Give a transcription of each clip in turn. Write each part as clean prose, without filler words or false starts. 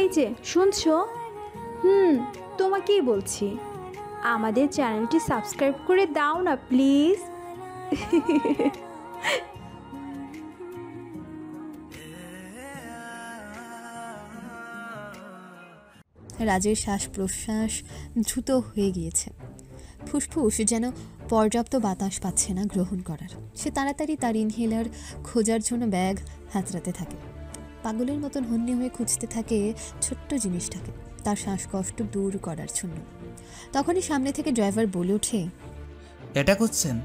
এই যে শুনছো? তোমাকেই বলছি, আমাদের চ্যানেলটি সাবস্ক্রাইব করে দাও না প্লিজ। রাজের শ্বাস প্রশ্বাস দ্রুত হয়ে গিয়েছে। ফুসফুস যেন পর্যাপ্ত বাতাস পাচ্ছে না গ্রহণ করার। সে তাড়াতাড়ি তার ইনহেলার খোঁজার জন্য ব্যাগ হাতড়াতে থাকে। পাগলের মতন হন্যে হয়ে খুঁজতে থাকে ছোট্ট জিনিসটাকে, তার শ্বাসকষ্ট দূর করার জন্য। তখনই সামনে থেকে ড্রাইভার বলে ওঠে, এটা করছেন?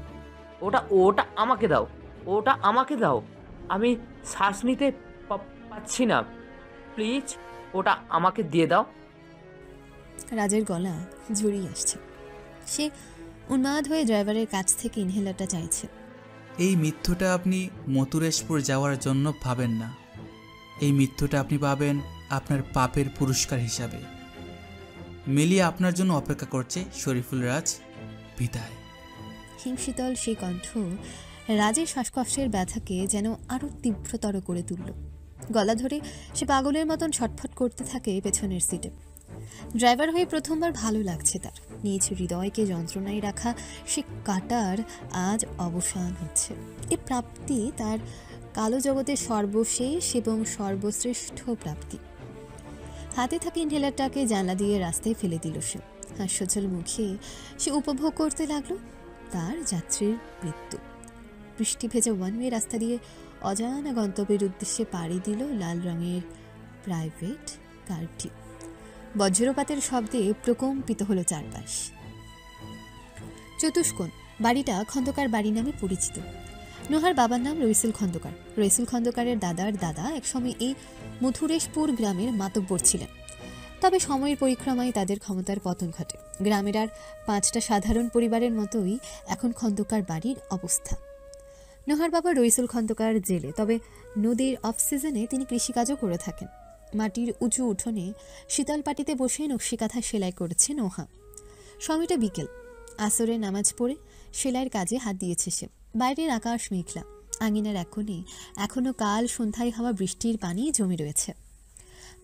ওটা ওটা আমাকে দাও, ওটা আমাকে দাও, আমি শ্বাস নিতে পাচ্ছি না, প্লিজ ওটা আমাকে দিয়ে দাও। রাজের গলা জড়িয়ে আসছে। সে উন্মাদ হয়ে ড্রাইভারের কাছ থেকে ইনহেলারটা চাইছে। এই মৃত্যুটা আপনি মথুরেশপুর যাওয়ার জন্য ভাবেন না, এই মৃত্যুটা আপনি পাবেন আপনার পাপের পুরস্কার হিসাবে। মিলিয়া আপনার জন্য অপেক্ষা করছে। শরীফুল রাজ, বিদায়। হিমশীতল সেই কণ্ঠ রাজের শ্বাসকষ্টের ব্যথাকে যেন আরও তীব্রতর করে তুলল। গলা ধরে সে পাগলের মতন ছটফট করতে থাকে পেছনের সিটে। ড্রাইভার হয়ে প্রথমবার ভালো লাগছে তার। নিজ হৃদয়কে যন্ত্রণায় রাখা সে কাটার আজ অবসান হচ্ছে। এ প্রাপ্তি তার কালো জগতের সর্বশেষ এবং সর্বশ্রেষ্ঠ প্রাপ্তি। হাতে থাকা ইনহেলারটাকে জানলা দিয়ে রাস্তায় ফেলে দিল সে। হাস্যোজ্জ্বল মুখে সে উপভোগ করতে লাগলো তার যাত্রীর মৃত্যু। বৃষ্টি ভেজা ওয়ানওয়ে রাস্তা দিয়ে অজানা গন্তব্যের উদ্দেশ্যে পাড়ি দিল লাল রঙের প্রাইভেট কারটি। বজ্রপাতের শব্দে প্রকম্পিত হলো চারপাশ। চতুষ্কোণ বাড়িটা খন্দকার বাড়ি নামে পরিচিত। নোহার বাবার নাম রইসুল খন্দকার। রইসুল খন্দকারের দাদার দাদা একসময় এই মথুরেশপুর গ্রামের মাতব্বর ছিলেন। তবে সময়ের পরিক্রমায় তাদের ক্ষমতার পতন ঘটে। গ্রামের আর 5টা সাধারণ পরিবারের মতোই এখন খন্দকার বাড়ির অবস্থা। নোহার বাবা রইসুল খন্দকার জেলে, তবে নদীর অফ সিজনে তিনি কৃষিকাজও করে থাকেন। মাটির উঁচু উঠোনে শীতল পাটিতে বসে নকশিকাঁথা সেলাই করেছে নোহা। সময়টা বিকেল। আসরের নামাজ পড়ে সেলাইয়ের কাজে হাত দিয়েছে সে। বাইরের আকাশ মেঘলা। আঙিনার এক কোণে এখনো কাল সন্ধ্যায় হওয়া বৃষ্টির পানি জমে রয়েছে।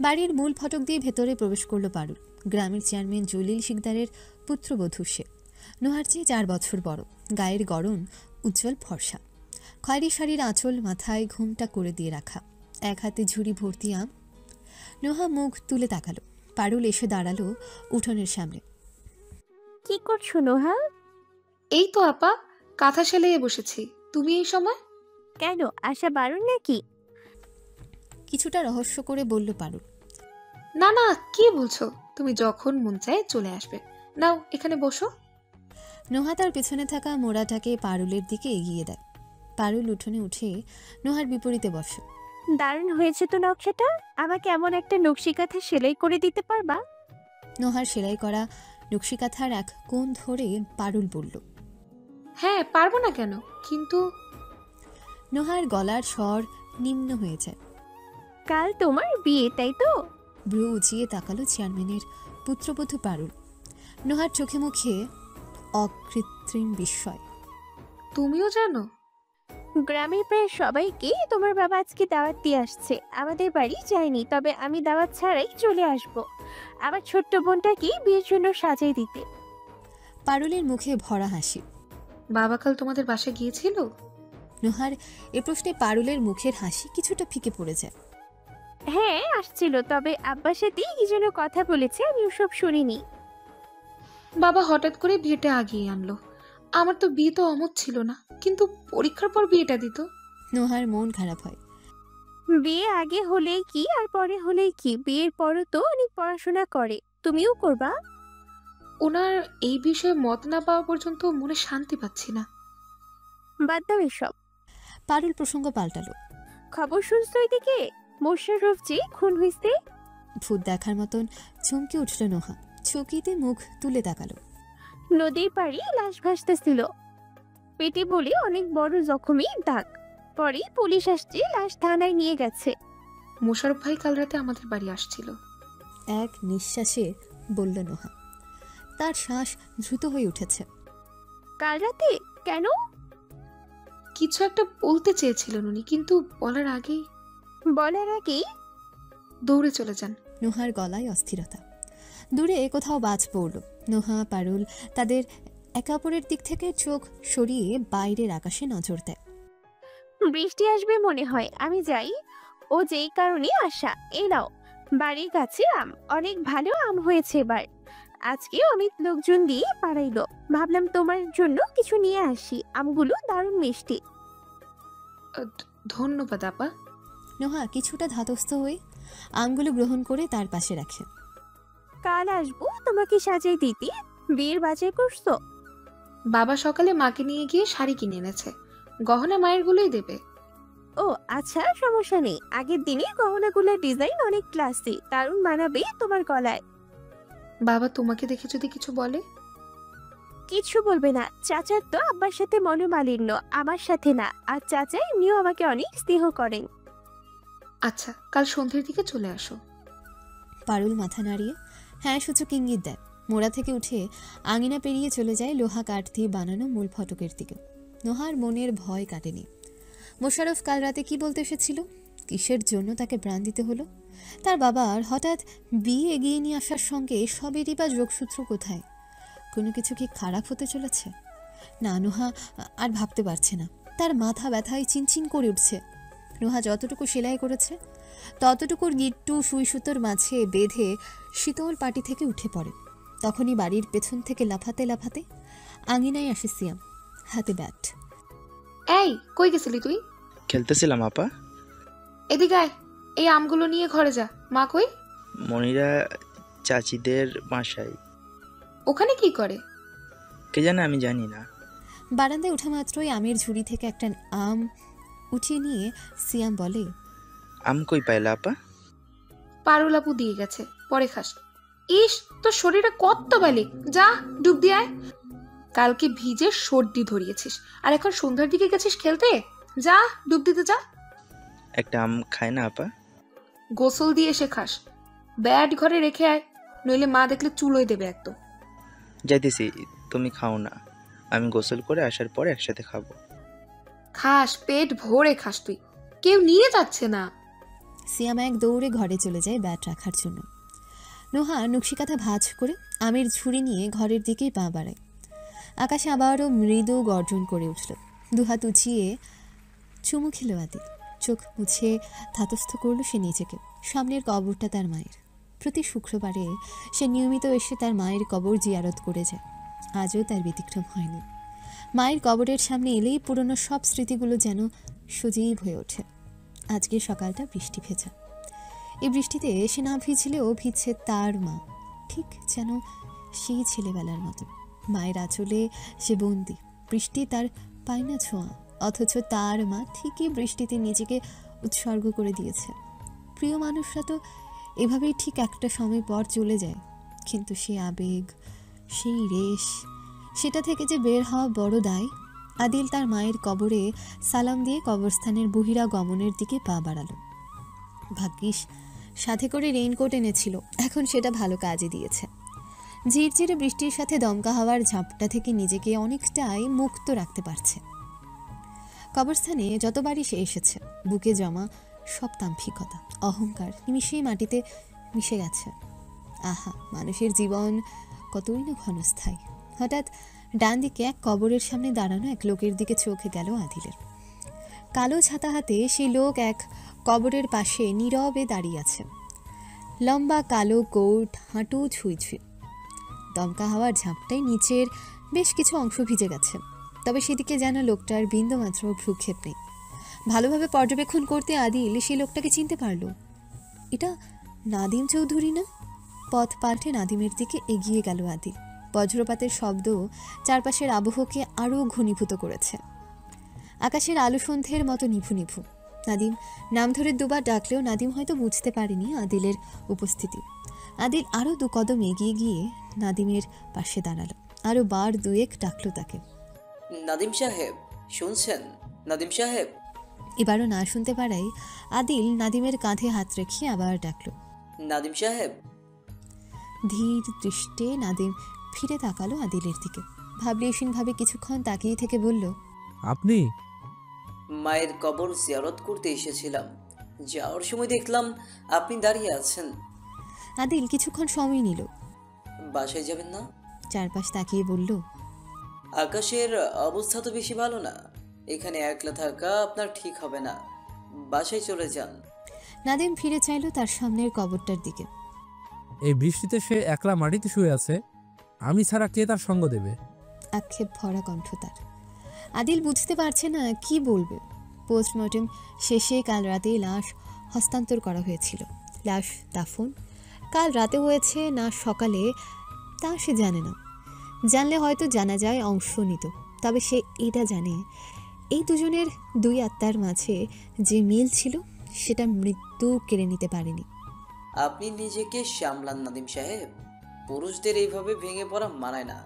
বাড়ির মূল ফটক দিয়ে ভেতরে প্রবেশ করলো পারুল। গ্রামের চেয়ারম্যান জলিল শিকদারের পুত্রবধূ সে। নোহার চেয়ে 4 বছর বড়। গায়ের গড়ন উজ্জ্বল ফর্সা। খয়েরি শাড়ির আঁচল মাথায় ঘুমটা করে দিয়ে রাখা। এক হাতে ঝুড়ি ভর্তি আম। নোহা মুখ তুলে তাকালো। পারুল এসে দাঁড়ালো উঠোনের সামনে। কি করছো নোহা? এই তো আপা, কাঁথা সেলাইয়ে বসেছি। তুমি এই সময়? কেন, আসা বারণ নাকি? কিছুটা রহস্য করে বলল পারুল। না না, কি বলছো? তুমি যখন মন চায় চলে আসবে। নাও এখানে বসো। নোহা তার পেছনে থাকা মোড়াটাকে পারুলের দিকে এগিয়ে দেয়। পারুল উঠোনে উঠে নোহার বিপরীতে বসে। দারুণ হয়েছে তো নকশাটা। আমাকে এমন একটা নকশিকাঁথা সেলাই করে দিতে পারবা? নোহার সেলাই করা নকশিকাঁথার এক কোণ ধরে পারুল বলল। হ্যাঁ, পারবো না কেন, কিন্তু নোহার গলার স্বর নিম্ন হয়ে যায়। কাল তোমার বিয়ে, তাই তো? ব্রু উঁচিয়ে তাকালো চেয়ারম্যানের পুত্রবধূ পারুল। নোহার চোখে মুখে অকৃত্রিম বিস্ময়। তুমিও জানো? গ্রামের প্রায় সবাইকে তোমার বাবা আজকে দাওয়াত দিয়ে আসছে। আমাদের বাড়ি যায়নি, তবে আমি দাওয়াত ছাড়াই চলে আসব আমার ছোট্ট বোনটাকে বিয়ের জন্য সাজাই দিতে। পারুলের মুখে ভরা হাসি। বাবা কাল তোমাদের বাসায় গিয়েছিল? নোহার এ প্রশ্নে পারুলের মুখের হাসি কিছুটা ফিকে পড়ে যায়। হ্যাঁ আসছিল, তবে আব্বার সাথে কি যেন কথা বলেছে, আমি ওসব শুনিনি। বাবা হঠাৎ করে বিয়েটা আগিয়ে আনলো। আমার তো বিয়ে তো অমত ছিল না, কিন্তু পরীক্ষার পর বিয়েটা দিত। নোহার মন খারাপ হয়। বিয়ে আগে হলেই কি আর পরে হলেই কি, বিয়ের পরও তো অনেক পড়াশোনা করে। তুমিও করবা? ওনার এই বিষয়ে মত না পাওয়া পর্যন্ত মনে শান্তি পাচ্ছি না। বাদ দাও এসব। পারুল প্রসঙ্গ পাল্টালো। খবর শুনছো এদিকে? মোশাররফ যে খুন হয়েছে। ভূত দেখার মতন চমকে উঠল নোহা। চকিতে মুখ তুলে তাকালো। নদীর পাড়ে লাশ ভাসতেছিল, পেটে বলে অনেক বড় জখমি দাগ। পরে পুলিশ আসছে, লাশ থানায় নিয়ে গেছে। মোশাররফ ভাই কাল রাতে আমাদের বাড়ি আসছিল। এক নিঃশ্বাসে বলল নোহা। তার শ্বাস দ্রুত হয়ে উঠেছে। কাল রাতে? কেন? কিছু একটা বলতে চেয়েছিলেন উনি, কিন্তু বলার আগেই বলার আগেই? দৌড়ে চলে যান। নোহার গলায় অস্থিরতা। দূরে কোথাও বাজ পড়ল। নোহা পারুল তাদের একে অপরের দিক থেকে চোখ সরিয়ে বাইরের আকাশে নজর দেয়। বৃষ্টি আসবে মনে হয়, আমি যাই। ও যেই কারণে আসা। এই নাও বাড়ির কাছে আম, অনেক ভালো আম হয়েছে এবার। আজকে অমিত লোকজন দিয়ে পাড়াইলো, ভাবলাম তোমার জন্য কিছু নিয়ে আসি। আমগুলো দারুণ মিষ্টি। ধন্যবাদ আপা। নোহা কিছুটা ধাতস্থ হয়ে আমগুলো গ্রহণ করে তার পাশে রাখে। কাল আসবো তোমাকে সাজিয়ে দিতে। বিয়ের বাজার করছো? বাবা সকালে মাকে নিয়ে গিয়ে শাড়ি কিনে এনেছে, গহনা মায়ের গুলোই দেবে। ও আচ্ছা, সমস্যা নেই। আগের দিনে গহনাগুলোর ডিজাইন অনেক ক্লাসি, দারুণ মানাবে তোমার গলায়। বাবা তোমাকে দেখে যদি কিছু বলে? কিছু বলবে না। চাচার তো আব্বার সাথে মনোমালিন্য, আমার সাথে না। আর চাচা এমনিও আমাকে অনেক স্নেহ করেন। আচ্ছা, কাল সন্ধ্যের দিকে চলে আসো। পারুল মাথা নাড়িয়ে হ্যাঁ সূচক ইঙ্গিত দেয়। মোড়া থেকে উঠে আঙিনা পেরিয়ে চলে যায় লোহা কাঠ দিয়ে বানানো মূল ফটকের দিকে। নোহার মনের ভয় কাটেনি। মোশাররফ কাল রাতে কি বলতে এসেছিল? কিসের জন্য তাকে প্রাণ দিতে হলো? তার বাবার হঠাৎ বিয়ে এগিয়ে নিয়ে আসার সঙ্গে সবেরই বা যোগসূত্র কোথায়? কোনো কিছু কি খারাপ হতে চলেছে? না, নোহা আর ভাবতে পারছে না। তার মাথা ব্যথায় চিনচিন করে উঠছে। নোহা যতটুকু সেলাই করেছে ততটুকুর গিট্টু সুই সুতোর মাঝে বেঁধে শীতল পাটি থেকে উঠে পড়ে। তখনই বাড়ির পেছন থেকে লাফাতে লাফাতে আঙিনায় আসে সিয়াম, হাতে ব্যাট। এই কই গেছিলি তুই? খেলতেছিলাম আপা। এদিকে আয়, এই আমগুলো নিয়ে ঘরে যা। মা কই? মনিরা চাচিদের বাসায়। ওখানে কি করে? কে জানে, আমি জানি না। বারান্দায় ওঠা মাত্রই আমের ঝুড়ি থেকে একটা আম উঠিয়ে নিয়ে সিয়াম বলে, আম কই পাইলা আপা? পারুল আপু দিয়ে গেছে, পরে খাস। ইস, তোর শরীরে কত বালিক, যা ডুব দিয়ে আয়। কালকে ভিজে সর্দি ধরিয়েছিস, আর এখন সন্ধ্যার দিকে গেছিস খেলতে। যা ডুব দিতে যা। একটা আম খায় না আপা? গোসল দিয়ে এসে খাস। ব্যাট ঘরে রেখে আয়, নইলে মা দেখলে চুলোই দেবে একদম। যাইতেছি, তুমি খাও না, আমি গোসল করে আসার পর একসাথে খাবো। খাস, পেট ভরে খাস তুই, কেউ নিয়ে যাচ্ছে না। সিয়াম এক দৌড়ে ঘরে চলে যায় ব্যাট রাখার জন্য। নোহা নকশিকাঁথা ভাঁজ করে আমের ঝুড়ি নিয়ে ঘরের দিকেই পা বাড়ায়। আকাশে আবারও মৃদু গর্জন করে উঠল। দুহাত উঁচিয়ে চুমু খেলো আদিল। চোখ মুছে ধাতস্থ করল সে নিজেকে। সামনের কবরটা তার মায়ের। প্রতি শুক্রবারে সে নিয়মিত এসে তার মায়ের কবর জিয়ারত করে যায়। আজও তার ব্যতিক্রম হয়নি। মায়ের কবরের সামনে এলেই পুরনো সব স্মৃতিগুলো যেন সজীব হয়ে ওঠে। আজকের সকালটা বৃষ্টি ভেজা। এই বৃষ্টিতে সে না ভিজলেও ভিজছে তার মা, ঠিক যেন সেই ছেলেবেলার মতো। মায়ের আঁচলে সে বন্দি, বৃষ্টি তার পায় না ছোঁয়া, অথচ তার মা ঠিকই বৃষ্টিতে নিজেকে উৎসর্গ করে দিয়েছে। প্রিয় মানুষরা তো এভাবেই ঠিক একটা সময় পর চলে যায়, কিন্তু সে আবেগ, সেই রেশ, সেটা থেকে যে বের হওয়া বড় দায়। আদিল তার মায়ের কবরে সালাম দিয়ে কবরস্থানের বহিরা গমনের দিকে পা বাড়ালো। ভাগ্যিস সাথে করে রেইনকোট এনেছিল, এখন সেটা ভালো কাজে দিয়েছে। ঝিরঝিরে বৃষ্টির সাথে দমকা হাওয়ার ঝাপটা থেকে নিজেকে অনেকটাই মুক্ত রাখতে পারছে। কবরস্থানে যতবারই সে এসেছে, বুকে জমা সব দাম্ভিকতা, অহংকার নিমিষেই মাটিতে মিশে গেছে। আহা, মানুষের জীবন কতই না ক্ষণস্থায়ী। হঠাৎ ডান দিকে এক কবরের সামনে দাঁড়ানো এক লোকের দিকে চোখে গেল আদিলের। কালো ছাতা হাতে সেই লোক এক কবরের পাশে নীরবে দাঁড়িয়ে আছে। লম্বা কালো কোট, হাঁটু ছুঁই ছুঁই। দমকা হাওয়ার ঝাপটায় নিচের বেশ কিছু অংশ ভিজে গেছে, তবে সেদিকে যেন লোকটার বিন্দুমাত্র ভ্রুক্ষেপ নেই। ভালোভাবে পর্যবেক্ষণ করতে আদিল সেই লোকটাকে চিনতে পারল। এটা নাদিম চৌধুরী না? পথ পাল্টে নাদিমের দিকে এগিয়ে গেল আদিল। বজ্রপাতের শব্দ চারপাশের আবহকে আরও ঘনীভূত করেছে। আকাশের আলো সন্ধ্যের মতো নিভু নিভু। নাদিম নাম ধরে দুবার ডাকলেও নাদিম হয়তো বুঝতে পারেনি আদিলের উপস্থিতি। আদিল আরও 2 কদম এগিয়ে গিয়ে নাদিমের পাশে দাঁড়ালো। আরও বার 2-1 ডাকলো তাকে। নাদিম সাহেব, শুনছেন? নাদিম সাহেব। এবারও না শুনতে পারায় আদিল নাদিমের কাঁধে হাত রেখে আবার ডাকলো, নাদিম সাহেব। ধীর দৃষ্টে নাদিম ফিরে তাকালো আদিলের দিকে। ভাবলেশীনভাবে কিছুক্ষণ তাকিয়ে থেকে বলল, আপনি? মায়ের কবর জিয়ারত করতে এসেছিলাম। যাওয়ার সময় দেখলাম আপনি দাঁড়িয়ে আছেন। আদিল কিছুক্ষণ সময় নিল। বাসায় যাবেন না? চারপাশ তাকিয়ে বলল, আকাশের অবস্থা তো বেশি ভালো না, এখানে একলা থাকা আপনার ঠিক হবে না, বাসায় চলে যান। নাদিম ফিরে চাইল তার সামনের কবরটার দিকে। এই বৃষ্টিতে সে একলা মাটিতে শুয়ে আছে, আমি ছাড়া কে তার সঙ্গ দেবে? আক্ষেপ ভরা কণ্ঠ তার। আদিল বুঝতে পারছে না কি বলবে। পোস্টমর্টেম শেষে কাল রাতে লাশ হস্তান্তর করা হয়েছিল। লাশ দাফন কাল রাতে হয়েছে না সকালে তা সে জানে না। জানলে হয়তো জানা যায় অংশ নিত। তবে সে এটা জানে, এই দুজনের দুই আত্মার মাঝে যে মিল ছিল সেটা মৃত্যু কেড়ে নিতে পারেনি। আপনি নিজেকে সামলান নাদিম সাহেব, পুরুষদের এইভাবে ভেঙে পড়া মানায় না।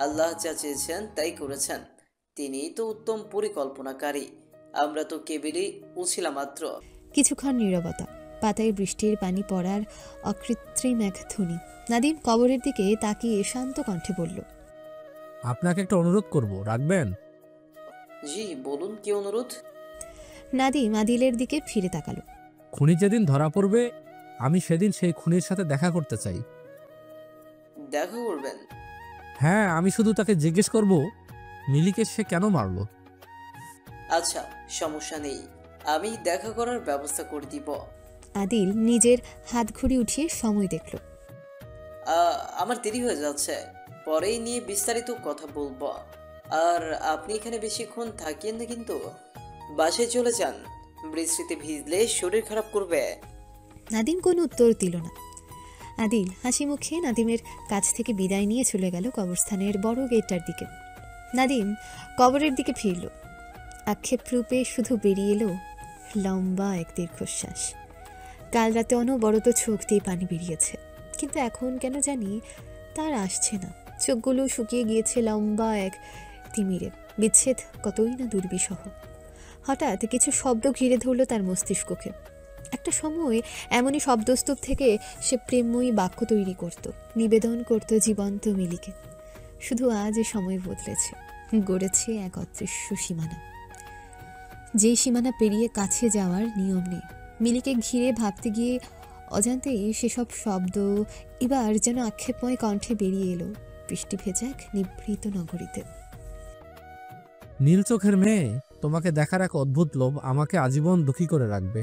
আল্লাহ যা চেয়েছেন তাই করেছেন, তিনিই তো উত্তম পরিকল্পনাকারী, আমরা তো কেবলই উছিলা মাত্র। কিছুক্ষণ নীরবতা, পাতায় বৃষ্টির পানি পড়ার অকৃত্রিম এক ধ্বনি। নাদিম কবরের দিকে তাকিয়ে শান্ত কণ্ঠে বলল, আপনাকে একটা অনুরোধ করব, রাখবেন? জি বলুন, কি অনুরোধ? নাদিম আদিলের দিকে ফিরে তাকালো। খুনি যেদিন ধরা পড়বে আমি সেদিন সেই খুনির সাথে দেখা করতে চাই। দেখা করবেন? হ্যাঁ, আমি শুধু তাকে জিজ্ঞেস করব মিলিকে সে কেন মারলো। আচ্ছা, সমস্যা নেই, আমি দেখা করার ব্যবস্থা করে দিব। আদিল নিজের হাত ঘড়ি উঠিয়ে সময় দেখল। আমার দেরি হয়ে যাচ্ছে, পরেই নিয়ে বিস্তারিত কথা বলবো। আর আপনি এখানে বেশিক্ষণ থাকিয়েন না কিন্তু, বাসায় চলে যান, বৃষ্টিতে ভিজলে শরীর খারাপ করবে। নাদিম কোনো উত্তর দিল না। আদিল হাসি মুখে নাদিমের কাছ থেকে বিদায় নিয়ে চলে গেল কবরস্থানের বড় গেটটার দিকে। নাদিম কবরের দিকে ফিরল। আক্ষেপ রূপে শুধু বেরিয়ে এলো লম্বা এক দীর্ঘশ্বাস। কাল রাতে অনবরত চোখ দিয়ে পানি বেরিয়েছে, কিন্তু এখন কেন জানি তার আসছে না। চোখগুলো শুকিয়ে গিয়েছে লম্বা এক তিমিরে। বিচ্ছেদ কতই না দুর্বিষহ। হঠাৎ কিছু শব্দ ঘিরে ধরল তার মস্তিষ্ককে। একটা সময় এমনই শব্দস্তূপ থেকে সে প্রেমময়ী বাক্য তৈরি করত, নিবেদন করত জীবন্ত মিলিকে। শুধু আজ এ সময় বদলেছে, গড়েছে এক অদৃশ্য সীমানা, যেই সীমানা পেরিয়ে কাছে যাওয়ার নিয়ম নেই। মিলিকে ঘিরে ভাবতে গিয়ে অজান্তেই সেসব শব্দ এবার যেন আক্ষেপময় কণ্ঠে বেরিয়ে এলো বৃষ্টি ভেজা এক নিভৃত নগরীতে। নীল চোখের মেয়ে, তোমাকে দেখার এক অদ্ভুত লোভ আমাকে আজীবন দুঃখী করে রাখবে।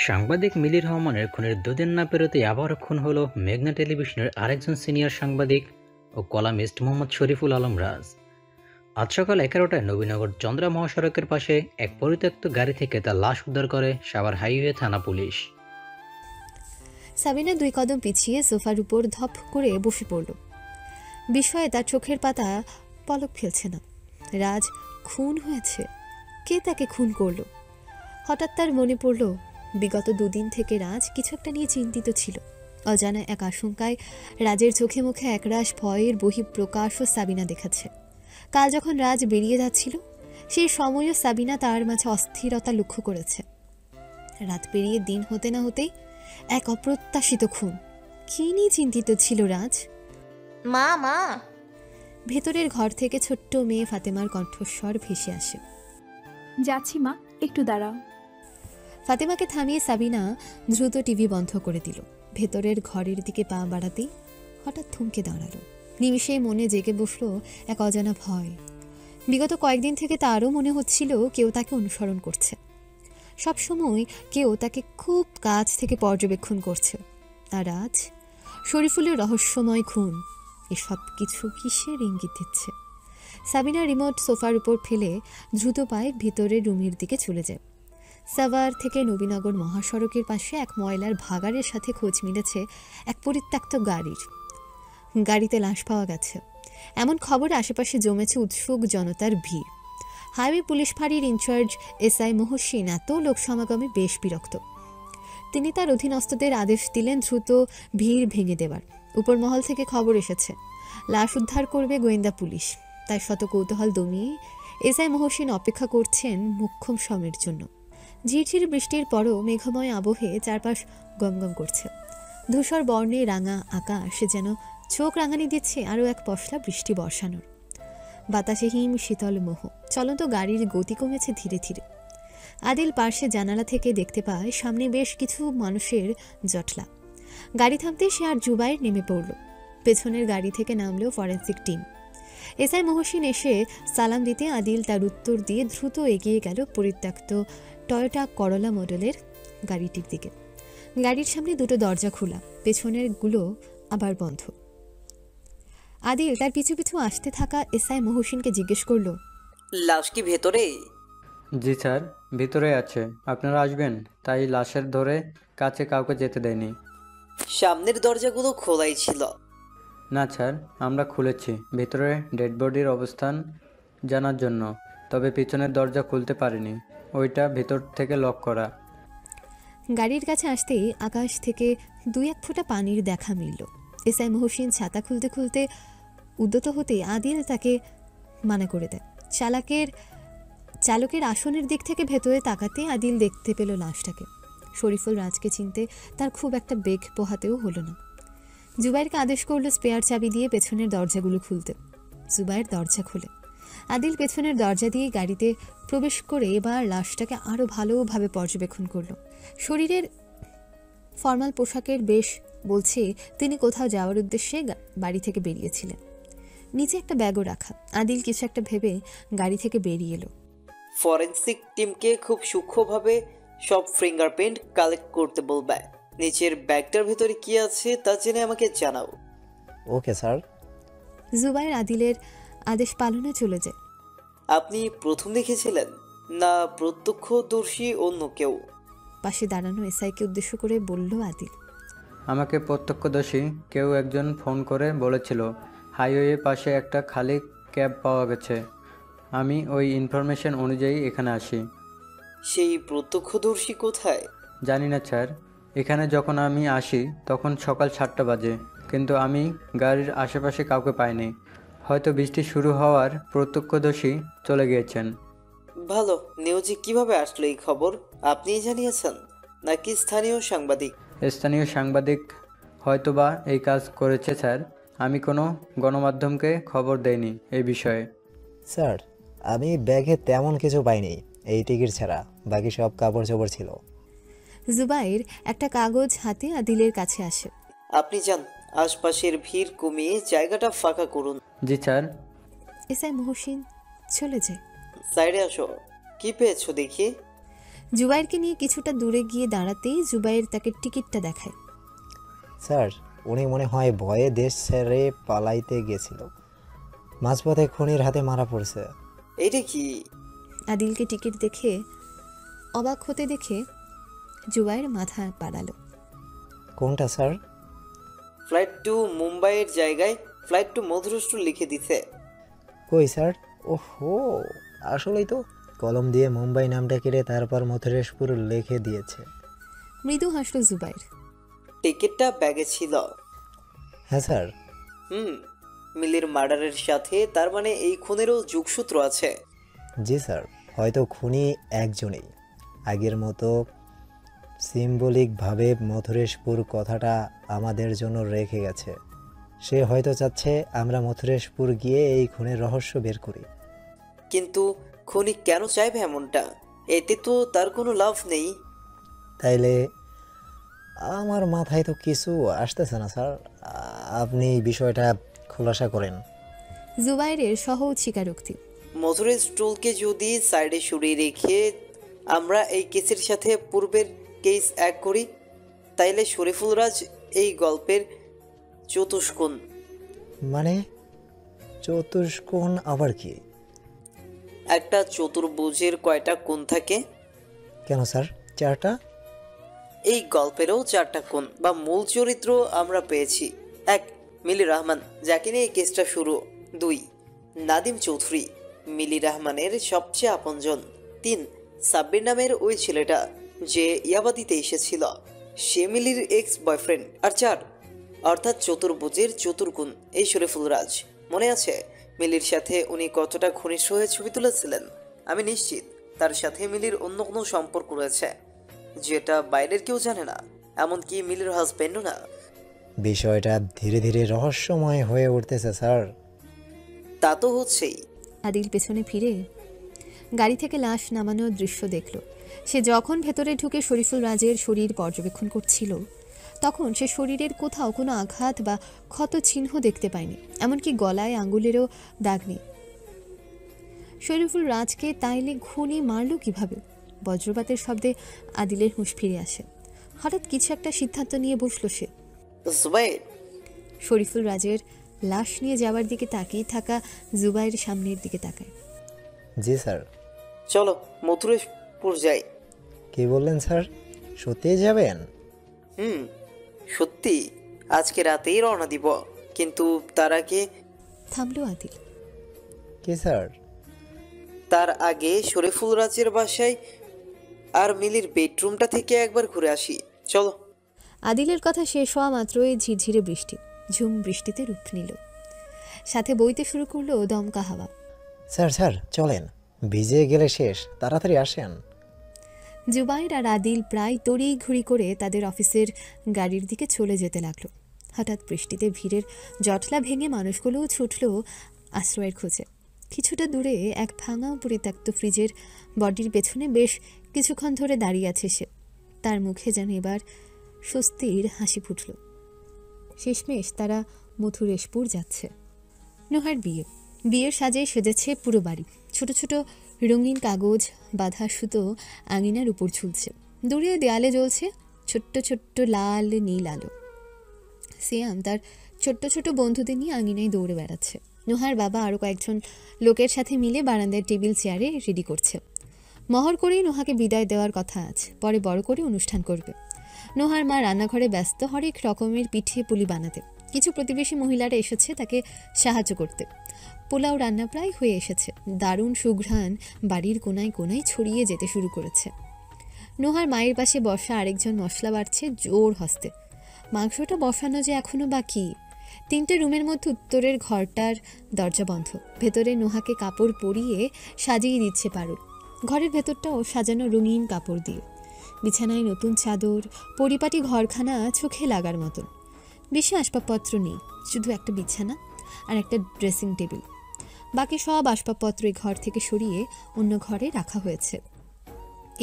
সাংবাদিক মিলির রহমানের খুনের দুদিন না পেরোতে আবার খুন হলো মেঘনা টেলিভিশনের আরেকজন সিনিয়র সাংবাদিক ও কলামিস্ট মোহাম্মদ শরীফুল আলম রাজ। আজ সকাল 11টায় নবীনগর চন্দ্রা মহাসড়কের পাশে এক পরিত্যক্ত গাড়ি থেকে তার লাশ উদ্ধার করে সাভার হাইওয়ে থানা পুলিশ। সাবিনা 2 কদম পিছিয়ে সোফার উপর ধপ করে বসে পড়ল। বিস্ময়ে তার চোখের পাতা পলক ফেলছে না। রাজ খুন হয়েছে? কে তাকে খুন করলো? হঠাৎ তার মনে পড়ল বিগত 2 দিন থেকে রাজ কিছু একটা নিয়ে চিন্তিত ছিল। অজানা এক আশঙ্কায় রাজের চোখে মুখে একরাশ ভয়ের বহিঃপ্রকাশও সাবিনা দেখাচ্ছে। কাল যখন রাজ বেরিয়ে যাচ্ছিল সেই সময়ও সাবিনা তার মাঝে অস্থিরতা লক্ষ্য করেছে। রাত পেরিয়ে দিন হতে না হতেই এক অপ্রত্যাশিত খুন। কি নিয়ে চিন্তিত ছিল রাজ? মা মা ভেতরের ঘর থেকে ছোট্ট মেয়ে ফাতেমার কণ্ঠস্বর ভেসে আসে। যাচ্ছি মা, একটু দাঁড়াও। ফাতেমাকে থামিয়ে সাবিনা দ্রুত টিভি বন্ধ করে দিল। ভেতরের ঘরের দিকে পা বাড়াতেই হঠাৎ থমকে দাঁড়ালো। নিমিষেই মনে জেগে বসলো এক অজানা ভয়। বিগত কয়েকদিন থেকে তারও মনে হচ্ছিল কেউ তাকে অনুসরণ করছে। সবসময় কেউ তাকে খুব কাছ থেকে পর্যবেক্ষণ করছে। আর আজ শরীফুলের রহস্যময় খুন, এসব কিছু কিসের ইঙ্গিত দিচ্ছে? সাবিনা রিমোট সোফার উপর ফেলে দ্রুত পায়ে ভিতরের রুমের দিকে চলে যায়। সাভার থেকে নবীনগর মহাসড়কের পাশে এক ময়লার ভাগাড়ের সাথে খোঁজ মিলেছে এক পরিত্যক্ত গাড়ির। গাড়িতে লাশ পাওয়া গেছে এমন খবরে আশেপাশে জমেছে উৎসুক জনতার ভিড়। হাইওয়ে পুলিশ ফাঁড়ির ইনচার্জ এসআই মহসিন এত লোক সমাগমে বেশ বিরক্ত। তিনি তার অধীনস্থদের আদেশ দিলেন দ্রুত ভিড় ভেঙে দেওয়ার। উপর মহল থেকে খবর এসেছে লাশ উদ্ধার করবে গোয়েন্দা পুলিশ। তাই শত কৌতূহল দমিয়ে এসআই মহসিন অপেক্ষা করছেন মোক্ষম সময়ের জন্য। ঝিরঝির বৃষ্টির পরও মেঘময় আবহে চারপাশ গমগম করছে। ধূসর বর্ণে রাঙা আকাশ যেন চোখ রাঙানি দিচ্ছে আরও এক পশলা বৃষ্টি বর্ষানোর। বাতাসে হিম শীতল মোহ। চলন্ত গাড়ির গতি কমেছে ধীরে ধীরে। আদিল পার্শ্বে জানালা থেকে দেখতে পায় সামনে বেশ কিছু মানুষের জটলা। গাড়ি থামতে সে আর জুবাইর নেমে পড়ল। পেছনের গাড়ি থেকে নামলো ফরেন্সিক টিম। এসআই মহসিন এসে সালাম দিতে আদিল তার উত্তর দিয়ে দ্রুত এগিয়ে গেল পরিত্যক্ত টয়োটা করলা মডেলের গাড়িটির দিকে। গাড়ির সামনে দুটো দরজা খোলা, পেছনের গুলো আবার বন্ধ। আদিল তার পিছু পিছু আসতে থাকা এসআই মহসিনকে জিজ্ঞেস করলো, লাশ কি ভেতরে? জি স্যার, ভিতরে আছে। আপনারা আসবেন তাই লাশের ধরে কাছে কাউকে যেতে দেয়নি। সামনের দরজাগুলো খোলাই ছিল। না স্যার, আমরা খুলেছি ভিতরে ডেড বডির অবস্থান জানার জন্য, তবে পিছনের দরজা খুলতে পারিনি, ওইটা ভিতর থেকে লক করা। গাড়ির কাছে আসতেই আকাশ থেকে 2-1 ফোঁটা পানির দেখা মিলল। এসআই মহসিন ছাতা খুলতে খুলতে উদ্যত হতে আদিল তাকে মানা করে দেয়। চালকের আসনের দিক থেকে ভেতরে তাকাতে আদিল দেখতে পেল লাশটাকে। শরীফুল রাজকে চিনতে তার খুব একটা বেগ পোহাতেও হলো না। জুবাইরকে আদেশ করলো স্পেয়ার চাবি দিয়ে পেছনের দরজাগুলো খুলতে। জুবাইর দরজা খুলে আদিল পেছনের দরজা দিয়ে গাড়িতে প্রবেশ করে এবার লাশটাকে আরও ভালোভাবে পর্যবেক্ষণ করলো। শরীরের ফর্মাল পোশাকের বেশ বলছে তিনি কোথাও যাওয়ার উদ্দেশ্যে বাড়ি থেকে বেরিয়েছিলেন। নিচে একটা ব্যাগও রাখা। আদিল কিছু একটা ভেবে গাড়ি থেকে বেরিয়ে এলো। ফরেন্সিক টিমকে খুব সূক্ষ্মভাবে সব ফিঙ্গারপ্রিন্ট কালেক্ট করতে বলবে। নিচের ব্যাগটার ভেতরে কি আছে তা জেনে আমাকে জানাও। Okay sir. জুবাইর আদিলের আদেশ পালনে চলে যায়। আপনি প্রথম দেখেছিলেন না প্রত্যক্ষদর্শী অন্য কেউ? পাশে দাঁড়ানো এসআইকে উদ্দেশ্য করে বলল আদিল। আমাকে প্রত্যক্ষদর্শী কেউ একজন ফোন করে বলেছিল হাইওয়ে পাশে একটা খালি ক্যাব পাওয়া গেছে। আমি ওই ইনফরমেশন অনুযায়ী এখানে আসি। সেই প্রত্যক্ষদর্শী কোথায়? জানি না স্যার, এখানে যখন আমি আসি তখন সকাল 7টা বাজে, কিন্তু আমি গাড়ির আশেপাশে কাউকে পাইনি। হয়তো বৃষ্টি শুরু হওয়ার প্রত্যক্ষদর্শী চলে গিয়েছেন। ভালো। নিউজে কিভাবে আসলো এই খবর? আপনিই জানিয়েছেন নাকি স্থানীয় সাংবাদিক? স্থানীয় সাংবাদিক হয়তোবা এই কাজ করেছে স্যার, আমি কোনো গণমাধ্যমকে খবর দেইনি এই বিষয়ে। স্যার, আমি ব্যাগে তেমন কিছু পাইনি, এই টিকিট ছাড়া বাকি সব কাপড় চোপড় ছিল। জুবাইর একটা কাগজ হাতে আদিলের কাছে আসে। আপনি যান, আশপাশের ভিড় কমিয়ে জায়গাটা ফাঁকা করুন। জি স্যার। এসআই মহসিন চলে যায়। সাইডে আসো, কি পেয়েছো দেখি। জুবাইরকে নিয়ে কিছুটা দূরে গিয়ে দাঁড়াতেই জুবাইর তাকে টিকিটটা দেখায়। স্যার, উনি মনে হয় ভয়ে দেশ ছেড়ে পালাইতে গেছিল, মাঝপথে খুনির হাতে মারা পড়ছে। এটা কি? আদিলকে টিকিট দেখে অবাক হতে দেখে জুবাইর মাথা বাড়ালো। কোনটা স্যার? ফ্লাইট টু মুম্বাইয়ের জায়গায় ফ্লাইট টু মধুরাষ্ট্র লিখে দিছে। কই স্যার? ওহো, আসলেই তো কলম দিয়ে মুম্বাই নামটা কেটে তারপর মথুরেশপুর লিখে দিয়েছে। মৃদু হাসলো জুবাইর। টিকিটটা ব্যাগে ছিল। হ্যাঁ স্যার। মিলির মার্ডারের সাথে তার মানে এই খুনেরও যোগসূত্র আছে। জি স্যার, হয়তো খুনি একজনই। আগের মতো সিম্বলিকভাবে মথুরেশপুর কথাটা আমাদের জন্য রেখে গেছে। সে হয়তো চাচ্ছে আমরা মথুরেশপুর গিয়ে এই খুনের রহস্য বের করি। কিন্তু খুনি কেন চাইবে এমনটা? এতে তো তার কোনো লাভ নেই। তাইলে আমার মাথায় তো কিছু আসতেছে না স্যার, আপনি বিষয়টা খোলাসা করেন। জুবাইরের সহজ স্বীকারোক্তি। মধুরের স্টুলকে যদি সাইডে সরিয়ে রেখে আমরা এই কেসের সাথে পূর্বের কেস এক করি, তাইলে শরীফুল রাজ এই গল্পের চতুষ্কোণ। মানে চতুষ্কোণ আবার কি? একটা চতুর্ভুজের কয়টা কোণ থাকে? কেন স্যার, 4টা? এই গল্পেরও 4টা কোণ বা মূল চরিত্র আমরা পেয়েছি। 1, মিলি রহমান, যাকে নিয়ে এই কেসটা শুরু। 2, নাদিম চৌধুরী, মিলি রহমানের সবচেয়ে আপনজন। 3, সাব্বির নামের ওই ছেলেটা যে ইয়াবা দিতে এসেছিল, সে মিলির এক্স বয়ফ্রেন্ড। আর 4, অর্থাৎ চতুর্ভুজের চতুর্গুণ, এই শরীফুল রাজ। মনে আছে মিলির সাথে উনি কতটা ঘনিষ্ঠ হয়ে ছবি তুলেছিলেন? আমি নিশ্চিত তার সাথে মিলির অন্য কোনো সম্পর্ক রয়েছে, যেটা বাইরের কেউ জানে না, এমনকি মিলির হাজবেন্ডও না। বিষয়টা ধীরে ধীরে রহস্যময় হয়ে উঠতেছে স্যার। তা তো হচ্ছেই। আদিল পেছনে ফিরে গাড়ি থেকে লাশ নামানোর দৃশ্য দেখল। সে যখন ভেতরে ঢুকে শরীফুল রাজের শরীর পর্যবেক্ষণ করছিল তখন সে শরীরের কোথাও কোনো আঘাত বা ক্ষত চিহ্ন দেখতে পায়নি, এমনকি গলায় আঙ্গুলেরও দাগ নেই। শরীফুল রাজকে তাইলে খুনি মারল কিভাবে? বজ্রপাতের শব্দে আদিলের হুঁশ ফিরে আসে। হঠাৎ কিছু একটা সিদ্ধান্ত নিয়ে বসল সে। জুবাইর, শরীফুল রাজের লাশ নিয়ে যাওয়ার দিকে তাকিয়ে থাকা জুবাইর সামনের দিকে তাকায়। জি স্যার। চলো মথুরেশপুর যাই। কি বললেন স্যার, সত্যিই যাবেন? সত্যি, আজকে রাতেই রওনা দিব, কিন্তু তার আগে থামলো আদিল। কি স্যার? তার আগে শরীফুল রাজের বাসায় আর মিলির বেডরুমটা থেকে একবার ঘুরে আসি, চলো। আদিলের কথা শেষ হওয়া মাত্রই ঝিরঝিরে বৃষ্টি ঝুম বৃষ্টিতে রূপ নিল, সাথে বইতে শুরু করলো দমকা হাওয়া। স্যার স্যার চলেন, ভিজে গেলে শেষ, তাড়াতাড়ি আসেন। জুবাইর আর আদিল প্রায় তড়িঘড়ি করে তাদের অফিসের গাড়ির দিকে চলে যেতে লাগলো। হঠাৎ বৃষ্টিতে ভিড়ের জটলা ভেঙে মানুষগুলোও ছুটল আশ্রয়ের খোঁজে। কিছুটা দূরে এক ভাঙা পরিত্যক্ত ফ্রিজের বডির পেছনে বেশ কিছুক্ষণ ধরে দাঁড়িয়ে আছে সে। তার মুখে যেন এবার স্বস্তির হাসি ফুটল। শেষমেশ তারা মথুরেশপুর যাচ্ছে। নোহার বিয়ের সাজে সেজেছে পুরো বাড়ি। ছোট ছোট রঙিন কাগজ বাঁধা সুতো আঙিনার উপর ঝুলছে। দূরে দেয়ালে জ্বলছে ছোট্ট ছোট্ট লাল নীল আলো। সিয়াম তার ছোট্ট ছোট বন্ধুদের নিয়ে আঙিনায় দৌড়ে বেড়াচ্ছে। নোহার বাবা আরও কয়েকজন লোকের সাথে মিলে বারান্দার টেবিল চেয়ারে রেডি করছে। মহর করেই নোহাকে বিদায় দেওয়ার কথা আজ, পরে বড় করে অনুষ্ঠান করবে। নোহার মা রান্নাঘরে ব্যস্ত হরেক রকমের পিঠে পুলি বানাতে। কিছু প্রতিবেশী মহিলারা এসেছে তাকে সাহায্য করতে। পোলাও রান্না প্রায় হয়ে এসেছে। দারুণ সুঘ্রাণ বাড়ির কোনায় কোনায় ছড়িয়ে যেতে শুরু করেছে। নোহার মায়ের পাশে বসা আরেকজন মশলা বাড়ছে জোর হস্তে। মাংসটা বসানো যে এখনো বাকি। 3টে রুমের মধ্যে উত্তরের ঘরটার দরজা বন্ধ। ভেতরে নোহাকে কাপড় পরিয়ে সাজিয়ে দিচ্ছে পারুল। ঘরের ভেতরটাও সাজানো রঙিন কাপড় দিয়ে। বিছানায় নতুন চাদর, পরিপাটি ঘরখানা চোখে লাগার মতন। বেশি আসবাবপত্র নেই, শুধু একটা বিছানা আর একটা ড্রেসিং টেবিল। বাকি সব আসবাবপত্র এই ঘর থেকে সরিয়ে অন্য ঘরে রাখা হয়েছে।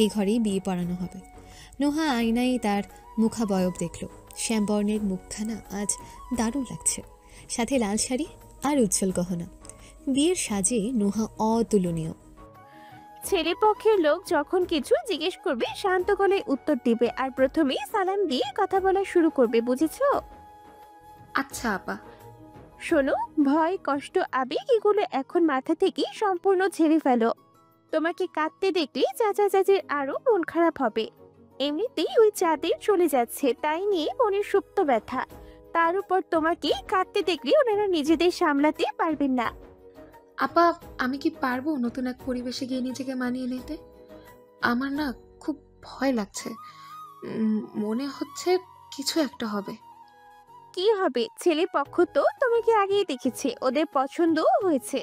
এই ঘরেই বিয়ে পড়ানো হবে। নোহা আয়নায় তার মুখাবয়ব দেখল। শ্যামবর্ণের মুখখানা আজ দারুণ লাগছে, সাথে লাল শাড়ি আর উজ্জ্বল গহনা। বিয়ের সাজে নোহা অতুলনীয়। ছেলে পক্ষের লোক যখন কিছু জিজ্ঞেস করবে শান্ত গলায় উত্তর দিবে, আর প্রথমেই সালাম দিয়ে কথা বলা শুরু করবে, বুঝেছো? আচ্ছা আপা। শোনো, ভয় কষ্ট আবেগ এগুলো এখন মাথা থেকে সম্পূর্ণ ঝেড়ে ফেলো। তোমাকে কাঁদতে দেখলে চাচা চাচির আরো মন খারাপ হবে। এমনিতেই ওই চাঁদের চলে যাচ্ছে, তাই নিয়ে মনের সুপ্ত ব্যথা। তার উপর তোমাকে কাঁদতে দেখলে ওনারা নিজেদের সামলাতে পারবেন না। আপা, আমি কি পারবো নতুন এক পরিবেশে গিয়ে নিজেকে মানিয়ে নিতে? আমার না খুব ভয় লাগছে, মনে হচ্ছে কিছু একটা হবে। কি হবে? ছেলে পক্ষ তো তোমাকে আগেই দেখেছে, ওদের পছন্দও হয়েছে,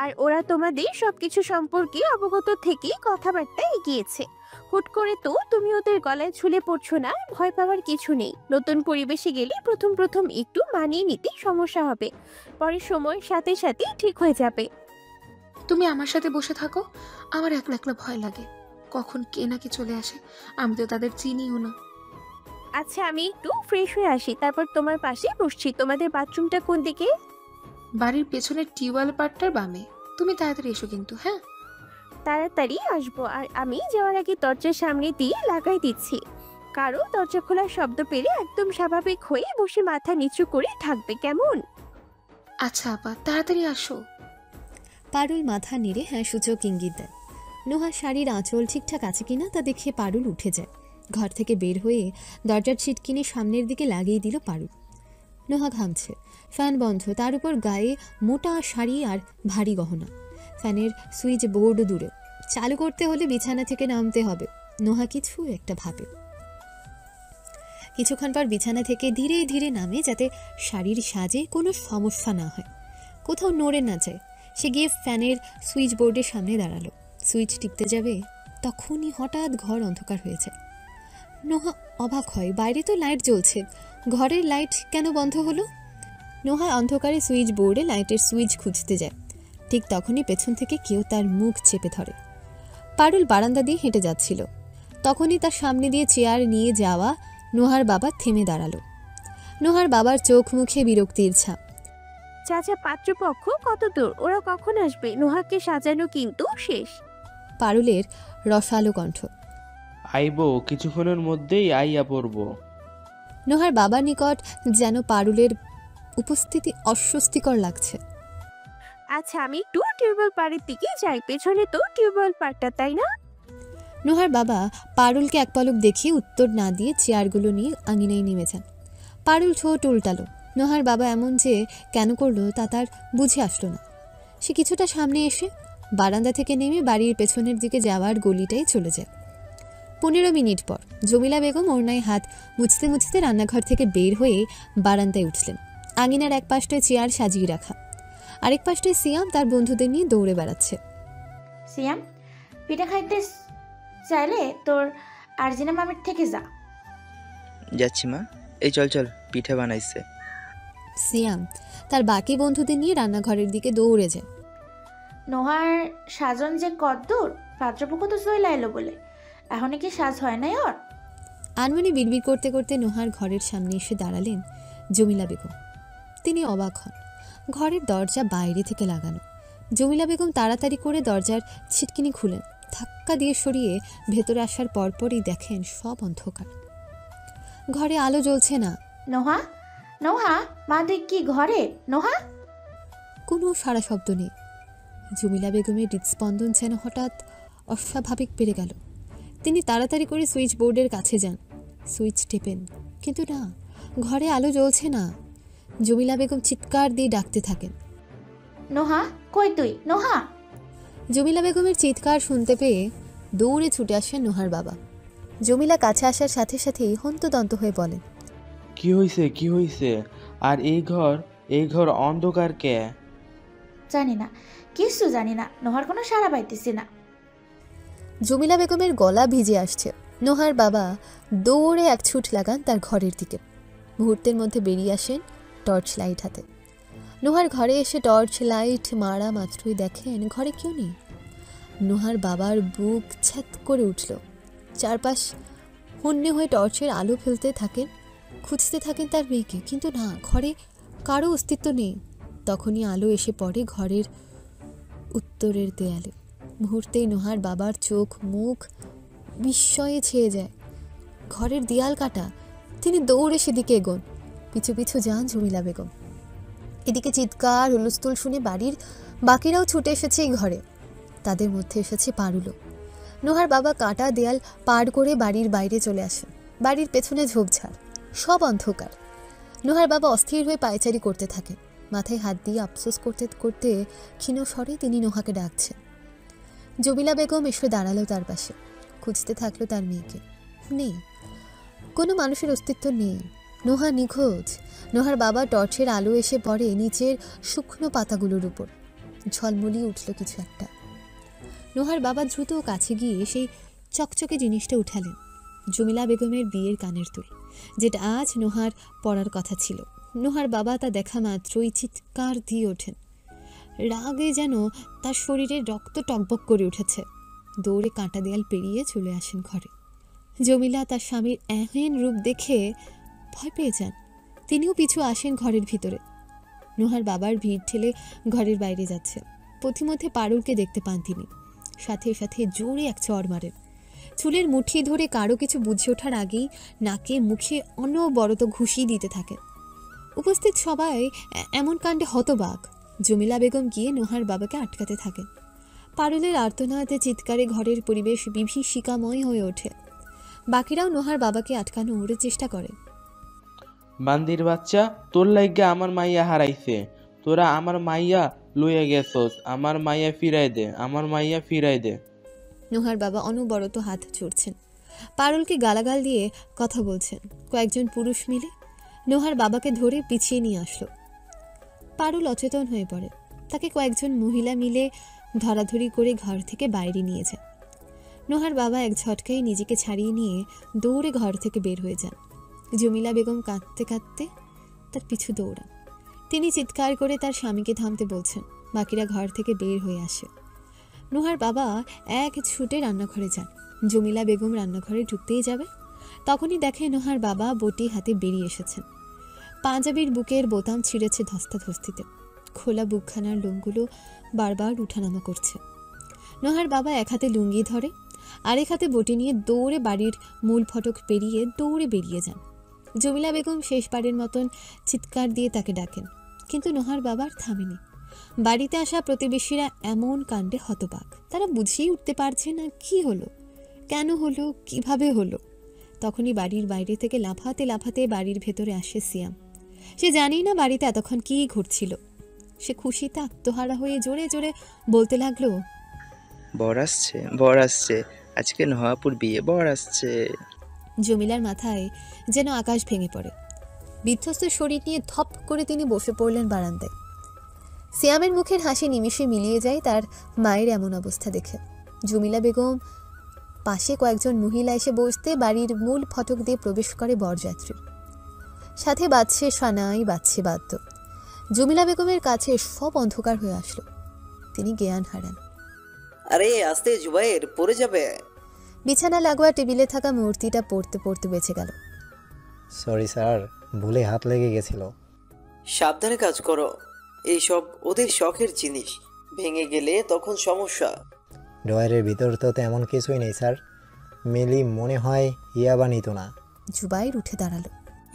আর ওরা তোমাদের সবকিছু সম্পর্কে অবগত থেকে কথাবার্তা এগিয়েছে। হুট করে তো তুমি ওদের গলায় ঝুলে পড়ছো না, ভয় পাওয়ার কিছু নেই। নতুন পরিবেশে গেলে প্রথম প্রথম একটু মানিয়ে নিতে সমস্যা হবে, পরে সময়ের সাথে সাথে ঠিক হয়ে যাবে। তুমি আমার সাথে বসে থাকো, আমার একলা একলা ভয় লাগে, কখন কে নাকি চলে আসে, আমি তো তাদের চিনিও না। আচ্ছা, আমি একটু ফ্রেশ হয়ে আসি, তারপর তোমার পাশে বসছি। তোমাদের বাথরুমটা কোন দিকে? বাড়ির পেছনের টিউবওয়েল পাড়টার বামে। তুমি তাড়াতাড়ি এসো কিন্তু। হ্যাঁ, তাড়াতাড়ি আসবো। আর আমি যাওয়ার আগে দরজার সামনে দিয়ে লাগাই দিচ্ছি। কারো দরজা খোলার শব্দ পেলে একদম স্বাভাবিক হয়ে বসে মাথা নিচু করে থাকবে, কেমন? আচ্ছা আপা, তাড়াতাড়ি আসো। পারুল মাথা নেড়ে হ্যাঁ সূচক ইঙ্গিত দেয়। নোহার শাড়ির আঁচল ঠিকঠাক আছে কিনা তা দেখে পারুল উঠে যায়। ঘর থেকে বের হয়ে দরজার ছিটকিনি সামনের দিকে লাগিয়ে দিল পারুল। নোহা ঘামছে, ফ্যান বন্ধ, তার উপর গায়ে মোটা শাড়ি আর ভারী গহনা। ফ্যানের সুইচ বোর্ড দূরে, চালু করতে হলে বিছানা থেকে নামতে হবে। নোহা কিছু একটা ভাবে। কিছুক্ষণ পর বিছানা থেকে ধীরে ধীরে নামে, যাতে শাড়ির সাজে কোনো সমস্যা না হয়, কোথাও নড়ে না যায়। সে গিয়ে ফ্যানের সুইচ বোর্ডের সামনে দাঁড়ালো। সুইচ টিপতে যাবে, তখনই হঠাৎ ঘর অন্ধকার হয়ে যায়। নোহা অবাক হয়, বাইরে তো লাইট জ্বলছে, ঘরের লাইট কেন বন্ধ হলো? নোহা অন্ধকারে সুইচ বোর্ডে লাইটের সুইচ খুঁজতে যায়। ঠিক তখনই পেছন থেকে কেউ তার মুখ চেপে ধরে। পারুল বারান্দা দিয়ে হেঁটে যাচ্ছিল। তখনই তার সামনে দিয়ে চেয়ার নিয়ে যাওয়া নোহার বাবা থেমে দাঁড়ালো। নোহার বাবার চোখ মুখে বিরক্তির ছাপ। চাচা, পাত্রপক্ষ কত দূর? ওরা কখন আসবে? নোহাকে সাজানো কিন্তু শেষ। পারুলের রসালো কণ্ঠ। আইবো, কিছুক্ষণের মধ্যেই আইয়া পড়ব। নোহার বাবার নিকট যেন পারুলের উপস্থিতি অস্বস্তিকর লাগছে। আচ্ছা, আমি একটু টিউবওয়েল পাড়ের দিকে যাই। পেছনে তো টিউবওয়েল পাড়টা, তাই না? নোহার বাবা পারুলকে এক পলক দেখিয়ে উত্তর না দিয়ে চেয়ারগুলো নিয়ে আঙিনায় নেমে যান। পারুল ঠোঁট উল্টালো। নোহার বাবা এমন যে কেন করলো তা তার বুঝে আসলো না। সে কিছুটা সামনে এসে বারান্দা থেকে নেমে বাড়ির পেছনের দিকে যাওয়ার গলিটায় চলে যায়। 15 মিনিট পর জমিলা বেগম ওড়নায় হাত মুছতে মুছতে রান্নাঘর থেকে বের হয়ে বারান্দায় উঠলেন। আঙিনার এক পাশটায় চেয়ার সাজিয়ে রাখা, আরেক পাশটায় সিয়াম তার বন্ধুদের নিয়ে দৌড়ে বেড়াচ্ছে। সিয়াম, পিঠা খাইতে চাইলে তোর আরজিনা মামির থেকে যা। যাচ্ছি মা, এই চল চল, পিঠা বানাইছে। সিয়াম তার বাকি বন্ধুদের নিয়ে রান্নাঘরের দিকে দৌড়ে যায়। নোহার সাজন যে কদ্দূর, পাত্রপক্ষ তো চইলা এলো বলে, এখনই কি সাজ হয় নাই ওর? আনমনি বিড়বিড় করতে করতে নোহার ঘরের সামনে এসে দাঁড়ালেন জমিলা বেগম। তিনি অবাক হন। ঘরের দরজা বাইরে থেকে লাগানো। জমিলা বেগম তাড়াতাড়ি করে দরজার ছিটকিনি খুলেন। ধাক্কা দিয়ে সরিয়ে ভেতরে আসার পরপরই দেখেন সব অন্ধকার। ঘরে আলো জ্বলছে না। নোহা, নোহা, মা তুই কি ঘরে? নোহা! কোনো সারা শব্দ নেই। জমিলা বেগমের হৃদস্পন্দন যেন হঠাৎ অস্বাভাবিক বেড়ে গেল। তিনি তাড়াতাড়ি করে সুইচ বোর্ডের কাছে যান, সুইচ টেপেন, কিন্তু না, ঘরে আলো জ্বলছে না। জমিলা বেগম চিৎকার দিয়ে ডাকতে থাকেন, নোহা কই তুই? নোহা! জমিলা বেগমের চিৎকার শুনতে পেয়ে দৌড়ে ছুটে আসেন নোহার বাবা। জমিলা কাছে আসার সাথে সাথেই হন্তদন্ত হয়ে বলেন, কি হইছে, কি হইছে? আর এই ঘর অন্ধকার কে? জানি না, কিছু জানি না। নোহার কোনো সাড়া পাইতেছি না। জমিলা বেগমের গলা ভিজে আসছে। নোহার বাবা দৌড়ে এক ছুট লাগান তার ঘরের দিকে। মুহূর্তের মধ্যে বেরিয়ে আসেন টর্চ লাইট হাতে। নোহার ঘরে এসে টর্চ লাইট মারা মাত্রই দেখেন ঘরে কেউ নেই। নোহার বাবার বুক ছ্যাত করে উঠল। চারপাশ হন্যে হয়ে টর্চের আলো ফেলতে থাকেন, খুঁজতে থাকেন তার মেয়েকে, কিন্তু না, ঘরে কারো অস্তিত্ব নেই। তখনই আলো এসে পড়ে ঘরের উত্তরের দেয়ালে। মুহূর্তেই নোহার বাবার চোখ মুখ বিস্ময়ে ছেয়ে যায়। ঘরের দেয়াল কাটা। তিনি দৌড়ে সেদিকে এগোন। পিছু পিছু যান জমিলা বেগম। এদিকে চিৎকার হুলস্থুল শুনে বাড়ির বাকিরাও ছুটে এসেছে এই ঘরে। তাদের মধ্যে এসেছে পারুলও। নোহার বাবা কাটা দেয়াল পার করে বাড়ির বাইরে চলে আসেন। বাড়ির পেছনে ঝোপঝাড়, সব অন্ধকার। নোহার বাবা অস্থির হয়ে পায়চারি করতে থাকেন। মাথায় হাত দিয়ে আফসোস করতে করতে ক্ষীণ স্বরে তিনি নোহাকে ডাকছেন। জমিলা বেগম এসে দাঁড়ালো তার পাশে। খুঁজতে থাকলো তার মেয়েকে। নেই, কোনো মানুষের অস্তিত্ব নেই। নোহা নিখোঁজ। নোহার বাবা টর্চের আলো এসে পড়ে নিচের শুকনো পাতাগুলোর উপর। ঝলমলিয়ে উঠল কিছু একটা। নোহার বাবা দ্রুত কাছে গিয়ে সেই চকচকে জিনিসটা উঠালেন। জমিলা বেগমের বিয়ের কানের দুল, যেটা আজ নোহার পরার কথা ছিল। নোহার বাবা তা দেখা মাত্রই চিৎকার দিয়ে ওঠেন। রাগে যেন তার শরীরে রক্ত টকবক করে উঠেছে। দৌড়ে কাঁটা দেয়াল পেরিয়ে চলে আসেন ঘরে। জমিলা তার স্বামীর এহেন রূপ দেখে ভয় পেয়ে যান। তিনিও পিছু আসেন ঘরের ভিতরে। নোহার বাবার ভিড় ঠেলে ঘরের বাইরে যাচ্ছে। পথিমধ্যে পারুলকে দেখতে পান তিনি। সাথে সাথে জোরে এক চড় মারেন। চুলের মুঠি ধরে কারো কিছু বুঝে ওঠার আগেই নাকে মুখে অনবরত ঘুষি দিতে থাকেন। উপস্থিত সবাই এমন কাণ্ডে হতবাক। জমিলা বেগম গিয়ে নোহার বাবাকে আটকাতে থাকেন। পারুলের আর্তনাদে চিৎকারে ঘরের পরিবেশ বিভীষিকাময় হয়ে ওঠে। বাকিরাও নোহার বাবাকে আটকানোর চেষ্টা করে। বান্দির বাচ্চা, তোর লাইগা আমার মাইয়া হারাইছে। তোরা আমার মাইয়া লইয়া গেছস। আমার মাইয়া ফিরাই দে, আমার মাইয়া ফিরাই দে। নোহার বাবা অনবরত হাত চড়ছেন। পারুলকে গালাগাল দিয়ে কথা বলছেন। কয়েকজন পুরুষ মিলে নোহার বাবাকে ধরে পিছিয়ে নিয়ে আসলো। পারুল অচেতন হয়ে পড়ে। তাকে কয়েকজন মহিলা মিলে ধরাধরি করে ঘর থেকে বাইরে নিয়ে যায়। নোহার বাবা এক ঝটকায় নিজেকে ছাড়িয়ে নিয়ে দৌড়ে ঘর থেকে বের হয়ে যান। জমিলা বেগম কাঁদতে কাঁদতে তার পিছু দৌড়ান। তিনি চিৎকার করে তার স্বামীকে থামতে বলছেন। বাকিরা ঘর থেকে বের হয়ে আসে। নোহার বাবা এক ছুটে রান্নাঘরে যান। জমিলা বেগম রান্নাঘরে ঢুকতেই যাবে, তখনই দেখে নোহার বাবা বটি হাতে বেরিয়ে এসেছেন। পাঞ্জাবির বুকের বোতাম ছিঁড়েছে ধস্তাধস্তিতে, খোলা বুকখানার লোমগুলো বারবার উঠানামা করছে। নোহার বাবা এক হাতে লুঙ্গি ধরে, আরেক হাতে বটি নিয়ে দৌড়ে বাড়ির মূল ফটক পেরিয়ে দৌড়ে বেরিয়ে যান। জমিলা বেগম শেষবারের মতন চিৎকার দিয়ে তাকে ডাকেন, কিন্তু নোহার বাবার থামেনি। বাড়িতে আসা প্রতিবেশীরা এমন কাণ্ডে হতবাক, তারা বুঝিয়ে উঠতে পারছে না কি হলো, কেন হলো, কিভাবে হলো। তখনই বাড়ির বাইরে থেকে লাফাতে লাফাতে বাড়ির ভেতরে আসে সিয়াম। সে জানি না বাড়িতে এতক্ষণ কী ঘটছিল। সে খুশিতে আত্মহারা হয়ে জোরে জোরে বলতে লাগলো, বর আসছে, বর আসছে, আজকে নোহাপুর বিয়ে, বর আসছে। জমিলার মাথায় যেন আকাশ ভেঙে পড়ে। বিধ্বস্ত শরীর নিয়ে ধপ করে তিনি বসে পড়লেন বারান্দায়। সিয়ামের মুখের হাসি নিমিষে মিলিয়ে যায় তার মায়ের এমন অবস্থা দেখে। জমিলা বেগম পাশে কয়েকজন মহিলা এসে বসতে বাড়ির মূল ফটক দিয়ে প্রবেশ করে বরযাত্রী। সাথে বাজছে সানাই, বাজছে বাদ্য। জমিলা বেগমের কাছে সব অন্ধকার হয়ে আসলো। তিনি জ্ঞান হারান। আরে আস্তে জুবাইর, পড়ে যাবে। বিছানা লাগোয়া টেবিলে থাকা মূর্তিটা পড়তে পড়তে বেঁচে গেল। সরি স্যার, ভুলে হাত লেগে গেছিল। সাবধানে কাজ করো, এইসব ওদের শখের জিনিস, ভেঙে গেলে তখন সমস্যা। ড্রয়ারের ভিতর তো তেমন কিছুই নেই স্যার। মিলি মনে হয় ইয়াবা নিত না। জুবাইর উঠে দাঁড়ালো।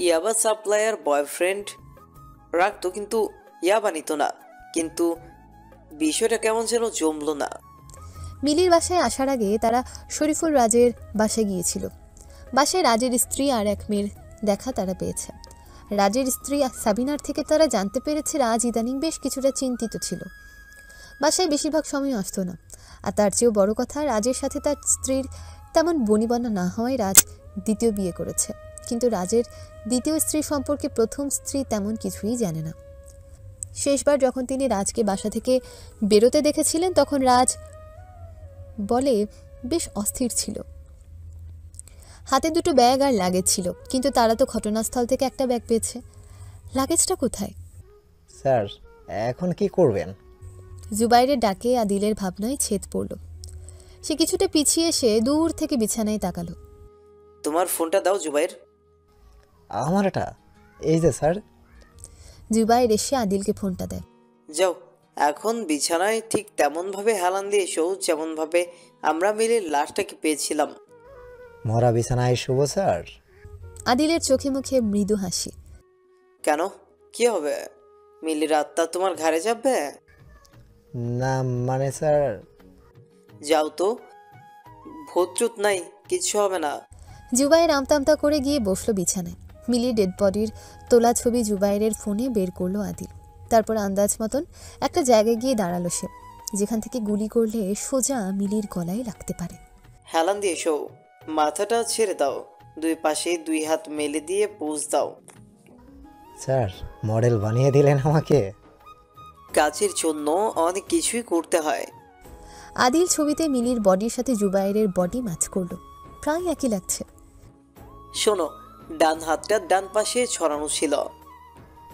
ইয়াবা সাপ্লায়ার বয়ফ্রেন্ড রাখতো, কিন্তু ইয়াবা নিত না। কিন্তু বিষয়টা কেমন যেন জমলো না। মিলির বাসায় আসার আগে তারা শরীফুল রাজের বাসায় গিয়েছিল। বাসায় রাজের স্ত্রী আর এক মেয়ের দেখা তারা পেয়েছে। রাজের স্ত্রী সাবিনার থেকে তারা জানতে পেরেছে রাজ ইদানিং বেশ কিছুটা চিন্তিত ছিল। বাসায় বেশিরভাগ সময় আসতো না। আর তার চেয়েও বড় কথা, রাজের সাথে তার স্ত্রীর তেমন বনিবনা না হওয়ায় রাজ দ্বিতীয় বিয়ে করেছে। কিন্তু রাজের দ্বিতীয় স্ত্রী সম্পর্কে প্রথম স্ত্রী তেমন কিছুই জানে না। শেষবার যখন তিনি রাজকে বাসা থেকে বেরোতে দেখেছিলেন, তখন রাজ বলে বেশ অস্থির ছিল। হাতে দুটো ব্যাগ আর লাগেজ ছিল, কিন্তু তারা তো ঘটনাস্থল থেকে একটা ব্যাগ পেয়েছে। লাগেজটা কোথায়? স্যার, এখন কি করবেন? জুবাইরের ডাকে আদিলের ভাবনায় ছেদ পড়ল। সে কিছুটা পিছিয়ে এসে দূর থেকে বিছানায় তাকালো। তোমার ফোনটা দাও জুবাইর। আমারটা? এই যে স্যার। জুবাইর এসে আদিলকে ফোনটা দেয়। যাও, এখন বিছানায় ঠিক তেমন ভাবে হেলান দিয়ে এসো যেমন ভাবে আমরা মিলে লাশটাকে পেয়েছিলাম। মরা বিছানায় শুভ স্যার? আদিলের চোখে মুখে মৃদু হাসি। কেন, কি হবে? মিলির আত্মা তোমার ঘাড়ে যাবে? না মানে স্যার। যাও তো, ভূতচুত নাই, কিচ্ছু হবে না। জুবাইর আমতামতা করে গিয়ে বসলো বিছানায়। মিলি ডেড বডির তোলা ছবি জুবাইরের ফোনে বের করলো আদিল। তারপর আন্দাজ মতন একটা জায়গায় গিয়ে দাঁড়ালো সে, যেখান থেকে গুলি করলে সোজা মিলির গলায় লাগতে পারে। হেলান দিয়ে এসো, মাথাটা ছেড়ে দাও, দুই পাশে দুই হাত মেলে দিয়ে পোজ দাও। স্যার, মডেল বানিয়ে দিলেন আমাকে। কাজের জন্য অনেক কিছুই করতে হয়। আদিল ছবিতে মিলির বডির সাথে জুবাইরের বডি ম্যাচ করলো, প্রায় একই লাগছে। শোনো, ডান হাতটা ডান পাশে ছড়ানো ছিল।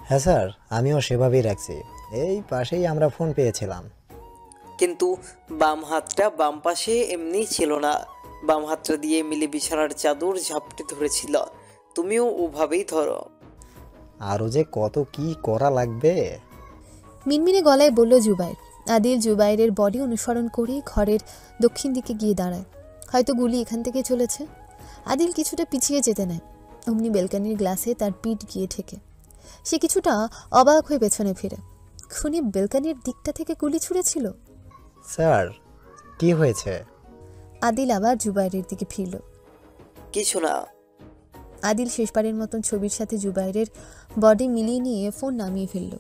হ্যাঁ স্যার, আমিও সেভাবেই রাখছি। এই পাশেই আমরা ফোন পেয়েছিলাম। কিন্তু বাম হাতটা বাম পাশে এমনি ছিল না, বাম হাতটা দিয়ে মিলি বিছানার চাদর ঝাপটে ধরেছিল। তুমিও ওভাবেই ধরো। আরও যে কত কি করা লাগবে। মিনমিনে গলায় বলল জুবাইর। আদিল জুবাইরের বডি অনুসরণ করে ঘরের দক্ষিণ দিকে গিয়ে দাঁড়ায়। হয়তো গুলি এখান থেকে চলেছে। আদিল কিছুটা পিছিয়ে যেতে নেয়, অমনি বেলকানির গ্লাসে তার পিঠ গিয়ে ঠেকে। সে কিছুটা অবাক হয়ে পেছনে ফিরে। খুনি বেলকানির দিকটা থেকে গুলি ছুঁড়েছিল। স্যার, কি হয়েছে? আদিল আবার জুবাইরের দিকে ফিরল। কিছু না। আদিল শেষবারের মতন ছবির সাথে জুবাইরের বডি মিলিয়ে নিয়ে ফোন নামিয়ে ফেলল।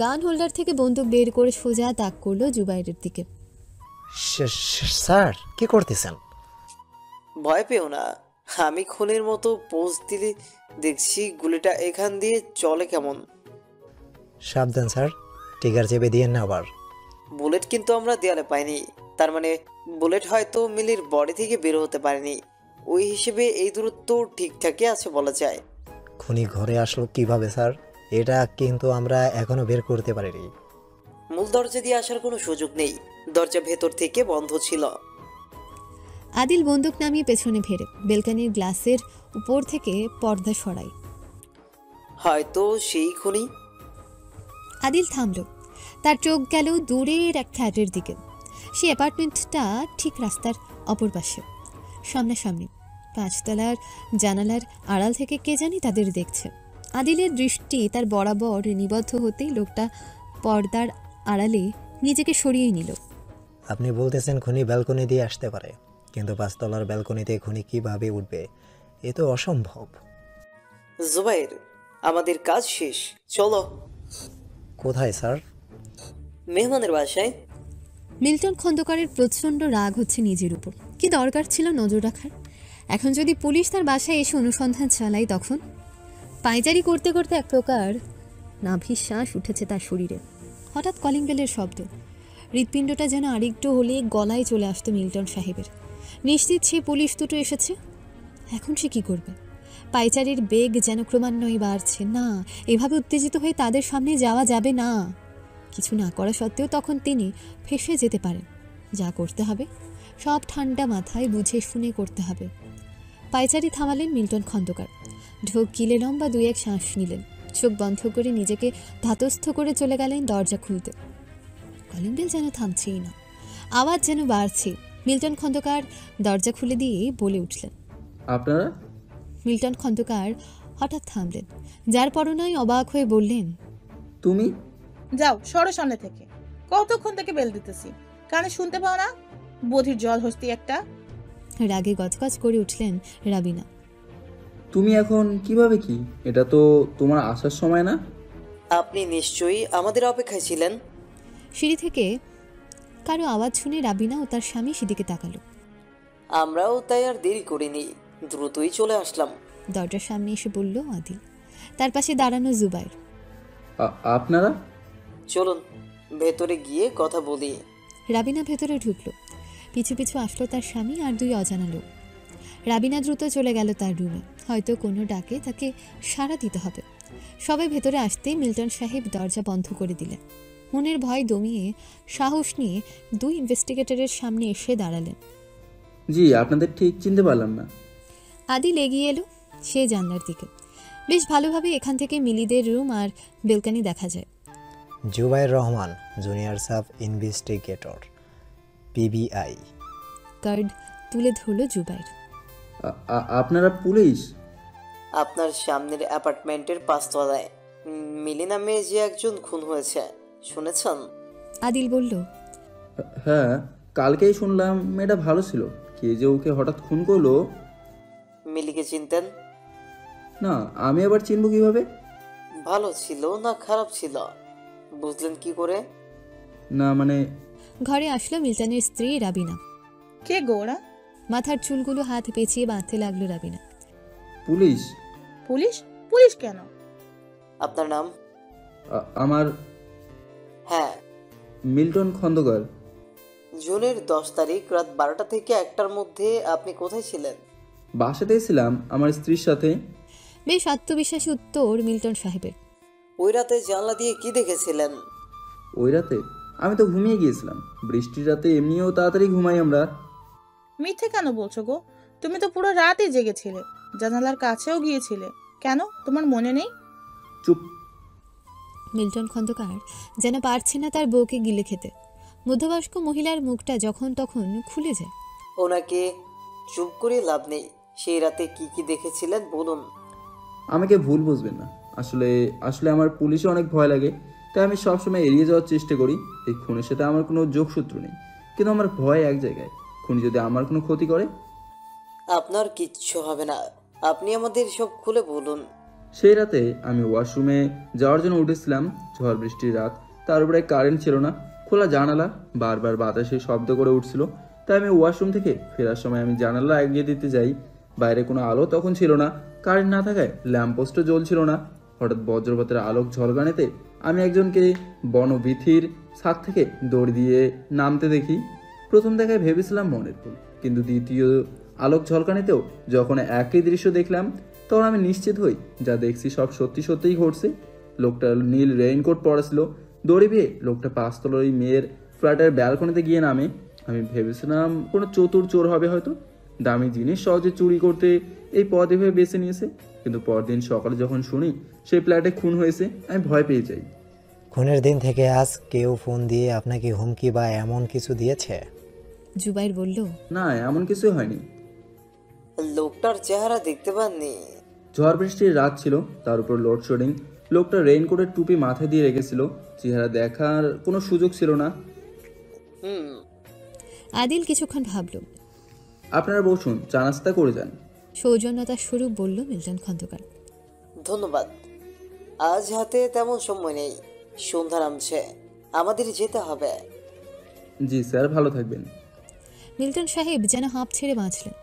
গান হোল্ডার থেকে বন্দুক বের করে সোজা তাক করলো জুবাইরের দিকে। স্যার, কি করতেছেন? ভয় পেও না, আমি খুনের মতো পোজ দিলে দেখছি গুলিটা এখান দিয়ে চলে কেমন। সাবধান স্যার, ট্রিগার চেপে দিয়েন না আবার। বুলেট কিন্তু আমরা দেয়ালে পাইনি, তার মানে বুলেট হয়তো মিলির বডি থেকে বের হতে পারেনি। ওই হিসেবে এই দূরত্ব ঠিকঠাকই আছে বলা যায়। খুনি ঘরে আসলো কিভাবে স্যার? এটা কিন্তু আমরা এখনো বের করতে পারিনি। মূল দরজা দিয়ে আসার কোনো সুযোগ নেই। দরজা ভেতর থেকে বন্ধ ছিল। আদিল বন্দুক নামিয়ে পেছনে ফেরে বেলকানির গ্লাসের উপর থেকে পর্দা সরায়। হয়তো সেই খুনি। আদিল থামল। তার চোখ গেল দূরের এক ফ্ল্যাটের দিকে। সেই অ্যাপার্টমেন্টটা ঠিক রাস্তার অপর পাশে, সামনাসামনি। 5 তলার জানালার আড়াল থেকে কে জানি তাদের দেখছে। আদিলের দৃষ্টি তার বরাবর নিবদ্ধ হতেই লোকটা পর্দার আড়ালে নিজেকে সরিয়ে নিল। আপনি বলতেছেন খুনি ব্যালকনি দিয়ে আসতে পারে, কিন্তু 5 তলার ব্যালকনিতে খুনি কিভাবে উঠবে? এ তো অসম্ভব। জুবাইর, আমাদের কাজ শেষ, চলো। কোথায় স্যার? মেহমানের বাসায়। মিল্টন খন্দকারের প্রচণ্ড রাগ হচ্ছে নিজের উপর। কি দরকার ছিল নজর রাখার? এখন যদি পুলিশ তার বাসায় এসে অনুসন্ধান চালায় তখন? পায়চারি করতে করতে এক প্রকার নাভিশ্বাস উঠেছে তার শরীরে। হঠাৎ কলিং বেলের শব্দ। হৃৎপিণ্ডটা যেন আরেকটু হলে গলায় চলে আসতো মিল্টন সাহেবের। নিশ্চিত সে পুলিশ দুটো এসেছে। এখন সে কি করবে? পায়চারির বেগ যেন ক্রমান্বয়ে বাড়ছে। না, এভাবে উত্তেজিত হয়ে তাদের সামনে যাওয়া যাবে না। কিছু না করা সত্ত্বেও তখন তিনি ফেঁসে যেতে পারেন। যা করতে হবে সব ঠান্ডা মাথায় বুঝে শুনে করতে হবে। পায়চারি থামালেন মিল্টন খন্দকার। ঢোক গিলে লম্বা 2-1 শ্বাস নিলেন। চোখ বন্ধ করে নিজেকে ধাতস্থ করে চলে গেলেন দরজা খুলতে। কলিং বেল যেন থামছেই না, আওয়াজ যেন বাড়ছে। মিল্টন খন্দকার দরজা খুলে দিয়ে বলে উঠলেন, আপনারা? মিল্টন খন্দকার হঠাৎ থামলেন। যার পরনাই অবাক হয়ে বললেন, তুমি? যাও সরো সামনে থেকে। কতক্ষণ থেকে বেল দিতেছি, কানে শুনতে পাও না? বধির জল হস্তি একটা। রাগে গজগজ করে উঠলেন রাবিনা। তুমি এখন কিভাবে কি? এটা তো তোমার আসার সময় না। আপনি নিশ্চয়ই আমাদের অপেক্ষায় ছিলেন। সিঁড়ি থেকে কারো আওয়াজ শুনে রাবিনা ও তার স্বামী সেদিকে তাকালো। আমরাও তাই আর দেরি করিনি, দ্রুতই চলে আসলাম। দরজার সামনে এসে বলল আদিল। তার পাশে দাঁড়ানো জুবাইর। আপনারা? চলুন ভেতরে গিয়ে কথা বলি। রাবিনা ভেতরে ঢুকলো। পিছু পিছু আসলো তার স্বামী আর 2 অজানা লোক। রাবিনা দ্রুত চলে গেল তার রুমে। হয়তো কোনো ডাকে তাকে সাড়া দিতে হবে। সবাই ভেতরে আসতেই মিল্টন সাহেব দরজা বন্ধ করে দিলেন। মনের ভয় দমিয়ে সাহস নিয়ে 2 ইনভেস্টিগেটরের সামনে এসে দাঁড়ালেন। জি, আপনাদের ঠিক চিনতে পারলাম না। আদিল এগিয়ে এলো সে জানলার দিকে। বেশ ভালোভাবে এখান থেকে মিলিদের রুম আর বেলকানি দেখা যায়। Zubair Rahman, junior sub investigator, PBI. Card তুলে ধরল জুবাইর। আপনারা পুলিশ? আপনার সামনের অ্যাপার্টমেন্টের 5 তলায় মিলি নামে যে একজন খুন হয়েছে, শুনেছেন? আদিল বলল, হ্যাঁ, কালকেই শুনলাম। মেয়েটা ভালো ছিল, কে যে ওকে হঠাৎ খুন করলো। মিলিকে চিনতেন? না, আমি আবার চিনব কিভাবে? ভালো ছিল না খারাপ ছিল বুঝলেন কি করে? না মানে। ঘরে আসলো মিল্টনের স্ত্রী রাবিনা। কে গোরা? মাথার চুলগুলো হাত পেঁচিয়ে বাঁধতে লাগলো রাবিনা। পুলিশ। পুলিশ? পুলিশ কেন? আপনার নাম? আমার? হ্যাঁ, মিল্টন খন্দকার। জুনের 10 তারিখ রাত 12টা থেকে 1টার মধ্যে আপনি কোথায় ছিলেন? বাসাতেই ছিলাম আমার স্ত্রীর সাথে। বেশ আত্মবিশ্বাসী উত্তর মিল্টন সাহেবের। ওই রাতে জানলা দিয়ে কি দেখেছিলেন? ওই রাতে আমি তো ঘুমিয়ে গিয়েছিলাম। বৃষ্টির রাতে এমনিও তাড়াতাড়ি ঘুমাই আমরা। মিথ্যে কেন বলছো গো? তুমি তো পুরো রাতই জেগেছিলে, জানালার কাছেও গিয়েছিলে। কেন, তোমার মনে নেই? চুপ। মিল্টন খন্দকার যেন পারছে না তার বউকে গিলে খেতে। মধ্যবয়স্ক মহিলার মুখটা যখন তখন খুলে যায়। ওনাকে চুপ করে লাভ নেই। সেই রাতে কি কি দেখেছিলেন বলুন। আমাকে ভুল বুঝবেন না। আসলে আসলে আমার পুলিশে অনেক ভয় লাগে, তাই আমি সবসময় এড়িয়ে যাওয়ার চেষ্টা করি। এই খুনের সাথে আমার কোনো যোগসূত্র নেই, কিন্তু আমার ভয় এক জায়গায়, খুনি যদি আমার কোনো ক্ষতি করে। আপনার কিচ্ছু হবে না, আপনি আমাদের সব খুলে বলুন। সেই রাতে আমি ওয়াশরুমে যাওয়ার জন্য উঠেছিলাম। ঝড় বৃষ্টির রাত, তার উপরে কারেন্ট ছিল না, খোলা জানালা, বারবার বাতাসে শব্দ করে উঠছিল। তাই আমি ওয়াশরুম থেকে ফেরার সময় আমি জানালা এগিয়ে দিতে যাই। বাইরে কোনো আলো তখন ছিল না, কারেন্ট না থাকায় ল্যাম্পপোস্টও জ্বলছিল না। হঠাৎ বজ্রপাতের আলোক ঝলকানিতে আমি একজনকে বনবীথির ছাদ থেকে দৌড় দিয়ে নামতে দেখি। প্রথম দেখায় ভেবেছিলাম মনের ভুল, কিন্তু দ্বিতীয় আলোক ঝলকানিতেও যখন একই দৃশ্য দেখলাম তখন আমি নিশ্চিত হই যা দেখছি সব সত্যি সত্যিই ঘটছে। লোকটা নীল রেইনকোট পরা ছিল। দড়ি বেয়ে লোকটা 5 তলার ওই মেয়ের ফ্ল্যাটের ব্যালকনিতে গিয়ে নামে। আমি ভেবেছিলাম কোনো চতুর চোর হবে হয়তো, দামি জিনিস সহজে চুরি করতে এই পথ এভাবে বেছে নিয়েছে। কিন্তু পরদিন সকালে যখন শুনি সেই ফ্ল্যাটে খুন হয়েছে, আমি ভয় পেয়ে যাই। খুনের দিন থেকে আজ কেউ ফোন দিয়ে আপনাকে হুমকি বা এমন কিছু দিয়েছে? জুবাইর বলল, না, এমন কিছু হয়নি। লোকটার চেহারা দেখতে পাননি? ঝড় বৃষ্টির রাত ছিল, তার উপর লোডশেডিং। লোকটা রেইনকোটের টুপি মাথায় দিয়ে রেখেছিল, চেহারা দেখার কোনো সুযোগ ছিল না। আদিল কিছুক্ষণ ভাবল। আপনারা বসুন, চা নাস্তা করে যান। সৌজন্যতার স্বরূপ বলল মিল্টন খন্দকার। ধন্যবাদ, আজ হাতে তেমন সময় নেই, সন্ধ্যা নামছে, আমাদের যেতে হবে। জি স্যার, ভালো থাকবেন। মিল্টন সাহেব যেন হাঁপ ছেড়ে বাঁচলেন।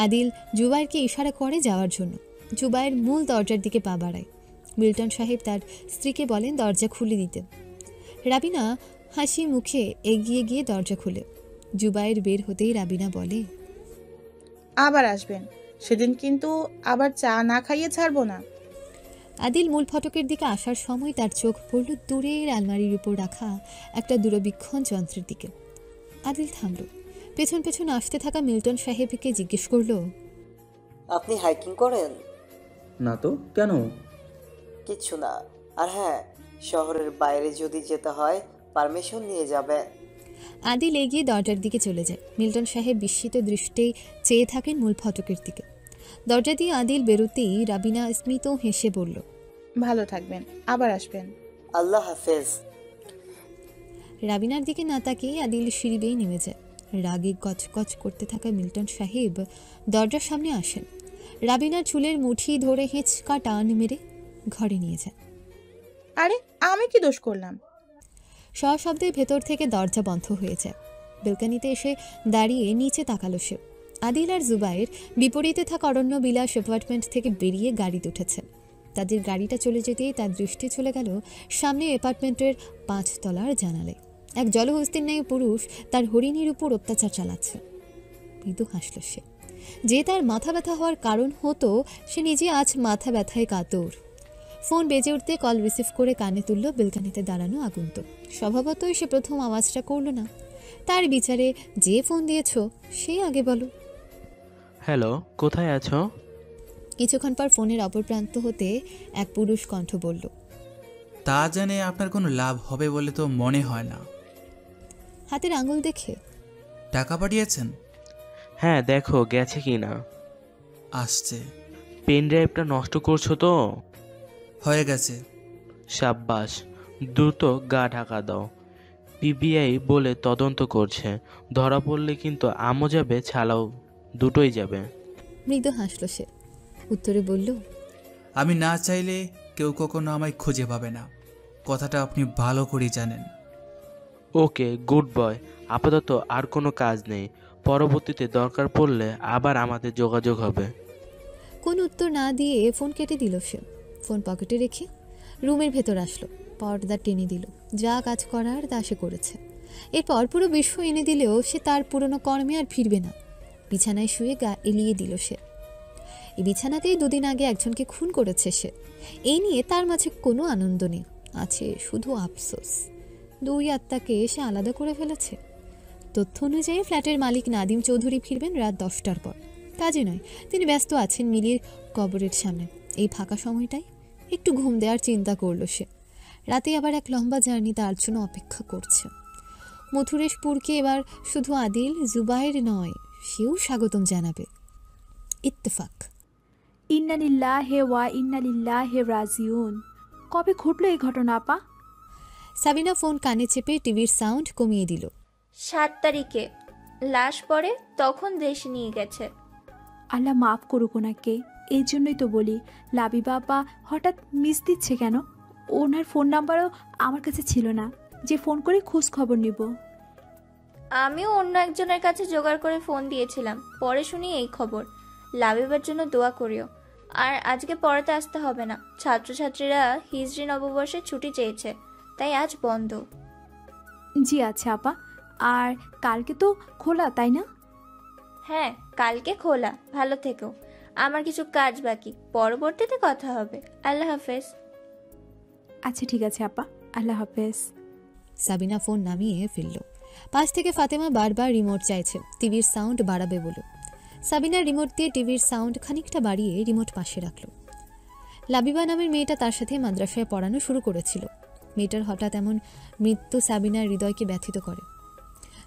আদিল জুবাইরকে ইশারা করে যাওয়ার জন্য। জুবাইর মূল দরজার দিকে পা বাড়ায়। মিল্টন সাহেব তার স্ত্রীকে বলেন দরজা খুলে দিতে। রাবিনা হাসি মুখে এগিয়ে গিয়ে দরজা খুলে। জুবাইর বের হতেই রাবিনা বলে, আবার আসবেন, সেদিন কিন্তু আবার চা না খাইয়ে ছাড়বো না। আদিল মূল ফটকের দিকে আসার সময় তার চোখ পড়ল দূরের আলমারির উপর রাখা একটা দূরবীক্ষণ যন্ত্রের দিকে। আদিল থামল। পেছন পেছন আসতে থাকা মিল্টন সাহেবকে জিজ্ঞেস করল, আপনি হাইকিং করেন? না তো, কেন? কিচ্ছু না। আর হ্যাঁ, শহরের বাইরে যদি যেতে হয় পারমিশন নিয়ে যাবে। আদিল এগিয়ে দরজার দিকে চলে যায়। মিল্টন সাহেব বিস্মিত দৃষ্টি চেয়ে থাকেন মূল ফটকের দিকে। দরজা দিয়ে আদিল বেরোতেই রাবিনা স্মিত হেসে বলল, ভালো থাকবেন, আবার আসবেন। আল্লাহ হাফেজ। রাবিনার দিকে না তাকিয়ে আদিল সিঁড়ি বেয়ে নেমে যায়। রাগে কচকচ করতে থাকা মিল্টন সাহেব দরজার সামনে আসেন। রাবিনার চুলের মুঠি ধরে হেঁচকা টান মেরে ঘরে নিয়ে যায়। আরে আমি কি দোষ করলাম? সশব্দে ভেতর থেকে দরজা বন্ধ হয়ে যায়। বেলকানিতে এসে দাঁড়িয়ে নিচে তাকালো সে। আদিল আর জুবাইর বিপরীতে থাকা অরণ্য বিলাস অ্যাপার্টমেন্ট থেকে বেরিয়ে গাড়িতে উঠেছে। তাদের গাড়িটা চলে যেতেই তার দৃষ্টি চলে গেল সামনে অ্যাপার্টমেন্টের 5 তলার জানালে। এক জলহস্তির ন্যায় পুরুষ তার হরিণীর উপর অত্যাচার চালাচ্ছে। মৃদু হাসল সে। যে তার মাথা ব্যথা হওয়ার কারণ হতো, সে নিজে আজ মাথা ব্যথায় কাতর। ফোন বেজে উঠতে কল রিসিভ করে কানে তুলল বেলকানিতে দাঁড়ানো আগন্তুক। স্বভাবতই সে প্রথম আওয়াজটা করল না। তার বিচারে যে ফোন দিয়েছ সে আগে বলো। হ্যালো, কোথায় আছো? কিছুক্ষণ পর ফোনের অপর প্রান্ত হতে এক পুরুষ কণ্ঠ বলল, তা জানে আপনার কোনো লাভ হবে বলে তো মনে হয় না। হাতের আঙুল দেখে, টাকা পাঠিয়েছেন? হ্যাঁ, দেখো গেছে কি না। আসছে। পেন ড্রাইভটা নষ্ট করছো তো? হয়ে গেছে। সাব্বাস, দ্রুত গা ঢাকা দাও। পিবিআই বলে তদন্ত করছে, ধরা পড়লে কিন্তু আমও যাবে ছালাও, দুটোই যাবে। মৃদু হাসল সে। উত্তরে বলল, আমি না চাইলে কেউ কখনো আমায় খুঁজে পাবে না, কথাটা আপনি ভালো করে জানেন। ওকে, গুড বয়। আপাতত আর কোনো কাজ নেই, পরবর্তীতে দরকার পড়লে আবার আমাদের যোগাযোগ হবে। কোন উত্তর না দিয়ে ফোন কেটে দিল সে। ফোন পকেটে রেখে রুমের ভেতর আসলো। পর্দা টেনে দিল। যা কাজ করার তা সে করেছে। এরপর পুরো বিশ্ব এনে দিলেও সে তার পুরনো কর্মে আর ফিরবে না। বিছানায় শুয়ে গা এলিয়ে দিল সে। এই বিছানাতেই 2 দিন আগে একজনকে খুন করেছে সে। এই নিয়ে তার মাঝে কোনো আনন্দ নেই, আছে শুধু আফসোস। 2 আত্মাকে সে আলাদা করে ফেলেছে। তথ্য অনুযায়ী ফ্ল্যাটের মালিক নাদিম চৌধুরী ফিরবেন রাত 10টার পর। কাজে নয়, তিনি ব্যস্ত আছেন মিলির কবরের সামনে। এই ফাঁকা সময়টাই একটু ঘুম দেওয়ার চিন্তা করল সে। রাতে আবার এক লম্বা জার্নি তার জন্য অপেক্ষা করছে। মথুরেশপুরকে এবার শুধু আদিল জুবাইর নয়, সেও স্বাগতম জানাবে। ইত্তেফাক। ইন্না লিল্লাহি ওয়া ইন্না ইলাইহি রাজিউন। কবে ঘটলো এই ঘটনা আপা? সাবিনা ফোন কানে চেপে টিভির সাউন্ড কমিয়ে দিল। 7 তারিখে লাশ পড়ে, তখন দেশে নিয়ে গেছে। আল্লাহ মাফ করুক ওনাকে। এই জন্যই তো বলি, লাবি বাবা হঠাৎ মিস দিচ্ছে কেন? ওনার ফোন নাম্বারও আমার কাছে ছিল না যে ফোন করে খোঁজ খবর নিব। আমিও অন্য একজনের কাছে জোগাড় করে ফোন দিয়েছিলাম, পরে শুনি এই খবর। লাবিবার জন্য দোয়া করিও। আর আজকে পড়াতে আসতে হবে না, ছাত্রছাত্রীরা হিজরি নববর্ষে ছুটি চেয়েছে, তাই আজ বন্ধ। জি আচ্ছা আপা। আর কালকে তো খোলা, তাই না? হ্যাঁ, কালকে খোলা। ভালো থেকো, আমার কিছু কাজ বাকি, পরবর্তীতে কথা হবে। আল্লাহ হাফেজ। আচ্ছা ঠিক আছে আপা, আল্লাহ হাফেজ। সাবিনা ফোন নামিয়ে ফেলল। পাশ থেকে ফাতেমা বারবার রিমোট চাইছে, টিভির সাউন্ড বাড়াবে বলে। সাবিনা রিমোট দিয়ে টিভির সাউন্ড খানিকটা বাড়িয়ে রিমোট পাশে রাখল। লাবিবা নামের মেয়েটা তার সাথে মাদ্রাসায় পড়ানো শুরু করেছিল। মেয়েটার হঠাৎ এমন মৃত্যু সাবিনার হৃদয়কে ব্যথিত করে।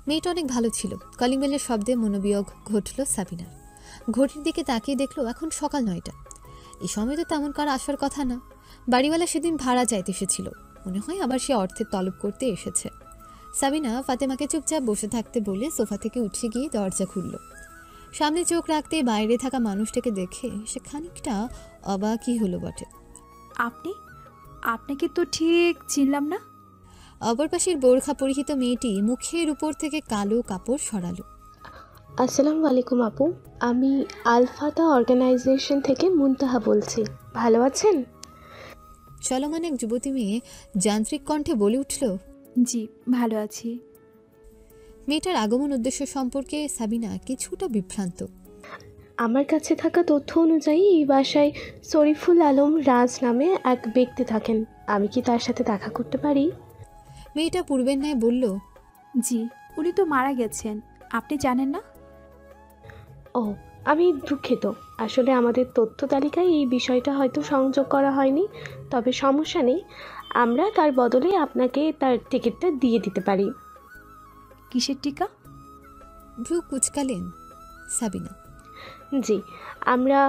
মেয়েটা অনেক ভালো ছিল। কলিং বেলের শব্দে মনোবিয়োগ ঘটল সাবিনার। ঘড়ির দিকে তাকিয়ে দেখলো এখন সকাল 9টা। এই সময় তো তেমন কার আসার কথা না। বাড়িওয়ালা সেদিন ভাড়া চাইতে এসেছিল, মনে হয় আবার সে অর্থের তলব করতে এসেছে। সাবিনা ফাতেমাকে চুপচাপ বসে থাকতে বলে সোফা থেকে উঠে গিয়ে দরজা খুলল। সামনে চোখ রাখতে বাইরে থাকা মানুষটাকে দেখে সে খানিকটা অবাকই হলো বটে। আপনাকে তো ঠিক চিনলাম না। অপর পাশের বোরখা পরিহিত মেয়েটি মুখের উপর থেকে কালো কাপড় সরালো। আসসালামু আলাইকুম আপু, আমি আলফাতা অর্গানাইজেশন থেকে মুনতাহা বলছি। ভালো আছেন? চলমান এক যুবতী মেয়ে যান্ত্রিক কণ্ঠে বলে উঠল, জি ভালো আছি। মেয়েটার আগমন উদ্দেশ্য সম্পর্কে সাবিনা কিছুটা বিভ্রান্ত। আমার কাছে থাকা তথ্য অনুযায়ী এই বাসায় শরীফুল আলম রাজ নামে এক ব্যক্তি থাকেন। আমি কি তার সাথে দেখা করতে পারি? মেয়েটা পূর্বের ন্যায় বলল, জি উনি তো মারা গেছেন, আপনি জানেন না? ও, আমি দুঃখিত। আসলে আমাদের তথ্য তালিকায় এই বিষয়টা হয়তো সংযোগ করা হয়নি, তবে সমস্যা নেই, আমরা তার বদলে আপনাকে তার টিকিটটা দিয়ে দিতে পারি। কিসের টিকা? ভ্রু কুচকালেন সাবিনা। জি, আমরা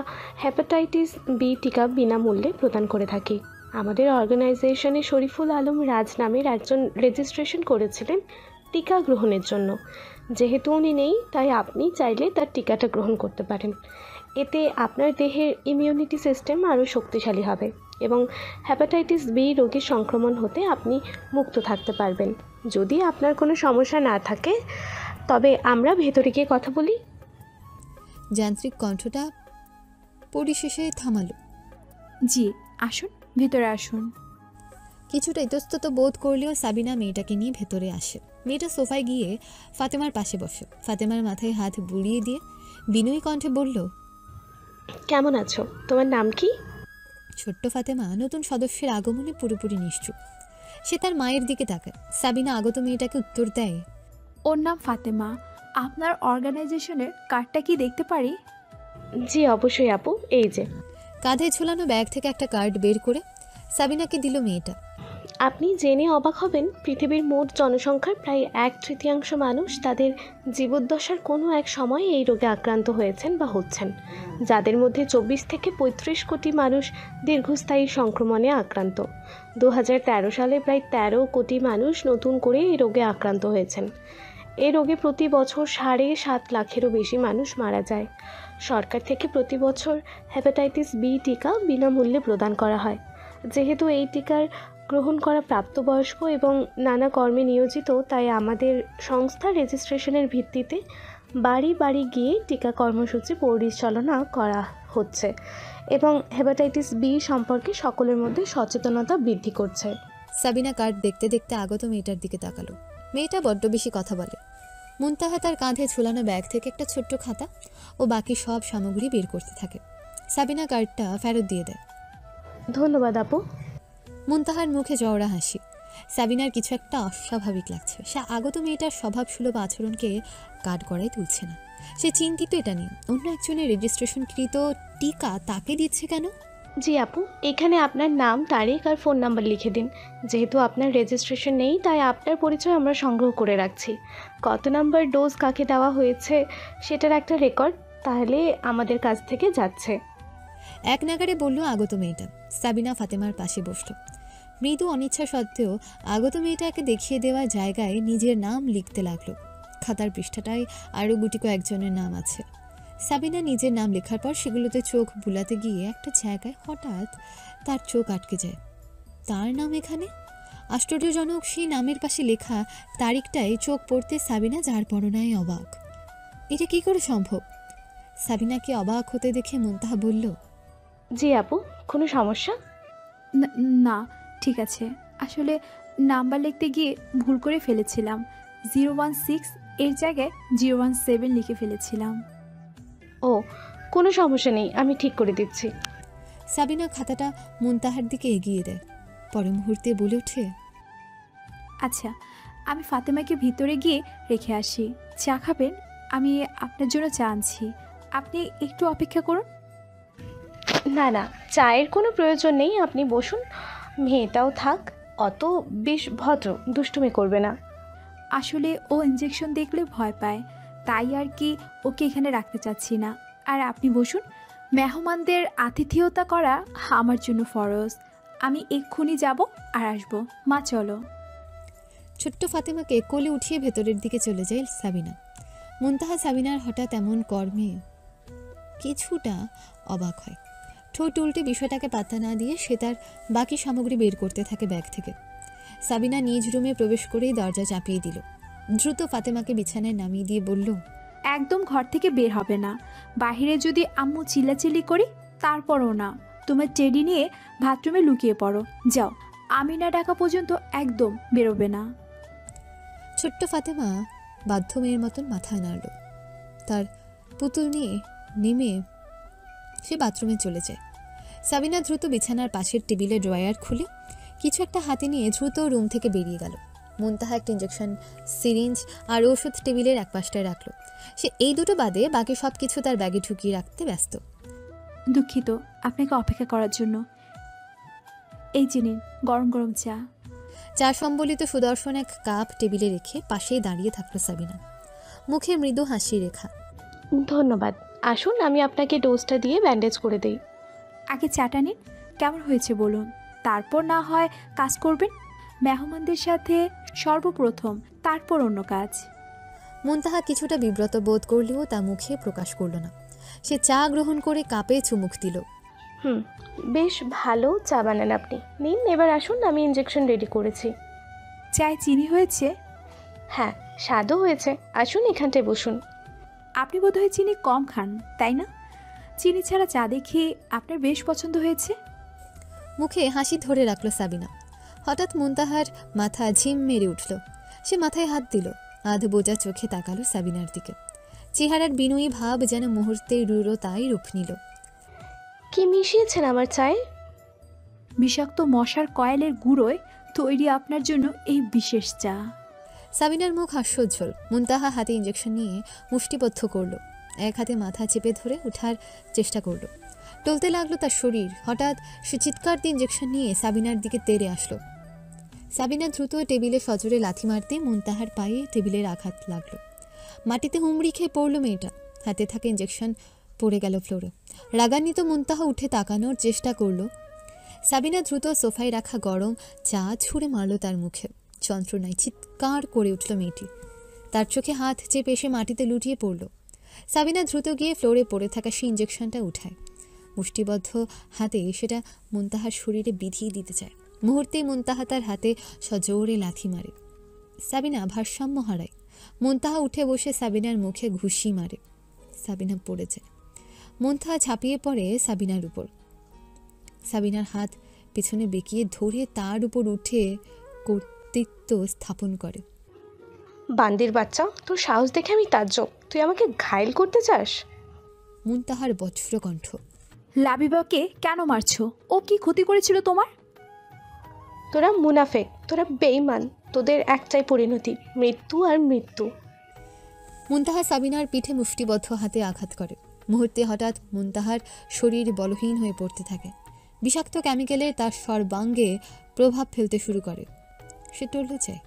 হেপাটাইটিস বি টিকা বিনামূল্যে প্রদান করে থাকি। আমাদের অর্গানাইজেশনে শরীফুল আলম রাজ নামের একজন রেজিস্ট্রেশন করেছিলেন টিকা গ্রহণের জন্য। যেহেতু উনি নেই, তাই আপনি চাইলে তার টিকাটা গ্রহণ করতে পারেন। এতে আপনার দেহের ইমিউনিটি সিস্টেম আরও শক্তিশালী হবে এবং হেপাটাইটিস বি রোগের সংক্রমণ হতে আপনি মুক্ত থাকতে পারবেন। যদি আপনার কোনো সমস্যা না থাকে তবে আমরা ভেতরে গিয়ে কথা বলি। যান্ত্রিক কণ্ঠটা পরিশেষে থামালো। জি আসুন, ভেতরে আসুন। কিছুটা ইতস্তত বোধ করলেও সাবিনা মেয়েটাকে নিয়ে ভেতরে আসে। মেয়েটা সোফায় গিয়ে ফাতেমার পাশে বসে। ফাতেমার মাথায় হাত বুলিয়ে দিয়ে বিনয়ী কণ্ঠে বলল, কেমন আছো? তোমার নাম কি? ছোট্ট ফাতেমা নতুন সদস্যের আগমনে পুরোপুরি নিশ্চুপ। সে তার মায়ের দিকে তাকায়। সাবিনা আগত মেয়েটাকে উত্তর দেয়, ওর নাম ফাতেমা। আপনার অর্গানাইজেশনের কার্ডটা কি দেখতে পারি? জি অবশ্যই আপু, এই যে। কাঁধে ঝুলানো ব্যাগ থেকে একটা কার্ড বের করে সাবিনাকে দিল মেয়েটা। আপনি জেনে অবাক হবেন, পৃথিবীর মোট জনসংখ্যার প্রায় 1/3 মানুষ তাদের জীবদ্দশার কোনো এক সময় এই রোগে আক্রান্ত হয়েছেন বা হচ্ছেন, যাদের মধ্যে 24 থেকে 35 কোটি মানুষ দীর্ঘস্থায়ী সংক্রমণে আক্রান্ত। 2013 সালে প্রায় 13 কোটি মানুষ নতুন করে এই রোগে আক্রান্ত হয়েছেন। এই রোগে প্রতি বছর 7.5 লাখেরও বেশি মানুষ মারা যায়। সরকার থেকে প্রতি বছর হেপাটাইটিস বি টিকা বিনামূল্যে প্রদান করা হয়। যেহেতু এই টিকার গ্রহণ করা প্রাপ্তবয়স্ক এবং নানা কর্মে নিয়োজিত, তাই আমাদের সংস্থার রেজিস্ট্রেশনের ভিত্তিতে বাড়ি বাড়ি গিয়ে টিকা কর্মসূচি পরিচালনা করা হচ্ছে এবং হেপাটাইটিস বি সম্পর্কে সকলের মধ্যে সচেতনতা বৃদ্ধি করছে। সাবিনা কার্ড দেখতে দেখতে আগত মেয়েটার দিকে তাকালো। মেয়েটা বড্ড বেশি কথা বলে। মুনতাহা তার কাঁধে ঝুলানো ব্যাগ থেকে একটা ছোট্ট খাতা ও বাকি সব সামগ্রী বের করতে থাকে। সাবিনা কার্ডটা ফেরত দিয়ে দেয়। ধন্যবাদ আপু। মুনতাহার মুখে জওড়া হাসি। সাবিনার কিছু একটা অস্বাভাবিক লাগছে। সে আগত মেয়েটার স্বভাবসুলভ আচরণকে কাঠ গড়ায় তুলছে না। সে চিন্তিত এটা নিয়ে, অন্য একজনের রেজিস্ট্রেশনকৃত টিকা তাকে দিচ্ছে কেন? জি আপু, এখানে আপনার নাম, তারিখ আর ফোন নাম্বার লিখে দিন। যেহেতু আপনার রেজিস্ট্রেশন নেই, তাই আপনার পরিচয় আমরা সংগ্রহ করে রাখছি। কত নাম্বার ডোজ কাকে দেওয়া হয়েছে সেটার একটা রেকর্ড তাহলে আমাদের কাছ থেকে যাচ্ছে। এক নাগারে বলল আগত মেয়েটা। সাবিনা ফাতেমার পাশে বসল। মৃদু অনিচ্ছা সত্ত্বেও আগত মেয়েটাকে দেখিয়ে দেওয়া জায়গায় নিজের নাম লিখতে লাগলো। খাতার পৃষ্ঠাটায় আরও গুটি কয়েকজনের নাম আছে। সাবিনা নিজের নাম লেখার পর সেগুলোতে চোখ বুলাতে গিয়ে একটা জায়গায় হঠাৎ তার চোখ আটকে যায়। তার নাম এখানে? আশ্চর্যজনক সেই নামের পাশে লেখা তারিখটায় চোখ পড়তে সাবিনা যার পরনায় অবাক। এটা কি করে সম্ভব? সাবিনাকে অবাক হতে দেখে মুনতাহা বলল, জি আপু, কোনো সমস্যা? না ঠিক আছে, আসলে নাম্বার লিখতে গিয়ে ভুল করে ফেলেছিলাম। 016 এর জায়গায় 017 লিখে ফেলেছিলাম। ও, কোনো সমস্যা নেই, আমি ঠিক করে দিচ্ছি। সাবিনা খাতাটা মুনতাহার দিকে এগিয়ে দেয়। পরে মুহূর্তে বলে ওঠে, আচ্ছা আমি ফাতেমাকে ভিতরে গিয়ে রেখে আসি। চা খাবেন? আমি আপনার জন্য চা আনছি, আপনি একটু অপেক্ষা করুন। না না, চায়ের কোনো প্রয়োজন নেই, আপনি বসুন। মেয়েটাও থাক, অত বেশ ভদ্র, দুষ্টুমি করবে না। আসলে ও ইঞ্জেকশন দেখলে ভয় পায়, তাই আর কি ওকে এখানে রাখতে চাচ্ছি না। আর আপনি বসুন, মেহমানদের আতিথেয়তা করা আমার জন্য ফরজ। আমি এক্ষুনি যাব আর আসবো। মা চলো। ছোট্ট ফাতেমাকে কোলে উঠিয়ে ভেতরের দিকে চলে যায় সাবিনা। মুনতাহা সাবিনার হঠাৎ এমন কর্মে কিছুটা অবাক হয়। ঠোঁট উল্টে বিষয়টাকে পাত্তা না দিয়ে সে তার বাকি সামগ্রী বের করতে থাকে ব্যাগ থেকে। সাবিনা নিজ রুমে প্রবেশ করেই দরজা চাপিয়ে দিল। দ্রুত ফাতেমাকে বিছানায় নামিয়ে দিয়ে বলল, একদম ঘর থেকে বের হবে না। বাহিরে যদি আম্মু চিল্লাচিল্লি করি তারপরও না। তোমার টেডি নিয়ে বাথরুমে লুকিয়ে পড়ো। যাও, আমি না ডাকা পর্যন্ত একদম বেরোবে না। ছোট্ট ফাতেমা বাধ্য মেয়ের মতন মাথায় নাড়ল। তার পুতুল নিয়ে নেমে সে বাথরুমে চলে যায়। সাবিনা দ্রুত বিছানার পাশের টেবিলে ড্রয়ার খুলে কিছু একটা হাতে নিয়ে দ্রুত রুম থেকে বেরিয়ে গেল। মুনতাহা একটা ইঞ্জেকশন সিরিঞ্জ আর ওষুধ টেবিলের এক পাশটায় রাখলো। সে এই দুটো বাদে বাকি সব কিছু তার ব্যাগে ঢুকিয়ে রাখতে ব্যস্ত। দুঃখিত আপনাকে অপেক্ষা করার জন্য। এই যে নিন গরম গরম চা। চা সম্বলিত সুদর্শন এক কাপ টেবিলে রেখে পাশেই দাঁড়িয়ে থাকলো সাবিনা, মুখে মৃদু হাসি রেখা। ধন্যবাদ, আসুন আমি আপনাকে ডোজটা দিয়ে ব্যান্ডেজ করে দেই। আগে চাটা নিন, কেমন হয়েছে বলুন, তারপর না হয় কাজ করবেন। মেহমানদের সাথে সর্বপ্রথম, তারপর অন্য কাজ। মুনতাহা কিছুটা বিব্রত বোধ করলেও তা মুখে প্রকাশ করল না। সে চা গ্রহণ করে কাপে চুমুক দিল। বেশ ভালো চা বানান আপনি। নিন, এবার আসুন, আমি ইঞ্জেকশন রেডি করেছি। চায় চিনি হয়েছে? হ্যাঁ, স্বাদও হয়েছে। আসুন এখানটায় বসুন। আপনি বোধহয় চিনি কম খান, তাই না? চিনি ছাড়া চা দেখে আপনার বেশ পছন্দ হয়েছে। মুখে হাসি ধরে রাখলো সাবিনা। হঠাৎ মুনতাহার মাথা ঝিম মেরে উঠল। সে মাথায় হাত দিল, আধ বোঝা চোখে তাকালো সাবিনার দিকে। চেহারার বিনয়ী ভাব যেন মুহূর্তে রূঢ়তায় রূপ নিল। কি মিশিয়েছেন আমার চায়ে? বিষাক্ত মশার কয়েলের গুঁড়োয় তৈরি আপনার জন্য এই বিশেষ চা। সাবিনার মুখ হাস্যোজ্জ্বল। মুনতাহা হাতে ইঞ্জেকশন নিয়ে মুষ্টিবদ্ধ করলো, এক হাতে মাথা চেপে ধরে ওঠার চেষ্টা করলো। টলতে লাগলো তার শরীর। হঠাৎ সে চিৎকার দিয়ে ইঞ্জেকশন নিয়ে সাবিনার দিকে তেড়ে আসলো। সাবিনা দ্রুত টেবিলে সজোরে লাথি মারতে মুনতাহার পায়ে টেবিলের আঘাত লাগলো। মাটিতে হুমড়ি খেয়ে পড়লো মেয়েটা। হাতে থাকা ইঞ্জেকশন পড়ে গেল ফ্লোরে। রাগান্বিত মুনতাহা উঠে তাকানোর চেষ্টা করলো। সাবিনা দ্রুত সোফায় রাখা গরম চা ছুঁড়ে মারল তার মুখে। যন্ত্রণায় চিৎকার করে উঠল মেয়েটি। তার চোখে হাত চেপে এসে মাটিতে লুটিয়ে পড়ল। সাবিনা দ্রুত গিয়ে ফ্লোরে পড়ে থাকা সেই ইঞ্জেকশনটা উঠায়। মুষ্টিবদ্ধ হাতে সেটা মুনতাহার শরীরে বিধিয়ে দিতে চায়। মুহূর্তেই মুনতাহা তার হাতে সজোরে লাথি মারে। সাবিনা ভারসাম্য হারায়। মুনতাহা উঠে বসে সাবিনার মুখে ঘুষি মারে। সাবিনা পড়ে যায়। মুনতাহা ঝাঁপিয়ে পড়ে সাবিনার উপর। সাবিনার হাত পিছনে বেঁকিয়ে ধরে তার উপর উঠে কর্তৃত্ব স্থাপন করে। বান্দির বাচ্চা, তোর সাহস দেখে আমি তাজ্জব। তুই আমাকে ঘায়েল করতে চাস? মুনতাহার বজ্র কণ্ঠ। লাবিবাকে কেন মারছো? ও কি ক্ষতি করেছিল তোমার? তোরা মুনাফেক, তোরা বেঈমান, তোদের একটাই পরিণতি, মৃত্যু আর মৃত্যু। মুনতাহা সাবিনার পিঠে মুষ্টিবদ্ধ হাতে আঘাত করে। মুহূর্তে হঠাৎ মুনতাহার শরীর বলহীন হয়ে পড়তে থাকে। বিষাক্ত কেমিক্যালের তার সর্বাঙ্গে প্রভাব ফেলতে শুরু করে। সে টলে যায়।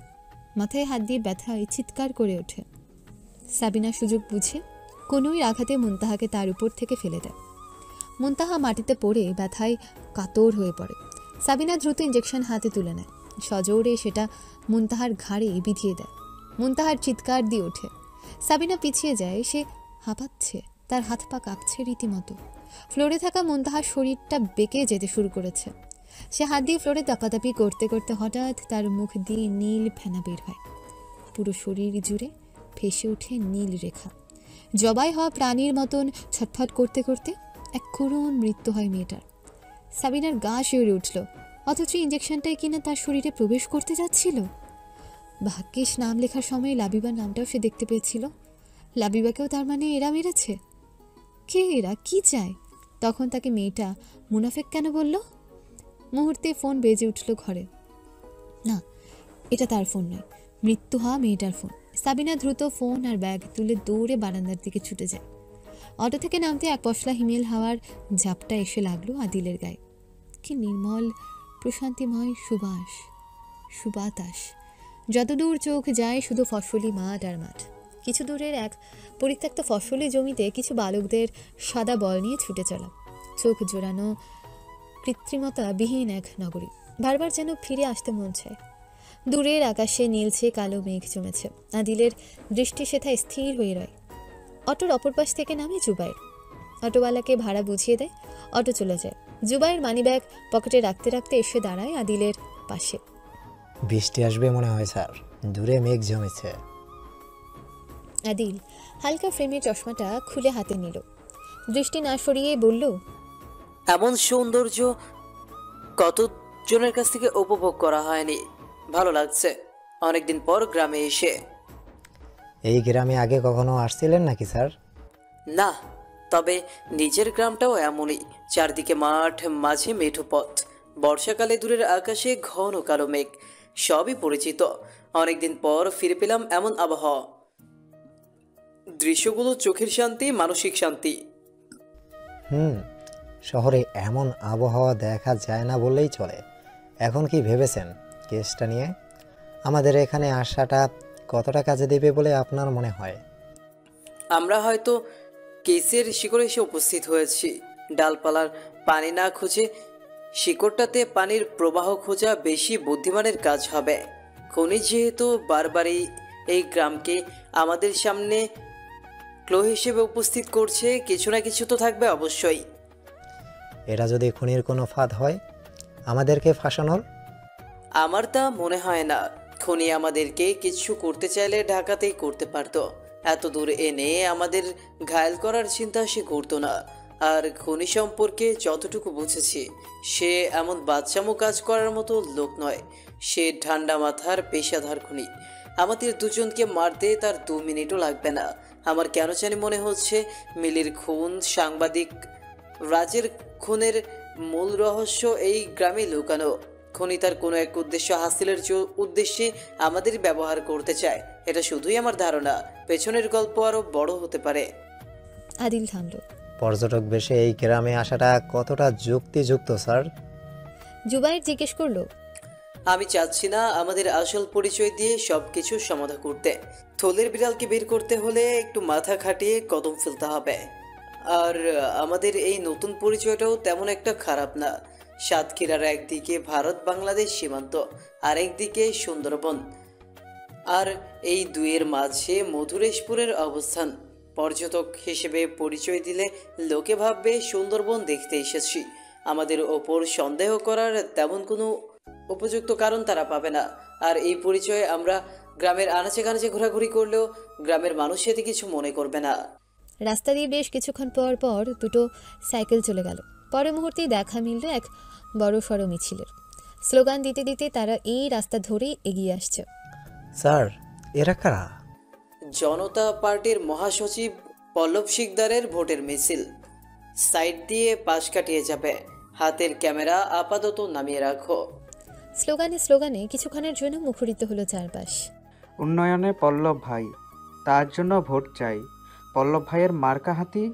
মাথায় হাত দিয়ে ব্যথায় চিৎকার করে ওঠে। সাবিনা সুযোগ বুঝে কোনোই আঘাতে মুনতাহাকে তার উপর থেকে ফেলে দেয়। মুনতাহা মাটিতে পড়ে ব্যথায় কাতর হয়ে পড়ে। সাবিনা দ্রুত ইঞ্জেকশন হাতে তুলে নেয়। সজোরে সেটা মুনতাহার ঘাড়ে বিধিয়ে দেয়। মুনতাহার চিৎকার দিয়ে ওঠে। সাবিনা পিছিয়ে যায়। সে হাঁপাচ্ছে, তার হাত পা কাঁপছে রীতিমতো। ফ্লোরে থাকা মুনতাহার শরীরটা বেঁকে যেতে শুরু করেছে। সে হাত দিয়ে ফ্লোরে দাপাদাপি করতে করতে হঠাৎ তার মুখ দিয়ে নীল ফেনা বের হয়। পুরো শরীর জুড়ে ভেসে ওঠে নীল রেখা। জবাই হওয়া প্রাণীর মতন ছটফট করতে করতে এক করুণ মৃত্যু হয় মেয়েটার। সাবিনার গা শিউরে উঠল, অথচ ইঞ্জেকশনটাই কিনা তার শরীরে প্রবেশ করতে যাচ্ছিল। ভাগ্যিস নাম লেখার সময় লাবিবার নামটাও সে দেখতে পেয়েছিল। লাবিবাকেও তার মানে এরা মেরেছে। কে এরা? কি চায়? তখন তাকে মেয়েটা মুনাফেক কেন বলল? মুহূর্তে ফোন বেজে উঠল ঘরে। না, এটা তার ফোন নয়। মৃত্যু হওয়া মেয়েটার ফোন। সাবিনা দ্রুত ফোন আর ব্যাগ তুলে দৌড়ে বারান্দার দিকে ছুটে যায়। অটো থেকে নামতে এক পশলা হিমেল হাওয়ার ঝাপটা এসে লাগলো আদিলের গায়ে। কি নির্মল প্রশান্তিময় সুবাস, সুবাতাস। যতদূর চোখ যায় শুধু ফসলি মাঠ আর মাঠ। কিছু দূরের এক পরিত্যক্ত ফসলি জমিতে কিছু বালকদের সাদা বল নিয়ে ছুটে চলা। চোখ জোড়ানো কৃত্রিমতা বিহীন এক নগরী। বারবার যেন ফিরে আসতে মন চায়। দূরের আকাশে নীলচে কালো মেঘ জমেছে। আদিলের দৃষ্টি সেথায় স্থির হয়ে রয়। অটোর অপর পাশ থেকে নামে জুবাইর। অটোওয়ালাকে ভাড়া বুঝিয়ে দেয়। অটো চলে যায়। জুবাইর মানিব্যাগ পকেটে রাখতে রাখতে এসে দাঁড়ায় আদিলের পাশে। বৃষ্টি আসবে মনে হয় স্যার, দূরে মেঘ জমেছে। আদিল হালকা ফ্রেমের চশমাটা খুলে হাতে নিল। দৃষ্টি না সরিয়ে বলল, এমন সৌন্দর্য কতজনের কাছ থেকে উপভোগ করা হয়নি। ভালো লাগছে অনেকদিন পর গ্রামে এসে। এই গ্রামে আগে কখনো আসছিলেন নাকি স্যার? না, তবে নিজের গ্রামটাও এমনই। চারদিকে মাঠ, মাঝে মেঠো পথ। বর্ষাকালে দূরের আকাশে ঘন কালো মেঘ, সবই পরিচিত। অনেকদিন পর ফিরে পেলাম এমন আবহাওয়া। দৃশ্যগুলো চোখের শান্তি, মানসিক শান্তি। শহরে এমন আবহাওয়া দেখা যায় না বললেই চলে। এখন কি ভেবেছেন কেসটা নিয়ে? আমাদের এখানে আসাটা কতটা কাজে দেবে বলে আপনার মনে হয়? আমরা হয়তো কেসের শিকড়ে এসে উপস্থিত হয়েছি। ডালপালার পানি না খুঁজে শিকড়টাতে পানির প্রবাহ খোঁজা বেশি বুদ্ধিমানের কাজ হবে। খনি যেহেতু বারবারই এই গ্রামকে আমাদের সামনে ক্লো হিসেবে উপস্থিত করছে, কিছু না কিছু তো থাকবে অবশ্যই। এটা যদি খুনির কোনো ফাঁদ হয় আমাদেরকে ফাঁসানোর? আমার তা মনে হয় না। খনি আমাদেরকে কিছু করতে চাইলে ঢাকাতেই করতে পারতো। এত দূর এনে আমাদের ঘায়েল করার চিন্তা সে করতো না। আর খনি সম্পর্কে যতটুকু বুঝেছি, সে এমন বাচ্চামো কাজ করার মতো লোক নয়। সে ঠান্ডা মাথার পেশাদার খনি। আমাদের দুজনকে মারতে তার 2 মিনিটও লাগবে না। আমার কেন জানি মনে হচ্ছে মিলির খুন, সাংবাদিক রাজের খুনের মূল রহস্য এই গ্রামে লুকানো। খনি তার কোনো এক উদ্দেশ্য হাসিলের উদ্দেশ্যে আমাদের ব্যবহার করতে চায়। এটা শুধুই আমার ধারণা, পেছনের গল্প আরো বড় হতে পারে। আদিল থামল। পর্যটক বেশে এই গ্রামে আসাটা কতটা যুক্তিযুক্ত স্যার? জুবাইর জিজ্ঞেস করলো, আমি চাচ্ছি না আমাদের আসল পরিচয় দিয়ে সবকিছু সমাধা করতে। থলের বিড়ালকে বের করতে হলে একটু মাথা খাটিয়ে কদম ফেলতে হবে। আর আমাদের এই নতুন পরিচয়টাও তেমন একটা খারাপ না। সাতক্ষীরার একদিকে ভারত বাংলাদেশ সীমান্ত, আর একদিকে সুন্দরবন, আর এই দুয়ের মাঝে মধুরেশপুরের অবস্থান। পর্যটক হিসেবে পরিচয় দিলে লোকে ভাববে সুন্দরবন দেখতে এসেছি। আমাদের ওপর সন্দেহ করার তেমন কোনো উপযুক্ত কারণ তারা পাবে না। আর এই পরিচয়ে আমরা গ্রামের আনাচে কানাচে ঘোরাঘুরি করলেও গ্রামের মানুষ এতে কিছু মনে করবে না। রাস্তা দিয়ে বেশ কিছুক্ষণ পর পর দুটো সাইকেল চলে গেল। পরের মুহূর্তেই দেখা মিলল এক বড় সড়ো মিছিলের। স্লোগান দিতে দিতে তারা এই রাস্তা ধরেই এগিয়ে আসছে। স্যার, এরা কারা? জনতা পার্টির মহাসচিব পল্লব শিকদারের ভোটের মিছিল। সাইড দিয়ে পাশ কাটিয়ে যাবে। হাতের ক্যামেরা আপাতত নামিয়ে রাখো। স্লোগানে স্লোগানে কিছুক্ষণের জন্য মুখরিত হলো চারপাশ। উন্নয়নে পল্লব ভাই, তার জন্য ভোট চাই। পল্লব ভাইয়ের মার্কা হাতি,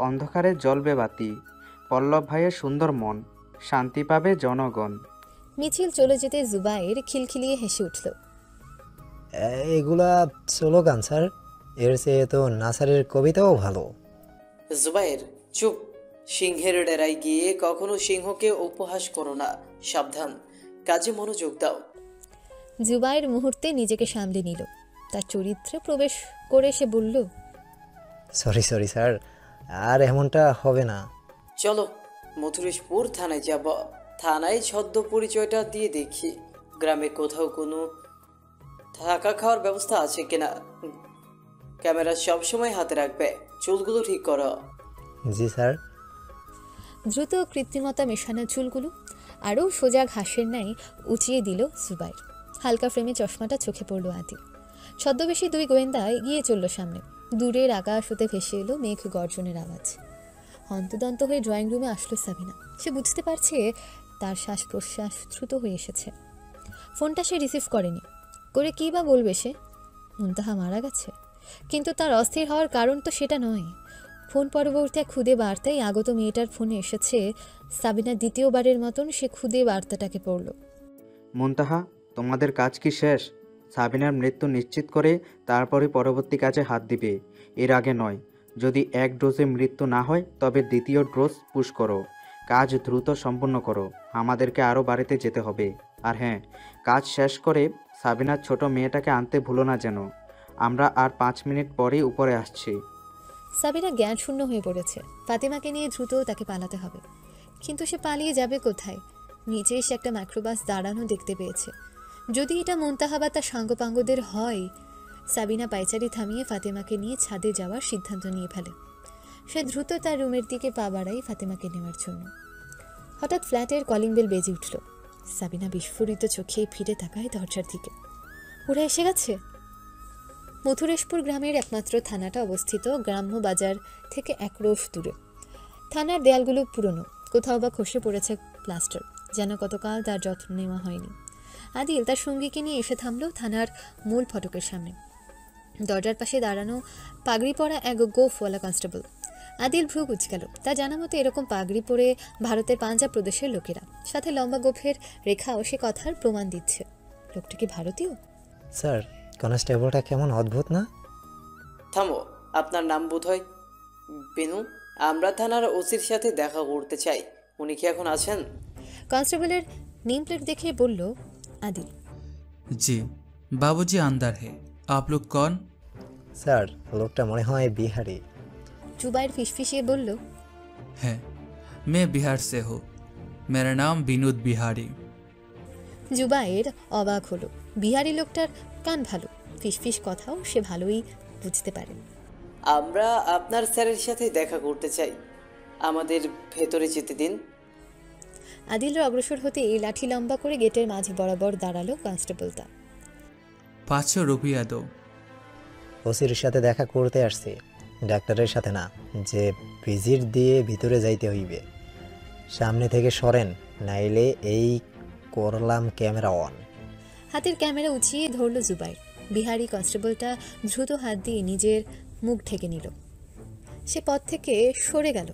অন্ধকারে জ্বলবে বাতি। পল্লব ভাইয়ের সুন্দর মন, শান্তি পাবে জনগণ। মিছিল চলে যেতে জুবাইর খিলখিলিয়ে হেসে উঠল। এগুলা স্লোগান স্যার, এর চেয়ে তো নাসারের কবিতাও ভালো। জুবাইর চুপ। সিংহের ডেরায় গিয়ে কখনো সিংহকে উপহাস করো না। সাবধান, কাজে মনোযোগ দাও। জুবাইর মুহূর্তে নিজেকে সামলে নিল। তার চরিত্রে প্রবেশ করে সে বলল, সরি স্যার, আর এমনটা হবে না। চলো মথুরেশপুর থানায় যাব। থানায় ছদ্ম পরিচয়টা দিয়ে দেখি গ্রামে কোথাও কোনো থাকা খাওয়ার ব্যবস্থা আছে কিনা। ক্যামেরা সবসময় হাতে রাখবে। চুলগুলো ঠিক করো। জি স্যার। দ্রুত কৃত্রিমতা মেশানো চুলগুলো আরও সোজা ঘাসের ন্যায় উঁচিয়ে দিল জুবাইর। হালকা ফ্রেমে চশমাটা চোখে পড়ল আদিল। ছদ্মবেশী 2 গোয়েন্দা এগিয়ে চলল সামনে। দূরের আকাশ হতে ভেসে এলো মেঘ গর্জনের আওয়াজ। হন্তদন্ত হয়ে ড্রয়িং রুমে আসলো সাবিনা। সে বুঝতে পারছে তার শ্বাস প্রশ্বাস দ্রুত হয়ে এসেছে। ফোনটা সে রিসিভ করেনি। করে কী বা বলবে সে? মুনতাহা মারা গেছে, কিন্তু তার অস্থির হওয়ার কারণ তো সেটা নয়। ফোন পরবর্তী এক খুদে বার্তায় আগত মেয়েটার ফোনে এসেছে। সাবিনা দ্বিতীয়বারের মতন সে খুদে বার্তাটাকে পড়ল। মুনতাহা, তোমাদের কাজ কি শেষ? সাবিনার মৃত্যু নিশ্চিত করে তারপরে পরবর্তী কাজে হাত দিবে, এর আগে নয়। যদি এক ডোজে মৃত্যু না হয় তবে দ্বিতীয় ডোজ পুশ করো। কাজ দ্রুত সম্পন্ন করো, আমাদেরকে আরও বাড়িতে যেতে হবে। আর হ্যাঁ, কাজ শেষ করে সাবিনার ছোট মেয়েটাকে আনতে ভুলো না যেন। আমরা আর 5 মিনিট পরেই উপরে আসছি। সাবিনা জ্ঞান শূন্য হয়ে পড়েছে। ফাতেমাকে নিয়ে দ্রুত তাকে পালাতে হবে, কিন্তু সে পালিয়ে যাবে কোথায়? নিচে এসে একটা মাইক্রোবাস দাঁড়ানো দেখতে পেয়েছে। যদি এটা মুনতাহা বা তার সাঙ্গপাঙ্গদের হয়। সাবিনা পায়চারি থামিয়ে ফাতেমাকে নিয়ে ছাদে যাওয়ার সিদ্ধান্ত নিয়ে ফেলে। সে দ্রুত তার রুমের দিকে পা বাড়ায় ফাতেমাকে নেওয়ার জন্য। হঠাৎ ফ্ল্যাটের কলিং বেল বেজে উঠল। সাবিনা বিস্ফোরিত চোখে ফিরে তাকায় দরজার দিকে। ওরা এসে গেছে। মথুরেশপুর গ্রামের একমাত্র থানাটা অবস্থিত গ্রাম্য বাজার থেকে একরোশ দূরে। থানার দেয়ালগুলো পুরনো, কোথাও বা খসে পড়েছে প্লাস্টার, যেন কতকাল তার যত্ন নেওয়া হয়নি। আদিল তার সঙ্গীকে নিয়ে এসে থামল থানার মূল ফটকের সামনে। দরজার পাশে দাঁড়ানো পাগড়ি পরা এক গোফওয়ালা কনস্টেবল। আদিল ভ্রু কুঁচকাল। তা জানা মতো এরকম পাগড়ি পরে ভারতের পাঞ্জাব প্রদেশের লোকেরা, সাথে লম্বা গোফের রেখাও সে কথার প্রমাণ দিচ্ছে। লোকটা কি ভারতীয়? স্যার, কনস্টেবলটা কেমন অদ্ভুত না? থামো, আপনার নাম বোধহয় বেনু। আমরা থানার ওসির সাথে দেখা করতে চাই, উনি কি এখন আছেন? কনস্টেবলের नेम प्लेट देखिए बोल आदिल। जी बाबूजी अंदर है। आप लोग कौन? স্যার, লোকটা মনে হয় বিহারি। जुबाइर फिसफिसिए बोल है, मैं बिहार से हूँ, मेरा नाम विनोद बिहारी। जुबाइर অবাক হলো। বিহারি লোকটার কান ভালো, ফিসফিস কথাও সে ভালোই বুঝতে পারে। আমরা আপনার স্যারের সাথে দেখা করতে চাই, আমাদের ভেতরে যেতে দিন। আদিলের অগ্রসর হতে এই লাঠি লম্বা করে গেটের মাঝে বরাবর দাঁড়ালো কনস্টেবলটা। 500 रुपया दो। ওসির সাথে দেখা করতে আসছি, ডাক্তারের সাথে না, যে ভিজিট দিয়ে ভিতরে যাইতে হইবে। সামনে থেকে সরেন, নাইলে এই করলাম ক্যামেরা অন। হাতের ক্যামেরা উঁচিয়ে ধরলো জুবাইর। বিহারি কনস্টেবলটা দ্রুত হাত দিয়ে নিজের মুখ ঢেকে নিল। সে পথ থেকে সরে গেল।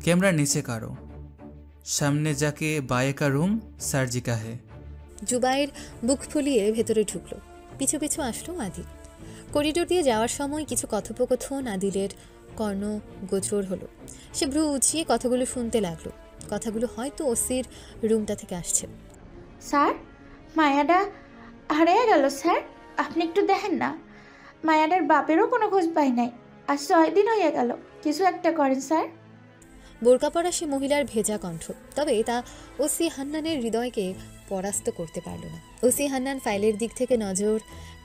कैमरा नीचे करो, सामने जाके बाएं का रूम सर्जी का है। জুবাইর বুক ফুলিয়ে ভেতরে ঢুকলো। পিছু পিছু আসলো আদিল। করিডোর দিয়ে যাওয়ার সময় কিছু কথোপকথন আদিলের কর্ণ গোচর হলো। সে ভ্রু উঁচিয়ে কথাগুলো শুনতে লাগলো। কথাগুলো হয়তো ওসির রুমটা থেকে আসছে। স্যার, মায়াডা হারিয়ে গেল স্যার, আপনি একটু দেখেন না। মায়াডার বাপেরও কোনো খোঁজ পাই নাই, আজ 6 দিন হয়ে গেল, কিছু একটা করেন স্যার। বোরকা পরা সে মহিলার ভেজা কণ্ঠ, তবে তা ওসি হান্নানের হৃদয়কে পরাস্ত করতে পারল না। ওসি হান্নান ফাইলের দিক থেকে নজর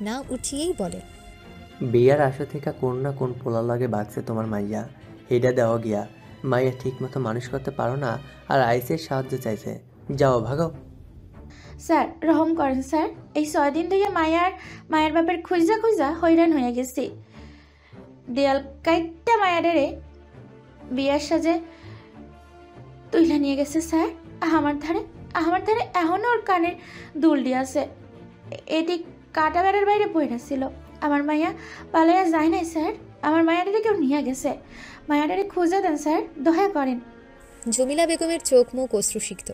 না উঠিয়েই বলে, বিয়ার আশা থেকে কোন না কোন পোলা লাগে বাগছে তোমার মাইয়া, এটা দেওয়া গিয়া মাইয়া ঠিক মতো মানুষ করতে পারো না, আর আইসের সাহায্য চাইছে, যাও ভাগো। স্যার রহম করেন স্যার, এই 6 দিন থেকে মায়ের বাপের খুঁজা খুঁজা হয়রান হয়ে গেছি। দেয়াল কাইটটা মায়াডারে বিয়ার সাজে তুইলা নিয়ে গেছে স্যার। আমার ধারে এখনো ওর কানের দুলডি আছে, এটি কাটা বেড়ার বাইরে পড়ে ছিল। আমার মায়া পালাইয়া যায় নাই স্যার, আমার মায়াডারে কেউ নিয়ে গেছে, মায়াডারে খুঁজে দেন স্যার, দয়া করেন। জমিলা বেগমের চোখ মুখ অশ্রুসিক্ত,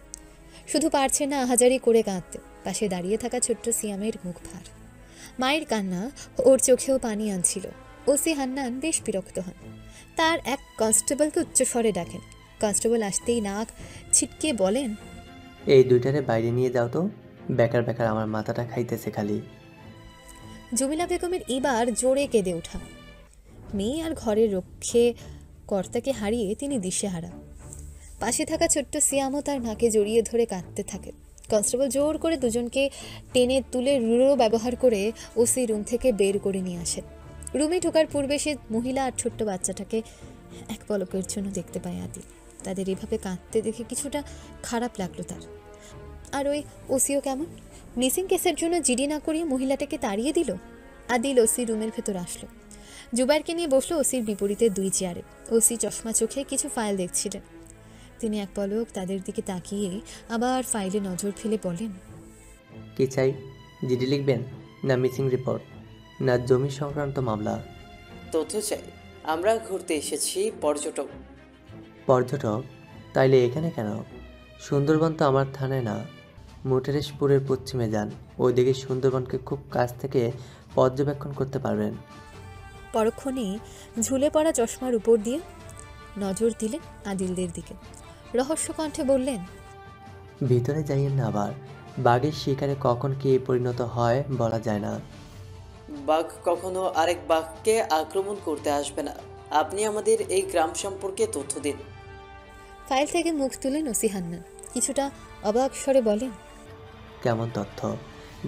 শুধু পারছে না আহাজারি করে কাঁদতে। পাশে দাঁড়িয়ে থাকা ছোট্ট সিয়ামের মুখ ভার, মায়ের কান্না ওর চোখেও পানি আনছিল। ওসি হান্নান বেশ বিরক্ত হন। তার এক কনস্টেবলকে উচ্চস্বরে ডাকেন। কনস্টেবল আসতেই নাক ছিটকে বলেন, এই দুইটারে বাইরে নিয়ে যাও তো, বেকার বেকার আমার মাথাটা খাইতেছে খালি। জমিলা বেগমের এবার জোরে কেঁদে ওঠা। মেয়ে আর ঘরের রক্ষে কর্তাকে হারিয়ে তিনি দিশেহারা। পাশে থাকা ছোট্ট সিয়ামও তার মাকে জড়িয়ে ধরে কাঁদতে থাকে। কনস্টেবল জোর করে দুজনকে টেনে তুলে রুড়ো ব্যবহার করে ওসি রুম থেকে বের করে নিয়ে আসেন। রুমে ঢোকার পূর্বে সে মহিলা আর ছোট্ট বাচ্চাটাকে এক পলকের জন্য দেখতে পায় আদিল। তাদের এভাবে কাঁদতে দেখে কিছুটা খারাপ লাগলো তার। আর ওই ওসিও কেমন, মিসিং কেসের জন্য জিডি না করিয়ে মহিলাটাকে তাড়িয়ে দিল। আদিল ওসি রুমের ভেতর আসলো। জুবাইরকে নিয়ে বসলো ওসির বিপরীতে 2 চেয়ারে। ওসি চশমা চোখে কিছু ফাইল দেখছিলেন। তিনি এক পলক তাদের দিকে তাকিয়ে আবার ফাইলে নজর ফেলে বলেন, কি চাই, জিডি লিখবেন? না মিসিং রিপোর্ট, না জমি সংক্রান্ত মামলা? তথ্য চাই। আমরা ঘুরতে এসেছি, পর্যটক। পর্যটক? তাইলে এখানে কেন? সুন্দরবন তো আমার থানায় না, মোটেরেশপুরের পশ্চিমে যান, ওইদিকে সুন্দরবনকে খুব কাছ থেকে পর্যবেক্ষণ করতে পারবেন। পরক্ষণেই ঝুলে পড়া চশমার উপর দিয়ে নজর দিলেন আদিলদের দিকে, রহস্য কণ্ঠে বললেন, ভিতরে যাইয়েন না আবার, বাঘের শিকারে কখন কি পরিণত হয় বলা যায় না। বাঘ কখনো আরেক বাঘকে আক্রমণ করতে আসবে না। আপনি আমাদের এই গ্রাম সম্পর্কে তথ্য দিন। ফাইল থেকে মুখ তুলেন ওসি হান্নান, কিছুটা অবাক স্বরে বলেন, কেমন তথ্য?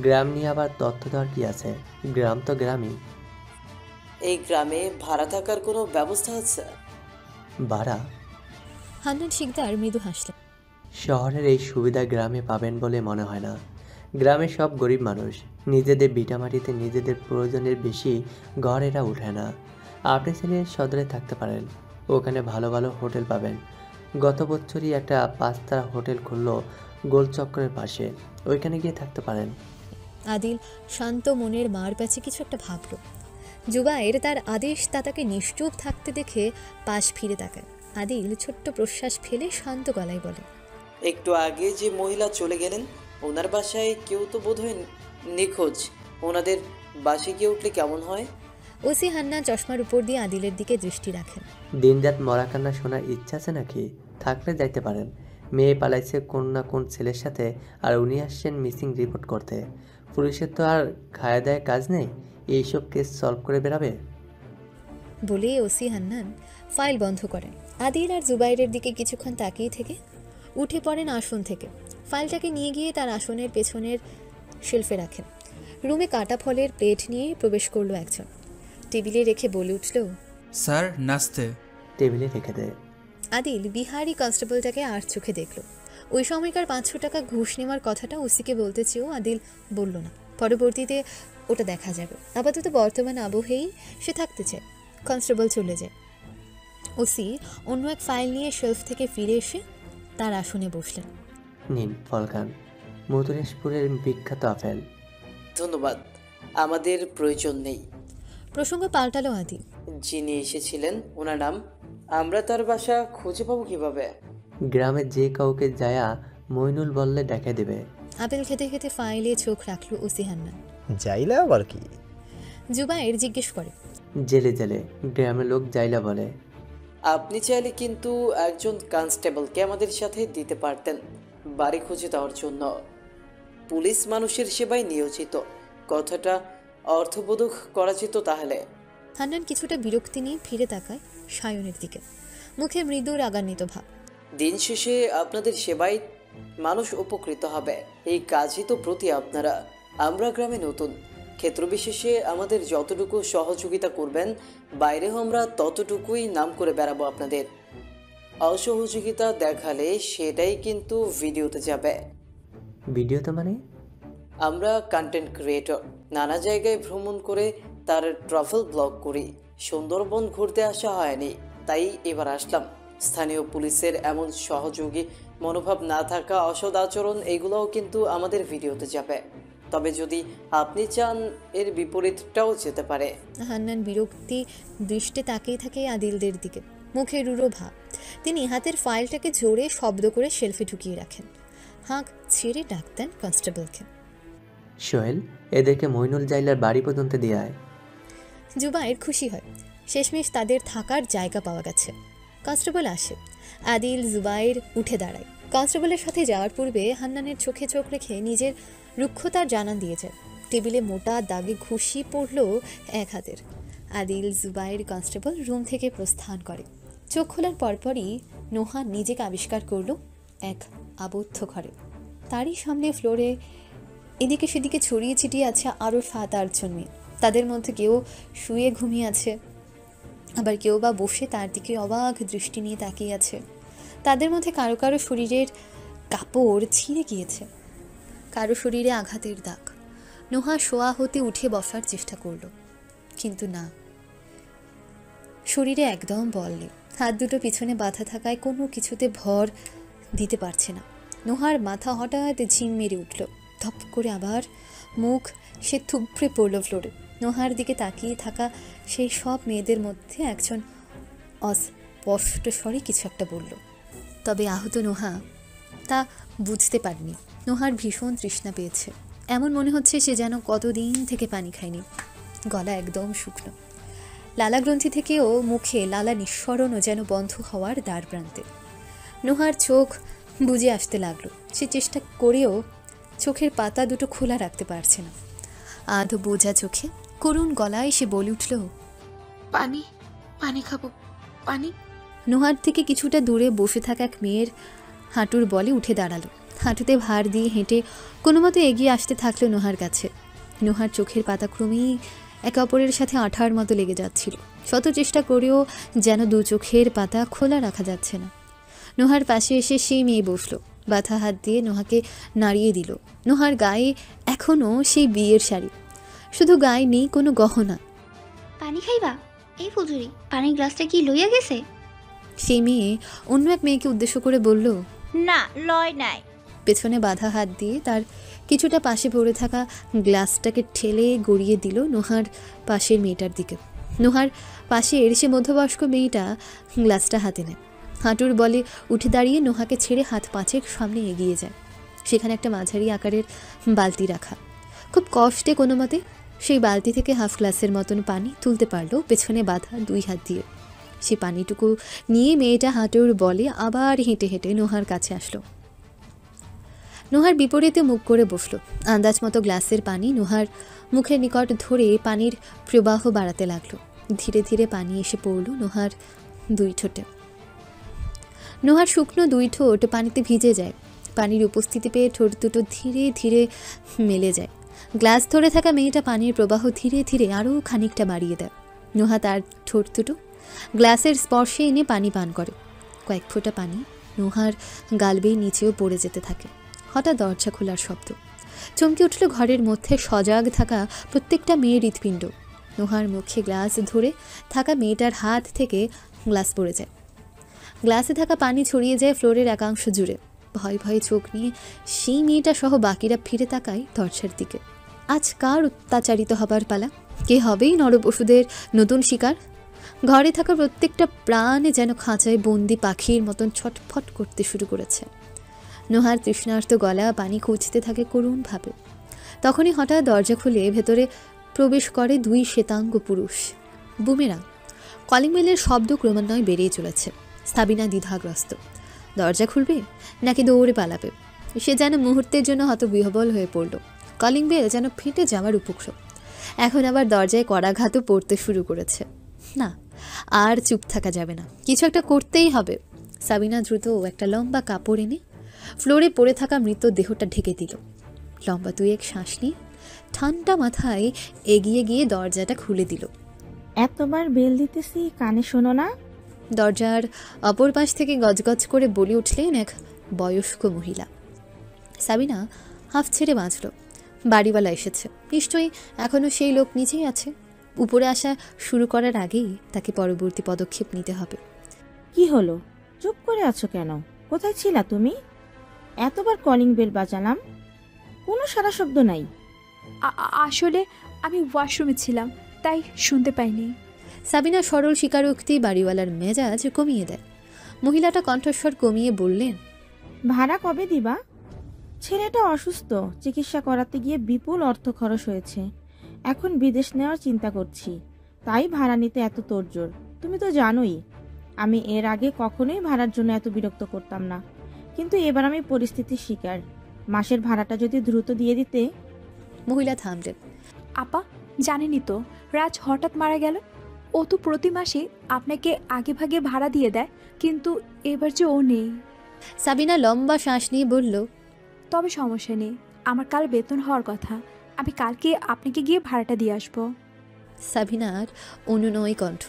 গ্রাম নিয়ে আবার তথ্য দেওয়ার কি আছে? গ্রাম তো গ্রামই। এই গ্রামে ভাড়া থাকার কোনো ব্যবস্থা আছে? ভাড়া? হান্নান শিকদার মৃদু হাসলেন, শহরের এই সুবিধা গ্রামে পাবেন বলে মনে হয় না। গ্রামে সব গরিব মানুষ, নিজেদের ভিটামাটিতে নিজেদের প্রয়োজনের বেশি ঘর এরা উঠে না। আপনি সিলেট সদরে থাকতে পারেন, ওখানে ভালো ভালো হোটেল পাবেন। গত বছরই একটা 5 তারা হোটেল খুললো গোলচক্রের পাশে, ওইখানে গিয়ে থাকতে পারেন। আদিল শান্ত মনের মার প্যাচে কিছু একটা ভাবল। জুবায়ের তার আদেশ দাতাকে নিশ্চুপ থাকতে দেখে পাশ ফিরে তাকায়। আদিল ছোট্ট প্রশ্বাস ফেলে শান্ত গলায় বলে, একটু আগে যে মহিলা চলে গেলেন, ওনার বাসায় কেউ তো বোধহয় নিখোঁজ। ওনাদের বাসায় গিয়ে উঠলে কেমন হয়? ওসি হান্নান চশমার উপর দিয়ে আদিলের দিকে দৃষ্টি রাখেন। দিনরাত মরা কান্না শোনার ইচ্ছা আছে নাকি? থাকলে যাইতে পারেন। মেয়ে পালাইছে কোন না কোন ছেলের সাথে, আর উনি আসছেন মিসিং রিপোর্ট করতে। পুলিশের তো আর খায়া দেয় কাজ নেই, এইসব কেস সলভ করে বেরাবে। বলে ওসি হান্নান ফাইল বন্ধ করেন। আদিল আর জুবাইরের দিকে কিছুক্ষণ তাকিয়ে থেকে উঠে পড়েন আসন থেকে। ফাইলটাকে নিয়ে গিয়ে তার আসনের পেছনের শেলফে রাখেন। রুমে কাটা ফলের প্লেট নিয়ে প্রবেশ করলো একজন। টেবিলে রেখে বলে উঠল, স্যার নাস্তে। টেবিলে রেখে দে। আদিল বিহারি কনস্টেবলটাকে আর চোখে দেখল। ওই সময়কার 500 টাকা ঘুষ নেওয়ার কথাটা ওসিকে বলতে চেয়েও আদিল বলল না। পরবর্তীতে ওটা দেখা যাবে, আপাতত বর্তমান আবহেই সে থাকতে চায়। কনস্টেবল চলে যায়। ওসি অন্য এক ফাইল নিয়ে শেলফ থেকে ফিরে এসে তার আসনে বসলেন। নিন ফল খান, মধুরেশপুরের বিখ্যাত আপেল। ধন্যবাদ, আমাদের প্রয়োজন নেই। প্রসঙ্গ পাল্টালো আদিল। যিনি এসেছিলেন ওনার নাম? আমরা তার বাসা খুঁজে পাবো কিভাবে? গ্রামের যে কাউকে যায়া মইনুল বললে ডেকে দেবে। আপেল খেতে খেতে ফাইলে চোখ রাখলো ওসি হান্নান। যাইলা আবার কি? জুবাইর জিজ্ঞেস করে, জেলে জেলে গ্রামের লোক যাইলা বলে। আপনি চাইলে কিন্তু একজন কনস্টেবলকে আমাদের সাথে দিতে পারতেন বাড়ি খুঁজে দেওয়ার জন্য। পুলিশ মানুষের সেবায় নিয়োজিত, কথাটা অর্থবোধক করা যেত তাহলে। হান্নান কিছুটা বিরক্তি নিয়ে ফিরে তাকায় সায়নের দিকে, মুখে মৃদু রাগান্বিত ভাব। দিন শেষে আপনাদের সেবায় মানুষ উপকৃত হবে, এই কাজই তো প্রতি আপনারা। আমরা গ্রামে নতুন, ক্ষেত্রবিশেষে আমাদের যতটুকু সহযোগিতা করবেন বাইরেও আমরা ততটুকুই নাম করে বেড়াবো। আপনাদের অসহযোগিতা দেখালে সেটাই কিন্তু ভিডিওতে যাবে। ভিডিওতে মানে? আমরা কন্টেন্ট ক্রিয়েটর, নানা জায়গায় ভ্রমণ করে তার ট্রাভেল ব্লগ করি। সুন্দরবন ঘুরতে আসা হয়নি, তাই এবার আসলাম। স্থানীয় পুলিশের এমন সহযোগী মনোভাব না থাকা, অসৎ আচরণ, এগুলোও কিন্তু আমাদের ভিডিওতে যাবে। তবে যদি আপনি চান এর বিপরীতটাও যেতে পারে। হান্নান বিরক্তি দৃষ্টে তাকিয়ে থাকে আদিলদের দিকে, মুখে রুড়ো ভাব। তিনি হাতের ফাইলটাকে জোরে শব্দ করে শেলফে ঢুকিয়ে রাখেন। হাঁক ছেড়ে ডাক দেন কনস্টেবলকে, সোহেল এদেরকে মইনুল জাইলার বাড়ি পর্যন্ত দিয়ে আয়। জুবাইর খুশি হয়, শেষমেশ তাদের থাকার জায়গা পাওয়া গেছে। কনস্টেবল আসে, আদিল জুবাইর উঠে দাঁড়ায়। কনস্টেবলের সাথে যাওয়ার পূর্বে হান্নানের চোখে চোখ রেখে নিজের রুক্ষতার জানান দিয়েছেন। টেবিলে মোটা দাগে ঘুষি পড়ল এক হাতের। আদিল জুবাইর কনস্টেবল রুম থেকে প্রস্থান করে। চোখ খোলার পরপরই নোহা নিজেকে আবিষ্কার করল এক আবদ্ধ ঘরে। তারই সামনে ফ্লোরে এদিকে সেদিকে ছড়িয়ে ছিটিয়ে আছে আরও 7-8 জন মেয়ে। তাদের মধ্যে কেউ শুয়ে ঘুমিয়ে আছে, আবার কেউ বা বসে তার দিকে অবাক দৃষ্টি নিয়ে তাকিয়ে আছে। তাদের মধ্যে কারো কারো শরীরের কাপড় ছিঁড়ে গিয়েছে, কারো শরীরে আঘাতের দাগ। নোহা শোয়া হতে উঠে বসার চেষ্টা করল, কিন্তু না, শরীরে একদম বল নেই। হাত দুটো পিছনে বাঁধা থাকায় কোনো কিছুতে ভর দিতে পারছে না। নোহার মাথা হঠাৎ ঝিম মেরে উঠল। ধপ করে আবার মুখ সে থুবড়ে পড়ল ফ্লোরে। নোহার দিকে তাকিয়ে থাকা সেই সব মেয়েদের মধ্যে একজন অস্পষ্ট স্বরে কিছু একটা বলল, তবে আহত নোহা তা বুঝতে পারেনি। নোহার ভীষণ তৃষ্ণা পেয়েছে, এমন মনে হচ্ছে সে যেন কতদিন থেকে পানি খায়নি। গলা একদম শুকনো, লালা গ্রন্থি থেকেও মুখে লালা নিঃসরণও যেন বন্ধ হওয়ার দ্বার প্রান্তে। নোহার চোখ বুজে আসতে লাগলো। সে চেষ্টা করেও চোখের পাতা দুটো খোলা রাখতে পারছে না। আধো বোঝা চোখে করুণ গলায় সে বলে উঠল, পানি, পানি খাবো, পানি। নোহার থেকে কিছুটা দূরে বসে থাকা এক মেয়ের হাঁটুর বলে উঠে দাঁড়ালো। হাঁটুতে ভার দিয়ে হেঁটে কোনো মতো এগিয়ে আসতে থাকলো নোহার কাছে। নোহার চোখের পাতা ক্রমেই একে অপরের সাথে আঠার মতো লেগে যাচ্ছিল। শত চেষ্টা করেও যেন দু চোখের পাতা খোলা রাখা যাচ্ছে না। নোহার পাশে এসে সেই মেয়ে বসলো, বাঁধা হাত দিয়ে নোহাকে নাড়িয়ে দিল। নোহার গায়ে এখনও সেই বিয়ের শাড়ি, শুধু গায়ে নেই কোনো গহনা। পানি খাইবা? এই ফুজুরি, পানির গ্লাসটা কি লইয়া গেছে? সেই মেয়ে অন্য এক মেয়েকে উদ্দেশ্য করে বলল, না, লয় নাই। পেছনে বাঁধা হাত দিয়ে তার কিছুটা পাশে পড়ে থাকা গ্লাসটাকে ঠেলে গড়িয়ে দিল নোহার পাশের মেয়েটার দিকে। নোহার পাশে সে মধ্যবয়স্ক মেয়েটা গ্লাসটা হাতে নেয়, হাঁটুর বলে উঠে দাঁড়িয়ে নোহাকে ছেড়ে হাত পাঁচেক সামনে এগিয়ে যায়। সেখানে একটা মাঝারি আকারের বালতি রাখা। খুব কষ্টে কোনো মতে সেই বালতি থেকে হাফ গ্লাসের মতন পানি তুলতে পারলো পেছনে বাঁধা দুই হাত দিয়ে। সে পানিটুকু নিয়ে মেয়েটা হাঁটুর বলে আবার হেঁটে হেঁটে নোহার কাছে আসলো। নোহার বিপরীতে মুখ করে বসলো। আন্দাজ মতো গ্লাসের পানি নোহার মুখের নিকট ধরে পানির প্রবাহ বাড়াতে লাগলো। ধীরে ধীরে পানি এসে পড়ল নোহার দুই ঠোঁটে। নোহার শুকনো দুই ঠোঁট পানিতে ভিজে যায়। পানির উপস্থিতি পেয়ে ঠোঁট দুটো ধীরে ধীরে মেলে যায়। গ্লাস ধরে থাকা মেয়েটা পানির প্রবাহ ধীরে ধীরে আরও খানিকটা বাড়িয়ে দেয়। নোহা তার ঠোঁট দুটো গ্লাসের স্পর্শে এনে পানি পান করে। কয়েক ফোঁটা পানি নোহার গাল বেয়ে নিচেও পড়ে যেতে থাকে। হঠাৎ দরজা খোলার শব্দ। চমকে উঠল ঘরের মধ্যে সজাগ থাকা প্রত্যেকটা মেয়ের হৃৎপিণ্ড। নোহার মুখে গ্লাস ধরে থাকা মেয়েটার হাত থেকে গ্লাস পড়ে যায়। গ্লাসে থাকা পানি ছড়িয়ে যায় ফ্লোরের একাংশ জুড়ে। ভয় ভয়ে চোখ নিয়ে সেই মেয়েটা সহ বাকিরা ফিরে তাকায় দরজার দিকে। আজ কার অত্যাচারিত হবার পালা? কে হবেই নরপশুদের নতুন শিকার? ঘরে থাকা প্রত্যেকটা প্রাণে যেন খাঁচায় বন্দি পাখির মতন ছটফট করতে শুরু করেছে। নোহার তৃষ্ণার্ত গলা পানি খুঁজতে থাকে করুণভাবে। তখনই হঠাৎ দরজা খুলে ভেতরে প্রবেশ করে দুই শ্বেতাঙ্গ পুরুষ। বুমেরাং। কলিং বেলের শব্দ ক্রমান্বয়ে বেড়েই চলেছে। সাবিনা দ্বিধাগ্রস্ত। দরজা খুলবে নাকি দৌড়ে পালাবে? সে যেন মুহূর্তের জন্য হতবিহ্বল হয়ে পড়ল। কলিং বেল যেন ফেটে যাওয়ার উপক্রম। এখন আবার দরজায় করাঘাতও পড়তে শুরু করেছে। না, আর চুপ থাকা যাবে না, কিছু একটা করতেই হবে। সাবিনা দ্রুত একটা লম্বা কাপড় এনে ফ্লোরে পড়ে থাকা মৃত দেহটা ঢেকে দিল। লম্বা দুই এক শ্বাস নিয়ে ঠান্ডা মাথায় এগিয়ে গিয়ে দরজাটা খুলে দিল। এতবার বেল দিতেছি, কানে শোনো না? দরজার অপর পাশ থেকে গজগজ করে বলে উঠলেন এক বয়স্ক মহিলা। সাবিনা হাফ ছেড়ে বাঁচল। বাড়িওয়ালা এসেছে, নিশ্চয়ই এখনও সেই লোক নিচেই আছে। উপরে আসা শুরু করার আগেই তাকে পরবর্তী পদক্ষেপ নিতে হবে। কি হলো, চুপ করে আছো কেন? কোথায় ছিলা তুমি? এতবার কলিং বেল বাজালাম, কোনো সারা শব্দ নাই। আসলে আমি ওয়াশরুমে ছিলাম, তাই শুনতে পাইনি। সাবিনা সরল স্বীকারোক্তি বাড়িওয়ালার মেজাজ কমিয়ে দেয়। মহিলাটা কণ্ঠস্বর কমিয়ে বললেন, ভাড়া কবে দিবা? ছেলেটা অসুস্থ, চিকিৎসা করাতে গিয়ে বিপুল অর্থ খরচ হয়েছে। এখন বিদেশ নেওয়ার চিন্তা করছি, তাই ভাড়া নিতে এত তোড়জোড়। তুমি তো জানোই আমি এর আগে কখনোই ভাড়ার জন্য এত বিরক্ত করতাম না, কিন্তু এবার আমি পরিস্থিতির শিকার। মাসের ভাড়াটা যদি দ্রুত দিয়ে দিতে। মহিলা থামলেন। আপা, জানেনই তো রাজ হঠাৎ মারা গেল। ও তো প্রতি মাসে আপনাকে আগে ভাগে ভাড়া দিয়ে দেয়, কিন্তু এবার যে ও নেই। সাবিনা লম্বা শ্বাস নিয়ে বলল, তবে সমস্যা নেই, আমার কাল বেতন হওয়ার কথা। আমি কালকে আপনাকে গিয়ে ভাড়াটা দিয়ে আসবো। সাবিনার অনুনয় কণ্ঠ।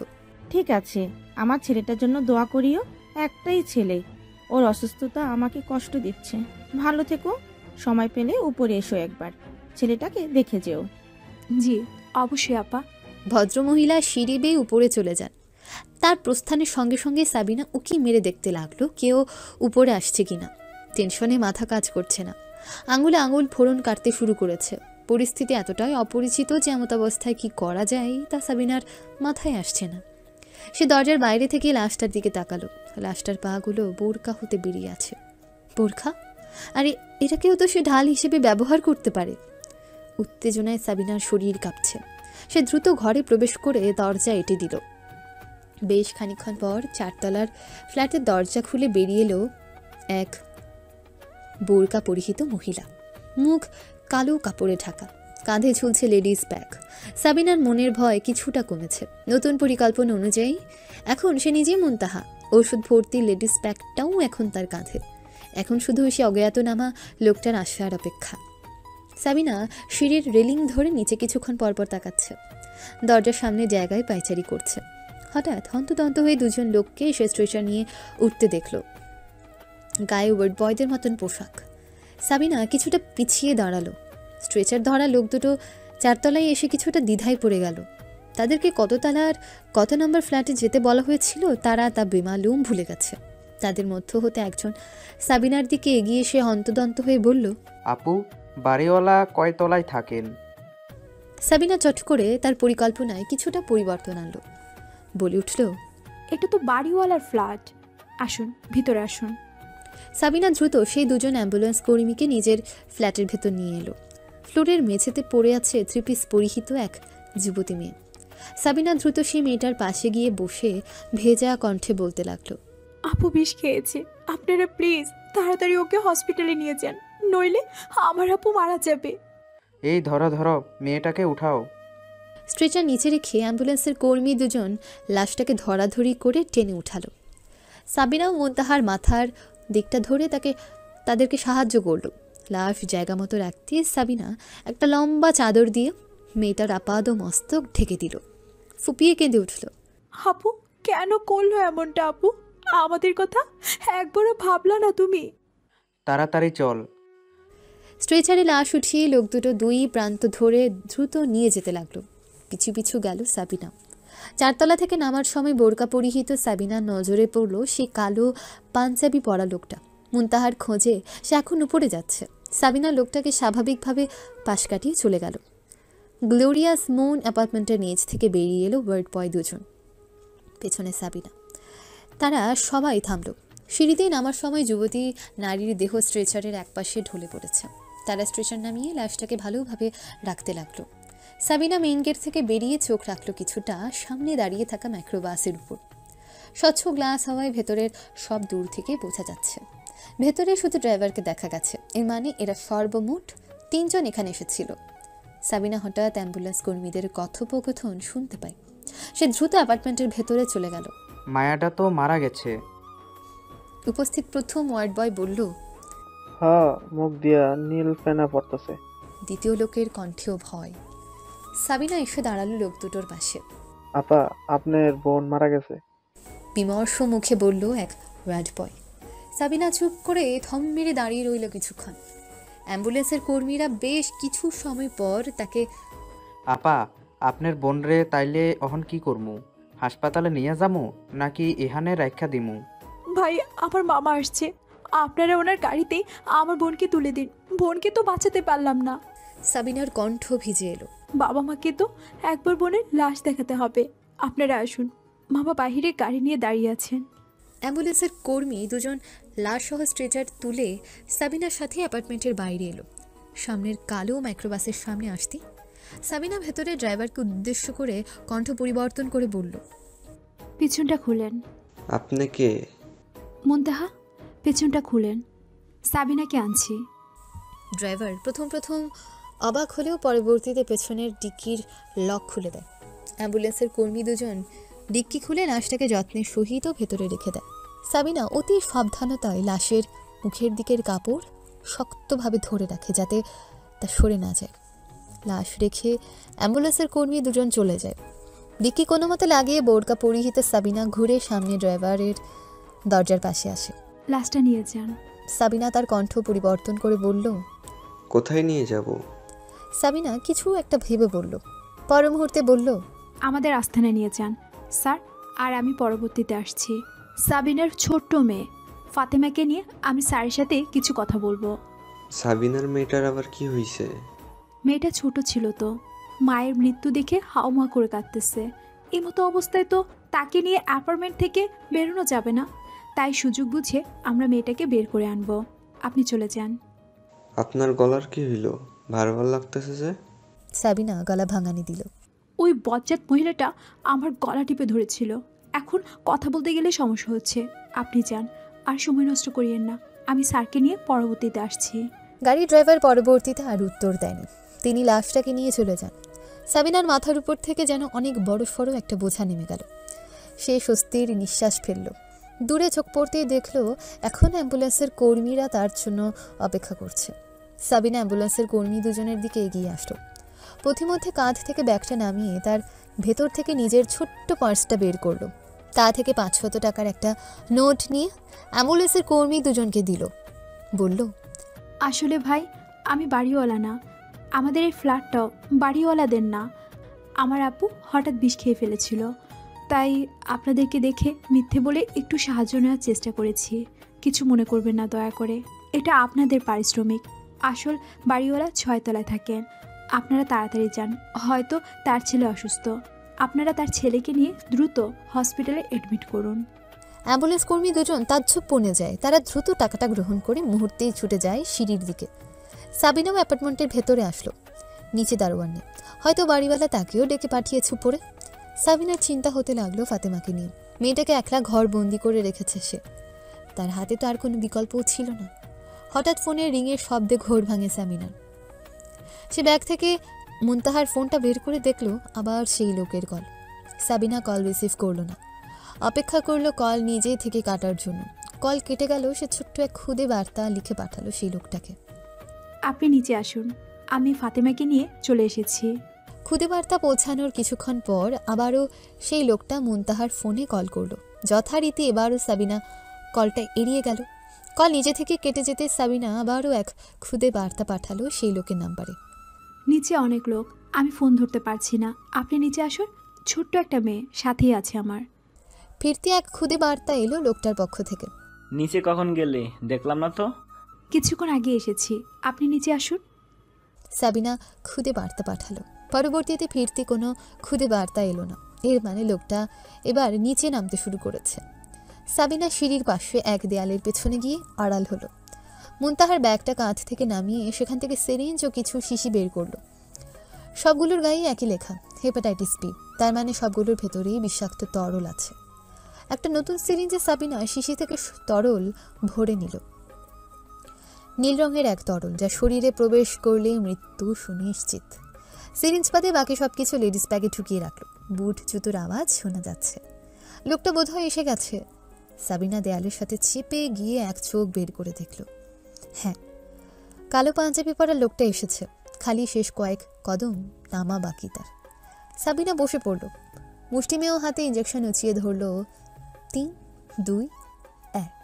ঠিক আছে, আমার ছেলেটার জন্য দোয়া করিও। একটাই ছেলে, ওর অসুস্থতা আমাকে কষ্ট দিচ্ছে। ভালো থেকো, সময় পেলে উপরে এসো, একবার ছেলেটাকে দেখে যেও। জি অবশ্যই আপা। ভদ্রমহিলা সিঁড়ি বেয়ে উপরে চলে যান। তার প্রস্থানের সঙ্গে সঙ্গে সাবিনা উকি মেরে দেখতে লাগলো কেউ উপরে আসছে কিনা। টেনশনে মাথা কাজ করছে না। আঙুলে আঙুল ফোড়ন কাটতে শুরু করেছে। পরিস্থিতি এতটাই অপরিচিত যে এমতাবস্থায় কি করা যায় তা সাবিনার মাথায় আসছে না। সে দরজার বাইরে থেকে লাশটার দিকে তাকালো। লাশটার পাগুলো বোরকা হতে বেরিয়ে আছে। বোরখা? আরে এটাকেও তো সে ঢাল হিসেবে ব্যবহার করতে পারে। উত্তেজনায় সাবিনার শরীর কাঁপছে। সে দ্রুত ঘরে প্রবেশ করে দরজা এঁটে দিল। বেশ খানিকক্ষণ পর 4 তলার ফ্ল্যাটের দরজা খুলে বেরিয়ে এলো এক বোরকা পরিহিত মহিলা। মুখ কালো কাপড়ে ঢাকা, কাঁধে ঝুলছে লেডিস ব্যাগ। সাবিনার মনের ভয় কিছুটা কমেছে। নতুন পরিকল্পনা অনুযায়ী এখন সে নিজেই মুনতাহা। ওষুধ ভর্তি লেডিস ব্যাগটাও এখন তার কাঁধে। এখন শুধু সে অজ্ঞাতনামা লোকটার আসার অপেক্ষা। সাবিনা সিঁড়ির রেলিং ধরে নিচে কিছুক্ষণ পরপর তাকাচ্ছে। দরজার সামনে জায়গায় পায়চারি করছে। হঠাৎ হন্তদন্ত হয়ে দুজন লোককে সে স্ট্রেচার নিয়ে উঠতে দেখল। গায়ে ওয়ার্ড বয়দের মতন পোশাক। সাবিনা কিছুটা পিছিয়ে দাঁড়ালো। স্ট্রেচার ধরা লোক দুটো 4 তলায় এসে কিছুটা দ্বিধায় পড়ে গেল। তাদেরকে কত তলার কত নম্বর ফ্ল্যাটে যেতে বলা হয়েছিল তারা তা বেমালুম ভুলে গেছে। তাদের মধ্য হতে একজন সাবিনার দিকে এগিয়ে এসে হন্তদন্ত হয়ে বলল, আপু, বাড়িওয়ালা কয় তলায় থাকেন? সাবিনা চট করে তার পরিকল্পনায় কিছুটা পরিবর্তন আনলো। বলে উঠল, এটা তো বাড়িওয়ালার ফ্ল্যাট, আসুন ভিতরে আসুন। সাবিনা দ্রুত সেই দুজন অ্যাম্বুলেন্স কর্মীকে নিজের ফ্ল্যাটের ভেতর নিয়ে এলো। ফ্লোরের মেঝেতে পড়ে আছে 3 পিস পরিহিত এক যুবতী মেয়ে। সাবিনা দ্রুত সেই মেয়েটার পাশে গিয়ে বসে ভেজা কণ্ঠে বলতে লাগলো, আপু বিষ খেয়েছে, আপনারা প্লিজ তাড়াতাড়ি ওকে হসপিটালে নিয়ে যান, নইলে আমার আপু মারা যাবে। এই ধরো ধরো, মেয়েটাকে উঠাও। স্ট্রেচার নিচে রেখে অ্যাম্বুলেন্সের কর্মী দুজন লাশটাকে ধরাধরি করে টেনে উঠালো। সাবিনাও মুনতাহার মাথার দিকটা ধরে তাদেরকে সাহায্য করলো। লাশ জায়গা মতো রাখতে সাবিনা একটা লম্বা চাদর দিয়ে মেয়েটার আপাদ মস্তক ঢেকে দিল। ফুপিয়ে কেঁদে উঠল, আপু কেন করলো এমনটা? আপু আমাদের কথা একবারও ভাবলা না তুমি? তাড়াতাড়ি চল। স্ট্রেচারে লাশ উঠিয়ে লোক দুটো 2 প্রান্ত ধরে দ্রুত নিয়ে যেতে লাগলো। পিছু পিছু গেল সাবিনা। 4 তলা থেকে নামার সময় বোরকা পরিহিত সাবিনার নজরে পড়ল সে কালো পাঞ্জাবি পরা লোকটা। মুনতাহার খোঁজে সে এখন উপরে যাচ্ছে। সাবিনা লোকটাকে স্বাভাবিকভাবে পাশ কাটিয়ে চলে গেল। গ্লোরিয়াস মুন অ্যাপার্টমেন্টের নিচ থেকে বেরিয়ে এলো ওয়ার্ড বয় দুজন, পেছনে সাবিনা। তারা সবাই থামল। সিঁড়িতেই নামার সময় যুবতী নারীর দেহ স্ট্রেচারের একপাশে ঢলে পড়েছে। তারা স্ট্রেচার নামিয়ে লাশটাকে ভালোভাবে রাখতে লাগলো। সাবিনা মেইন গেট থেকে বেরিয়ে চোখ রাখলো কিছুটা সামনে দাঁড়িয়ে থাকা মাইক্রোবাসের উপর। স্বচ্ছ গ্লাস হওয়ায় ভেতরের সব দূর থেকে বোঝা যাচ্ছে। ভেতরে শুধু ড্রাইভারকে দেখা গেছে। এর মানে এরা সর্বমোট 3 জন এখানে এসেছিল। সাবিনা হঠাৎ অ্যাম্বুলেন্স কর্মীদের কথোপকথন শুনতে পায়। সে দ্রুত অ্যাপার্টমেন্টের ভেতরে চলে গেল। মায়াটা তো মারা গেছে। উপস্থিত প্রথম ওয়ার্ড বয় বলল, হ্যাঁ, মুখ দিয়া নীল ফেনা পড়তেছে। দ্বিতীয় লোকের কণ্ঠেও ভয়। সাবিনা এসে দাঁড়ালো লোক দুটোর পাশে। আপা, আপনার বোন মারা গেছে। বিমর্ষ মুখে বলল এক ওয়ার্ড বয়। সাবিনা চুপ করে থম মেরে দাঁড়িয়ে রইল কিছুক্ষণ। অ্যাম্বুলেন্সের কর্মীরা বেশ কিছু সময় পর তাকে, আপা, আপনার বোন রে তাইলে অহন কি করমু? হাসপাতালে নিয়ে যামু নাকি এখানে রাখা দিমু? ভাই, আমার মামা আসছে, আপনারা ওনার গাড়িতে আমার বোনকে তুলে দিন। বোনকে তো বাঁচাতে পারলাম না। সাবিনার কণ্ঠ ভিজে এলো। বাবা মাকে তো একবার বোনের লাশ দেখাতে হবে। আপনারা আসুন। মামা বাহিরে গাড়ি নিয়ে দাঁড়িয়ে আছেন। অ্যাম্বুলেন্সের কর্মী দুজন লাশ সহ স্ট্রেচার তুলে সাবিনার সাথে অ্যাপার্টমেন্টের বাইরে এলো। সামনের কালো মাইক্রোবাসের সামনে আসতে সাবিনা ভেতরে ড্রাইভারকে উদ্দেশ্য করে কণ্ঠ পরিবর্তন করে বলল, পিছনটা খুলেন। আপনি কে? মুনতাহা, পেছনটা খুলেন, সাবিনাকে আনছি। ড্রাইভার প্রথম অবাক হলেও পরবর্তীতে পেছনের ডিক্কির লক খুলে দেয়। অ্যাম্বুলেন্সের কর্মী দুজন ডিক্কি খুলে লাশটাকে যত্নের সহিত ভেতরে রেখে দেয়। সাবিনা অতি সাবধানতায় লাশের মুখের দিকের কাপড় শক্তভাবে ধরে রাখে যাতে তা সরে না যায়। লাশ রেখে অ্যাম্বুলেন্সের কর্মী দুজন চলে যায়। ডিক্কি কোনো মতে লাগিয়ে বোরকা পরিহিত সাবিনা ঘুরে সামনে ড্রাইভারের দরজার পাশে আসে। লাশটা নিয়ে যান। সাবিনা তার কণ্ঠ পরিবর্তন করে বলল, কোথায় নিয়ে যাব? সাবিনা কিছু একটা ভেবে বলল। পর মুহূর্তে বলল, আমাদের আস্থানায় নিয়ে যান স্যার, আর আমি পরবর্তীতে আসছি। সাবিনার ছোট্ট মেয়ে ফাতেমাকে নিয়ে আমি স্যারের সাথে কিছু কথা বলবো। সাবিনার মেয়েটার আবার কি হয়েছে? মেয়েটা ছোট ছিল তো, মায়ের মৃত্যু দেখে হাউমা করে কাঁদতেছে। এই মতো অবস্থায় তো তাকে নিয়ে অ্যাপার্টমেন্ট থেকে বেরোনো যাবে না, তাই সুযোগ বুঝে আমরা মেয়েটাকে বের করে আনবো। আপনি চলে যান। আপনার গলার কি হইল? ভার ভার লাগতেছে যে। সাবিনা গলা ভাঙানি দিল। ওই বজ্জাত মহিলাটা আমার গলা টিপে ধরেছিল, এখন কথা বলতে গেলে সমস্যা হচ্ছে। আপনি যান, আর সময় নষ্ট করিয়েন না, আমি স্যারকে নিয়ে পরবর্তীতে আসছি। গাড়ি ড্রাইভার পরবর্তীতে আর উত্তর দেয়নি, তিনি লাশটাকে নিয়ে চলে যান। সাবিনার মাথার উপর থেকে যেন অনেক বড় সড়ো একটা বোঝা নেমে গেল। সে স্বস্তির নিঃশ্বাস ফেলল। দূরে চোখ পড়তেই দেখল এখন অ্যাম্বুলেন্সের কর্মীরা তার জন্য অপেক্ষা করছে। সাবিনা অ্যাম্বুলেন্সের কর্মী দুজনের দিকে এগিয়ে আসলো। পথিমধ্যে কাঁধ থেকে ব্যাগটা নামিয়ে তার ভেতর থেকে নিজের ছোট্ট পার্সটা বের করলো। তা থেকে 500 টাকার একটা নোট নিয়ে অ্যাম্বুলেন্সের কর্মী দুজনকে দিল। বলল, আসলে ভাই, আমি বাড়িওয়ালা না, আমাদের এই ফ্ল্যাটটাও বাড়িওয়ালাদের না। আমার আপু হঠাৎ বিষ খেয়ে ফেলেছিল, তাই আপনাদেরকে দেখে মিথ্যে বলে একটু সাহায্য নেওয়ার চেষ্টা করেছি। কিছু মনে করবেন না দয়া করে, এটা আপনাদের পারিশ্রমিক। আসল বাড়িওয়ালা 6 তলায় থাকেন। আপনারা তাড়াতাড়ি যান, হয়তো তার ছেলে অসুস্থ। আপনারা তার ছেলেকে নিয়ে দ্রুত হসপিটালে অ্যাডমিট করুন। অ্যাম্বুলেন্স কর্মী দুজন তাজ্জব বনে যায়। তারা দ্রুত টাকাটা গ্রহণ করে মুহূর্তেই ছুটে যায় সিঁড়ির দিকে। সাবিনাও অ্যাপার্টমেন্টের ভেতরে আসলো। নিচে দারোয়ান নেই, হয়তো বাড়িওয়ালা তাকেও ডেকে পাঠিয়েছে উপরে। সাবিনার চিন্তা হতে লাগলো ফাতেমাকে নিয়ে। মেয়েটাকে একলা ঘর বন্দি করে রেখেছে সে, তার হাতে তো আর কোনো বিকল্পও ছিল না। হঠাৎ ফোনের রিংয়ের শব্দে ঘোর ভাঙে সাবিনার। সে ব্যাগ থেকে মুনতাহার ফোনটা বের করে দেখলো আবার সেই লোকের কল। সাবিনা কল রিসিভ করলো না, অপেক্ষা করলো কল নিজে থেকে কাটার জন্য। কল কেটে গেল। সে ছোট্ট এক খুদে বার্তা লিখে পাঠালো সেই লোকটাকে। আপনি নিচে আসুন, আমি ফাতেমাকে নিয়ে চলে এসেছি। খুদে বার্তা পৌঁছানোর কিছুক্ষণ পর আবারও সেই লোকটা মুনতাহার ফোনে কল করলো। যথারীতি এবারও সাবিনা কলটা এড়িয়ে গেল। কল নিজে থেকে কেটে যেতে সাবিনা আবারও এক খুদে বার্তা পাঠালো সেই লোকের নাম্বারে। নিচে অনেক লোক, আমি ফোন ধরতে পারছি না, আপনি নিচে আসুন, ছোট্ট একটা মেয়ে সাথেই আছে আমার। ফিরতি এক খুদে বার্তা এলো লোকটার পক্ষ থেকে। নিচে কখন গেলে? দেখলাম না তো। কিছুক্ষণ আগে এসেছি, আপনি নিচে আসুন। সাবিনা খুদে বার্তা পাঠালো। পরবর্তীতে ফিরতি কোনো খুদে বার্তা এলো না। এর মানে লোকটা এবার নিচে নামতে শুরু করেছে। সাবিনা সিঁড়ির পাশে এক দেয়ালের পেছনে গিয়ে আড়াল হলো। মুনতাহার ব্যাগটা কাঁধ থেকে নামিয়ে সেখান থেকে সিরিঞ্জ ও কিছু শিশি বের করলো। সবগুলোর গায়ে একই লেখা, হেপাটাইটিস বি। তার মানে সবগুলোর ভেতরেই বিষাক্ত তরল আছে। একটা নতুন সিরিঞ্জে সাবিনা শিশি থেকে তরল ভরে নিল। নীল রঙের এক তরল, যা শরীরে প্রবেশ করলে মৃত্যু সুনিশ্চিত। সিরিঞ্জ বাদে বাকি সবকিছু লেডিস ব্যাগে ঢুকিয়ে রাখলো। বুট জুতোর আওয়াজ শোনা যাচ্ছে। লোকটা বোধহয় এসে গেছে। সাবিনা দেয়ালের সাথে চেপে গিয়ে এক চোখ বের করে দেখল। হ্যাঁ, কালো পাঞ্জাবি পরা লোকটা এসেছে। খালি শেষ কয়েক কদম নামা বাকি তার। সাবিনা বসে পড়ল। মুষ্টিমেয় হাতে ইঞ্জেকশন উঁচিয়ে ধরল। 3, 2, 1।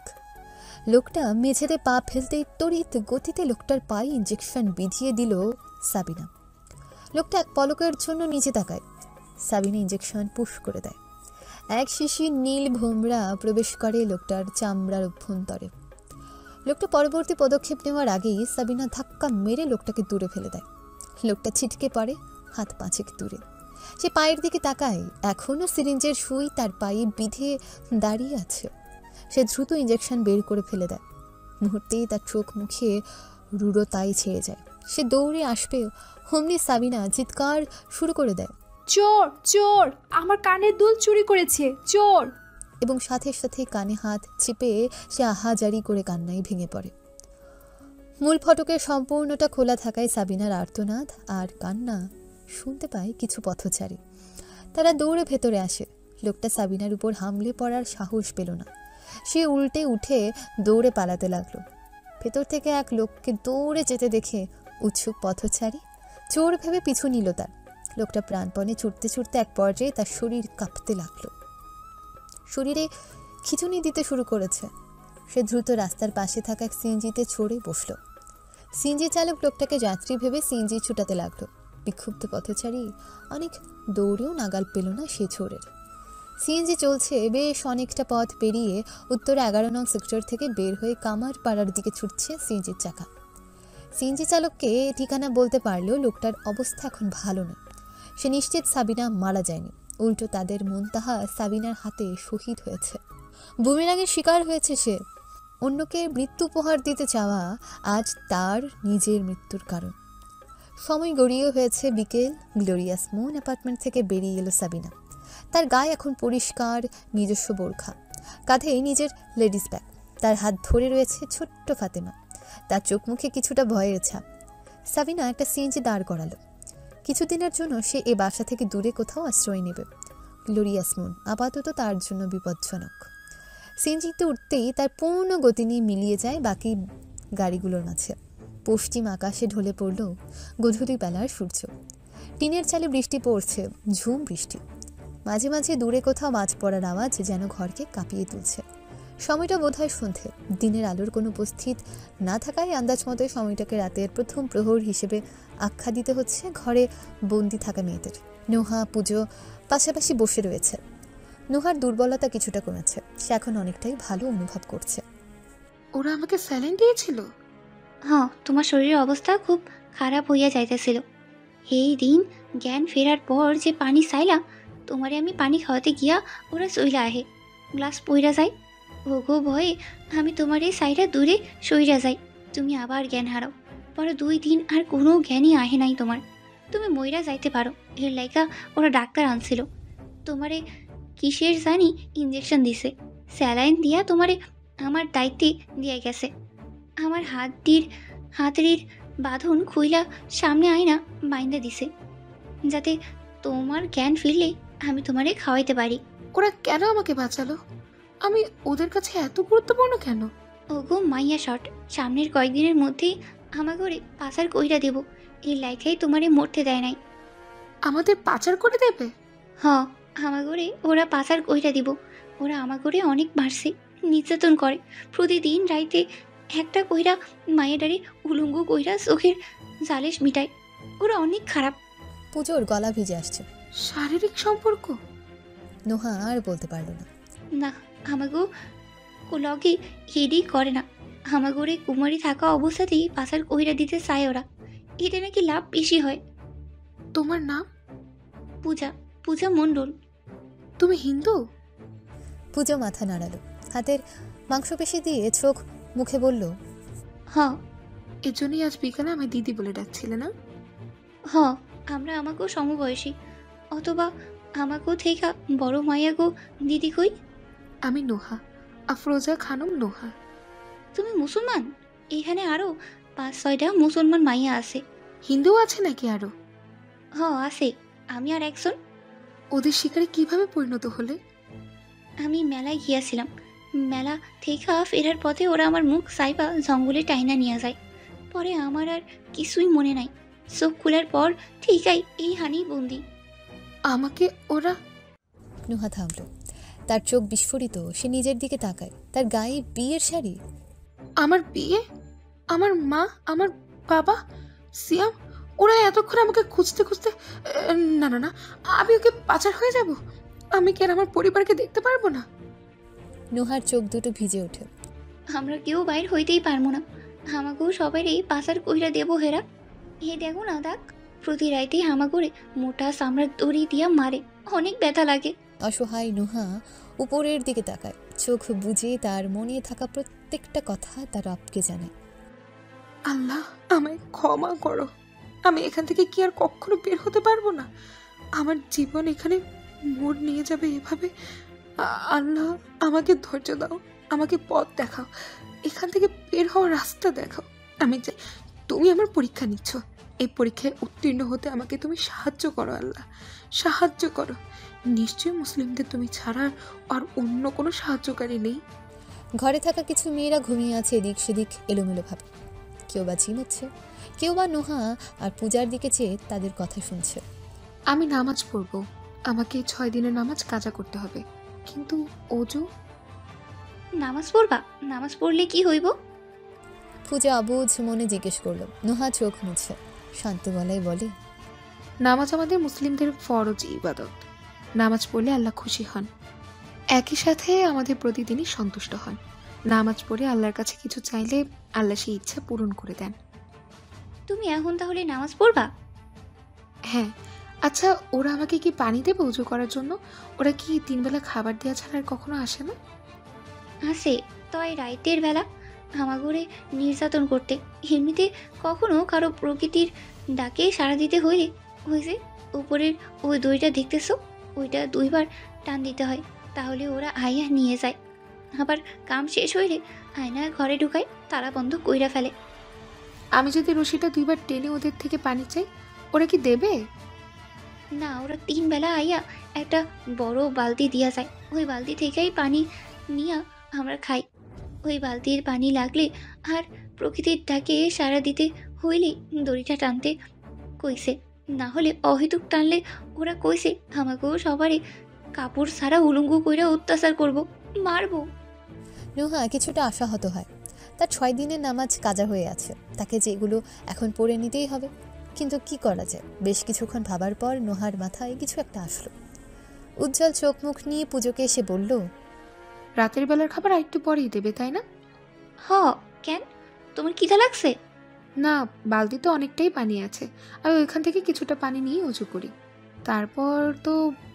লোকটা মেঝেতে পা ফেলতেই তড়িৎ গতিতে লোকটার পায়ে ইঞ্জেকশন বিধিয়ে দিল সাবিনা। লোকটা এক পলকের জন্য নিচে তাকায়। সাবিনা ইঞ্জেকশন পুশ করে দেয়। এক শিশি নীল ভোমরা প্রবেশ করে লোকটার চামড়ার অভ্যন্তরে। লোকটা পরবর্তী পদক্ষেপ নেওয়ার আগেই সাবিনা ধাক্কা মেরে লোকটাকে দূরে ফেলে দেয়। লোকটা ছিটকে পড়ে হাত 5 দূরে। সে পায়ের দিকে তাকায়, এখনও সিরিঞ্জের সুই তার পায়ে বিধে দাঁড়িয়ে আছে। সে দ্রুত ইঞ্জেকশন বের করে ফেলে দেয়। মুহূর্তেই তার চোখ মুখে রূঢ়তাই ছেয়ে যায়। সে দৌড়ে আসবে, হোমনি সাবিনা চিৎকার শুরু করে দেয়, চোর চোর, আমার কানের দুল চুরি করেছে, চোর। এবং সাথে সাথে কানে হাত চিপে সে আহাজারি করে কান্নায় ভেঙে পড়ে। মূল ফটকের সম্পূর্ণটা খোলা থাকায় সাবিনার আর্তনাদ আর কান্না শুনতে পায় কিছু পথচারী। তারা দৌড়ে ভেতরে আসে। লোকটা সাবিনার উপর হামলে পড়ার সাহস পেল না। সে উল্টে উঠে দৌড়ে পালাতে লাগলো। ভেতর থেকে এক লোককে দৌড়ে যেতে দেখে উৎসুক পথচারী চোর ভেবে পিছু নিল তার। লোকটা প্রাণপণে ছুটতে ছুটতে এক পর্যায়ে তার শরীর কাঁপতে লাগলো। শরীরে খিঁচুনি দিতে শুরু করেছে। সে দ্রুত রাস্তার পাশে থাকা এক সিএনজিতে চড়ে বসল। সিএনজি চালক লোকটাকে যাত্রী ভেবে সিএনজি ছুটাতে লাগলো। বিক্ষুব্ধ পথচারী অনেক দৌড়েও নাগাল পেল না সে চোরের। সিএনজি চলছে। বেশ অনেকটা পথ পেরিয়ে উত্তরে 11 নং সেক্টর থেকে বের হয়ে কামার পাড়ার দিকে ছুটছে সিএনজির চাকা। সিএনজি চালককে ঠিকানা বলতে পারলেও লোকটার অবস্থা এখন ভালো না। সে নিশ্চিত সাবিনা মারা যায়নি, উল্টো তাদের মুনতাহা সাবিনার হাতে শহীদ হয়েছে। বুমেরাঙের শিকার হয়েছে সে। অন্যকে মৃত্যু উপহার দিতে চাওয়া আজ তার নিজের মৃত্যুর কারণ। সময় গড়িয়ে হয়েছে বিকেল। গ্লোরিয়াস মুন অ্যাপার্টমেন্ট থেকে বেরিয়ে এলো সাবিনা। তার গায়ে এখন পরিষ্কার নিজস্ব বোরখা, কাঁধে নিজের লেডিস ব্যাগ। তার হাত ধরে রয়েছে ছোট্ট ফাতেমা, তার চোখ মুখে কিছুটা ভয়ের ছাপ। সাবিনা একটা সিএনজি দাঁড় করালো। কিছুদিনের জন্য সে এ বাসা থেকে দূরে কোথাও আশ্রয় নেবে। গ্লোরিয়াস মুন আপাতত তার জন্য বিপজ্জনক। সিএনজিতে উঠতেই তার পূর্ণ গতি নিয়ে মিলিয়ে যায় বাকি গাড়িগুলোর মাঝে। পশ্চিম আকাশে ঢলে পড়ল গধূলি বেলার সূর্য। টিনের চালে বৃষ্টি পড়ছে, ঝুম বৃষ্টি। মাঝে মাঝে দূরে কোথাও মাছ পড়ার আওয়াজ যেন ঘরকে কাঁপিয়ে তুলছে। সময়টা বোধহয় সন্ধে। দিনের আলোর কোনো উপস্থিত না থাকায় আন্দাজ মতো সময়টাকে রাতের প্রথম প্রহর হিসেবে আখ্যা দিতে হচ্ছে ঘরে বন্দি থাকা মেয়েদের। নোহা, পুজো পাশাপাশি বসে রয়েছে। নোহার দুর্বলতা কিছুটা কমেছে, সে এখন অনেকটাই ভালো অনুভব করছে। ওরা আমাকে স্যালাইন দিয়েছিল? হ্যাঁ, তোমার শরীরের অবস্থা খুব খারাপ হইয়া যাইতেছিল। এই দিন জ্ঞান ফেরার পর যে পানি চাইলা, তোমারে আমি পানি খাওয়াতে গিয়া ওরা চইলা আহে, গ্লাস পইরা যায়। ওগো ভয়ে আমি তোমার এই সাইডা দূরে সইরা যাই, তুমি আবার জ্ঞান হারাও। পরে 2 দিন আর কোনো জ্ঞানই আহে নাই তোমার, তুমি মইরা যাইতে পারো। এর লাইকা ওরা ডাক্তার আনছিল, তোমারে কিসের জানি ইঞ্জেকশন দিছে, স্যালাইন দিয়া তোমারে আমার দায়িত্বে দিয়ে গেছে। আমার হাতের বাঁধন খুইলা সামনে আয়না বাইন্দা দিছে, যাতে তোমার জ্ঞান ফিরলে আমি তোমারে খাওয়াইতে পারি। ওরা কেন আমাকে বাঁচালো? আমি ওদের কাছে এত গুরুত্বপূর্ণ কেন? ওগো মাইয়া শট, সামনের কয়েকদিনের মধ্যেই আমাগরে পাচার কইরা দেব, এই লাইকাই তোমারে মরতে দেয় নাই। আমাদের পাচার করে দেবে? হ, আমাগরে ওরা পাচার কইরা দিব। ওরা আমাগরে অনেক মারছে, নির্যাতন করে। প্রতিদিন রাইতে একটা কইরা মায়েরারে উলঙ্গ কইরা চোখের জালিশ মিটায়। ওরা অনেক খারাপ। পুজোর গলা ভিজে আসছে। শারীরিক সম্পর্ক? নোহা আর বলতে পারল না। না, আমাগো লগে হেডি করে না। আমাগরে কুমারী থাকা অবস্থাতেই পাচার কইরা দিতে চায় ওরা, এতে নাকি লাভ বেশি হয়। তোমার নাম? পূজা মণ্ডল। তুমি হিন্দু? পুজো মাথা নাড়ালো, হাতের মাংসপেশি দিয়ে চোখ মুখে বলল, হ্যাঁ। এজন্যই আজ বিকালে আমি দিদি বলে ডাকছিলে না? হ্যাঁ, আমরা আমাকেও সমবয়সী, অথবা আমাকেও থেকে বড় মাইয়া গো দিদি কই। আমি নোহা, আফরোজা খানম নোহা। তুমি মুসলমান? এখানে আরো 5-6টা মুসলমান মাইয়া আছে। হিন্দু আছে নাকি আরো? হ্যাঁ আছে, আমি আর একজন। ওদের শিকারে কিভাবে পরিণত হলে? আমি মেলায় গিয়াছিলাম, মেলা থেকে ফেরার পথে ওরা আমার মুখ সাইবা জঙ্গলে টাইনা নিয়ে যায়। পরে আমার আর কিছুই মনে নাই, চোখ খোলার পর ঠিকই এই হানি বন্দি। আমাকে ওরা? নোহা থামল, তার চোখ বিস্ফোরিত। সে নিজের দিকে তাকায়, তার গায়ে বিয়ের শাড়ি। আমার বিয়ে? আমার মা, আমার বাবা, সিয়াম, ওরা এতক্ষণ আমাকে খুঁজতে খুঁজতে। না না না, আমি ওকে পাচার হয়ে যাব? আমি কি আর আমার পরিবারকে দেখতে পারবো না? নোহার চোখ দুটো ভিজে ওঠে। আমরা কেউ বাইর হইতেই পারবো না, আমাকেও সবাই এই পাচার কইরা দেবো হেরা। এ দেখো না দাগ, প্রতি রাইতে আমাগরে মোটা চামড়ার দড়ি দিয়া মারে, অনেক ব্যথা লাগে। অসহায় নোহা উপরের দিকে তাকায়, চোখ বুজে তার মনে থাকা প্রত্যেকটা কথা তার রবকে জানায়। আল্লাহ, আমায় ক্ষমা করো। আমি এখান থেকে কি আর কখনো বের হতে পারবো না? আমার জীবন এখানে মোড় নিয়ে যাবে এভাবে? আল্লাহ, আমাকে ধৈর্য দাও, আমাকে পথ দেখাও, এখান থেকে বের হওয়ার রাস্তা দেখাও। আমি চাই তুমি আমার পরীক্ষা নিচ্ছ, এই পরীক্ষায় উত্তীর্ণ হতে আমাকে তুমি সাহায্য করো। আল্লাহ, সাহায্য করো। নিশ্চয়ই মুসলিমদের তুমি ছাড়া আর অন্য কোনো সাহায্যকারী নেই। ঘরে থাকা কিছু মেয়েরা ঘুমিয়ে আছে এদিক সেদিক এলোমেলো ভাবে। কেউ বা ঝিমোচ্ছে, কেউ বা নোহা আর পূজার দিকে চেয়ে তাদের কথা শুনছে। আমি নামাজ পড়বো, আমাকে 6 দিনের নামাজ কাজা করতে হবে, কিন্তু ওজু? নামাজ পড়বা? নামাজ পড়লে কি হইব? পূজা অবুঝ মনে জিজ্ঞেস করলো। নোহা চোখ মুছে শান্ত গলায় বলে, নামাজ আমাদের মুসলিমদের ফরজ ইবাদত। নামাজ পড়লে আল্লাহ খুশি হন, একই সাথে আমাদের প্রতিদিনই সন্তুষ্ট হন। নামাজ পড়ে আল্লাহর কাছে কিছু চাইলে আল্লাহ সেই ইচ্ছা পূরণ করে দেন। তুমি এখন তাহলে নামাজ পড়বা? হ্যাঁ। আচ্ছা, ওরা আমাকে কি পানি দেবে উজু করার জন্য? ওরা কি 3 বেলা খাবার দেওয়া ছাড়া আর কখনো আসে না? আসে, তয় রাইতের বেলা আমাগরে নির্যাতন করতে। এমনিতে কখনো কারো প্রকৃতির ডাকে সাড়া দিতে হয়েছে উপরের ওই দড়িটা দেখতেছো, ওইটা 2 বার টান দিতে হয়, তাহলে ওরা আইয়া নিয়ে যায়। আবার কাম শেষ হইলে আয়না ঘরে ঢুকায়, তালা বন্ধ কইরা ফেলে। আমি যদি রশিটা 2 বার টেনে ওদের থেকে পানি চাই, ওরা কি দেবে? না, ওরা 3 বেলা আইয়া একটা বড় বালতি দিয়া যায়, ওই বালতি থেকেই পানি নিয়া আমরা খাই। ওই বালতির পানি লাগলে আর প্রকৃতির ডাকে সাড়া দিতে হইলে দড়িটা টানতে কইছে, না হলে অহেতুক টানলে ওরা কইছে আমাকেও সবারই কাপড় সারা উলঙ্গ কইরা অত্যাচার করব, মারবো। নুহা কিছুটা আশাহত হয়। তার 6 দিনের নামাজ কাজা হয়ে আছে, তাকে যেগুলো এখন পড়ে নিতেই হবে। কিন্তু কি করা যায়? বেশ কিছুক্ষণ ভাবার পর নোহার মাথায় কিছু একটা আসলো। উজ্জ্বল চোখ মুখ নিয়ে পুজোকে এসে বলল, রাতের বেলার খাবার একটু পরেই দেবে, তাই না? হ, কেন? তোমার খিদা লাগছে? না, বালতিতে অনেকটাই পানি আছে। আমি ওইখান থেকে কিছুটা পানি নিয়ে উজু করি, তারপর তো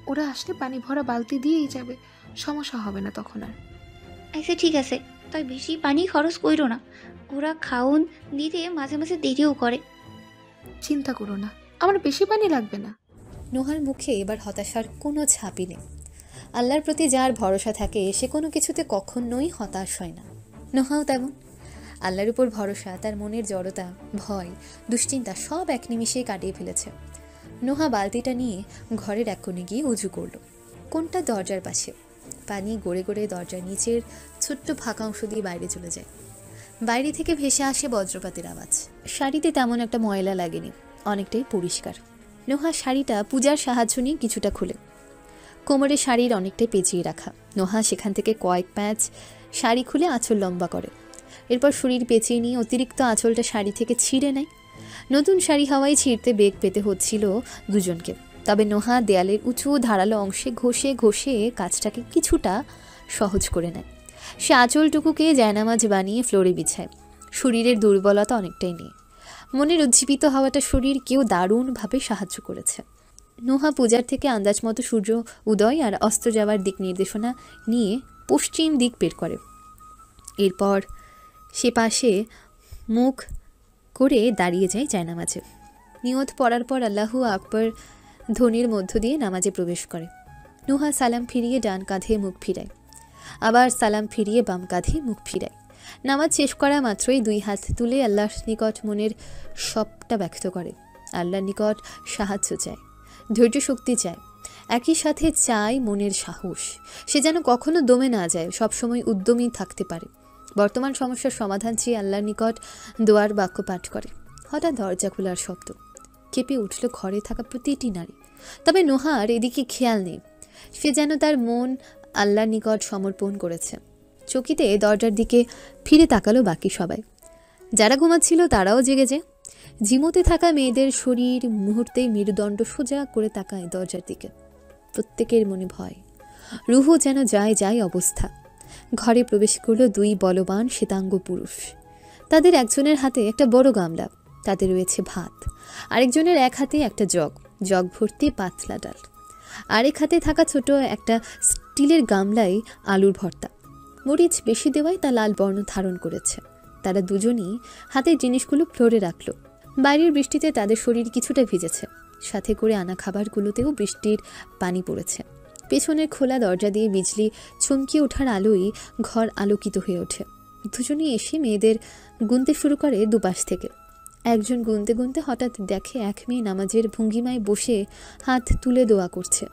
ওরা আসলে পানি ভরা বালতি দিয়েই যাবে, সমস্যা হবে না তখন আর। আচ্ছা ঠিক আছে, তাই বেশি পানি খরচ কইরো না, ওরা খাওন দিতে মাঝে মাঝে দেরিও করে। চিন্তা করো না, আমার বেশি পানি লাগবে না। নোহার মুখে এবার হতাশার কোনো ছাপই নেই। আল্লাহর প্রতি যার ভরসা থাকে সে কোনো কিছুতে কখনোই হতাশ হয় না। নোহাও তেমন। আল্লাহর উপর ভরসা তার মনের জড়তা, ভয়, দুশ্চিন্তা সব এক নিমিষেই কাটিয়ে ফেলেছে। নোহা বালতিটা নিয়ে ঘরের এক কোণে গিয়ে উজু করল। কোনটা? দরজার পাশে। পানি গড়ে গড়ে দরজার নিচের ছোট্ট ফাঁকা অংশ দিয়ে বাইরে চলে যায়। বাইরে থেকে ভেসে আসে বজ্রপাতের আওয়াজ। শাড়িতে তেমন একটা ময়লা লাগেনি, অনেকটাই পরিষ্কার। নোহা শাড়িটা পূজার সাহায্য নিয়ে কিছুটা খুলে কোমরে শাড়ির অনেকটাই পেঁচিয়ে রাখা। নোহা সেখান থেকে কয়েক প্যাচ শাড়ি খুলে আঁচল লম্বা করে, এরপর শরীর পেঁচিয়ে নিয়ে অতিরিক্ত আঁচলটা শাড়ি থেকে ছিঁড়ে নেয়। নতুন শাড়ি হাওয়ায় ছিঁড়তে বেগ পেতে হচ্ছিল দুজনকে, তবে নোহা দেয়ালের উঁচু ধারালো অংশে ঘষে ঘষে কাজটাকে কিছুটা সহজ করে নেয়। সে আঁচলটুকুকে জায়নামাজ বানিয়ে ফ্লোরে বিছায়, শরীরের দুর্বলতা অনেকটাই নেই। মনের উজ্জীবিত হওয়াটা শরীরকেও দারুণভাবে সাহায্য করেছে। নোহা পূজার থেকে আন্দাজ মতো সূর্য উদয় আর অস্ত যাওয়ার দিক নির্দেশনা নিয়ে পশ্চিম দিক বের করে। এরপর সে পাশে মুখ করে দাঁড়িয়ে যায় জায়নামাজে। নিয়ত পড়ার পর আল্লাহু আকবর ধ্বনির মধ্য দিয়ে নামাজে প্রবেশ করে। নোহা সালাম ফিরিয়ে ডান কাঁধে মুখ ফিরায়, আবার সালাম ফিরিয়ে বাম কাঁধে মুখ ফিরায়। নামাজ শেষ করা মাত্রই 2 হাত তুলে আল্লাহর নিকট মনের সবটা ব্যক্ত করে। আল্লাহর নিকট সাহায্য চায়, ধৈর্য শক্তি চায়, একই সাথে চায় মনের সাহস। সে যেন কখনো দমে না যায়, সবসময় উদ্যমী থাকতে পারে। বর্তমান সমস্যার সমাধান চেয়ে আল্লাহর নিকট দোয়ার বাক্য পাঠ করে। হঠাৎ দরজা খোলার শব্দ। কেঁপে উঠল ঘরে থাকা প্রতিটি নারী। তবে নোহার এদিকে খেয়াল নেই, সে যেন তার মন আল্লাহর নিকট সমর্পণ করেছে। চকিতে দরজার দিকে ফিরে তাকালো বাকি সবাই। যারা ঘুমাচ্ছিল তারাও জেগেছে। ঝিমোতে থাকা মেয়েদের শরীর মুহূর্তেই মেরুদণ্ড সোজা করে তাকায় দরজার দিকে। প্রত্যেকের মনে ভয়, রুহু যেন যায় অবস্থা। ঘরে প্রবেশ করল 2 বলবান শ্বেতাঙ্গ পুরুষ। তাদের একজনের হাতে একটা বড় গামলা, তাতে রয়েছে ভাত। আরেকজনের এক হাতে একটা জগ ভর্তি পাতলা ডাল। আরেক হাতে থাকা ছোট একটা স্টিলের গামলায় আলুর ভর্তা। মরিচ বেশি দেওয়ায় তা লাল বর্ণ ধারণ করেছে। তারা দুজনই হাতের জিনিসগুলো ফ্লোরে রাখল। বাইরের বৃষ্টিতে তাদের শরীর কিছুটা ভিজেছে, সাথে করে আনা খাবারগুলোতেও বৃষ্টির পানি পড়েছে। পেছনের খোলা দরজা দিয়ে বিজলি চমকিয়ে ওঠার আলোয় ঘর আলোকিত হয়ে ওঠে। দুজনই এসে মেয়েদের গুনতে শুরু করে দুপাশ থেকে। একজন গুনতে গুনতে হঠাৎ দেখে এক মেয়ে নামাজের ভঙ্গিমায় বসে হাত তুলে দোয়া করছে।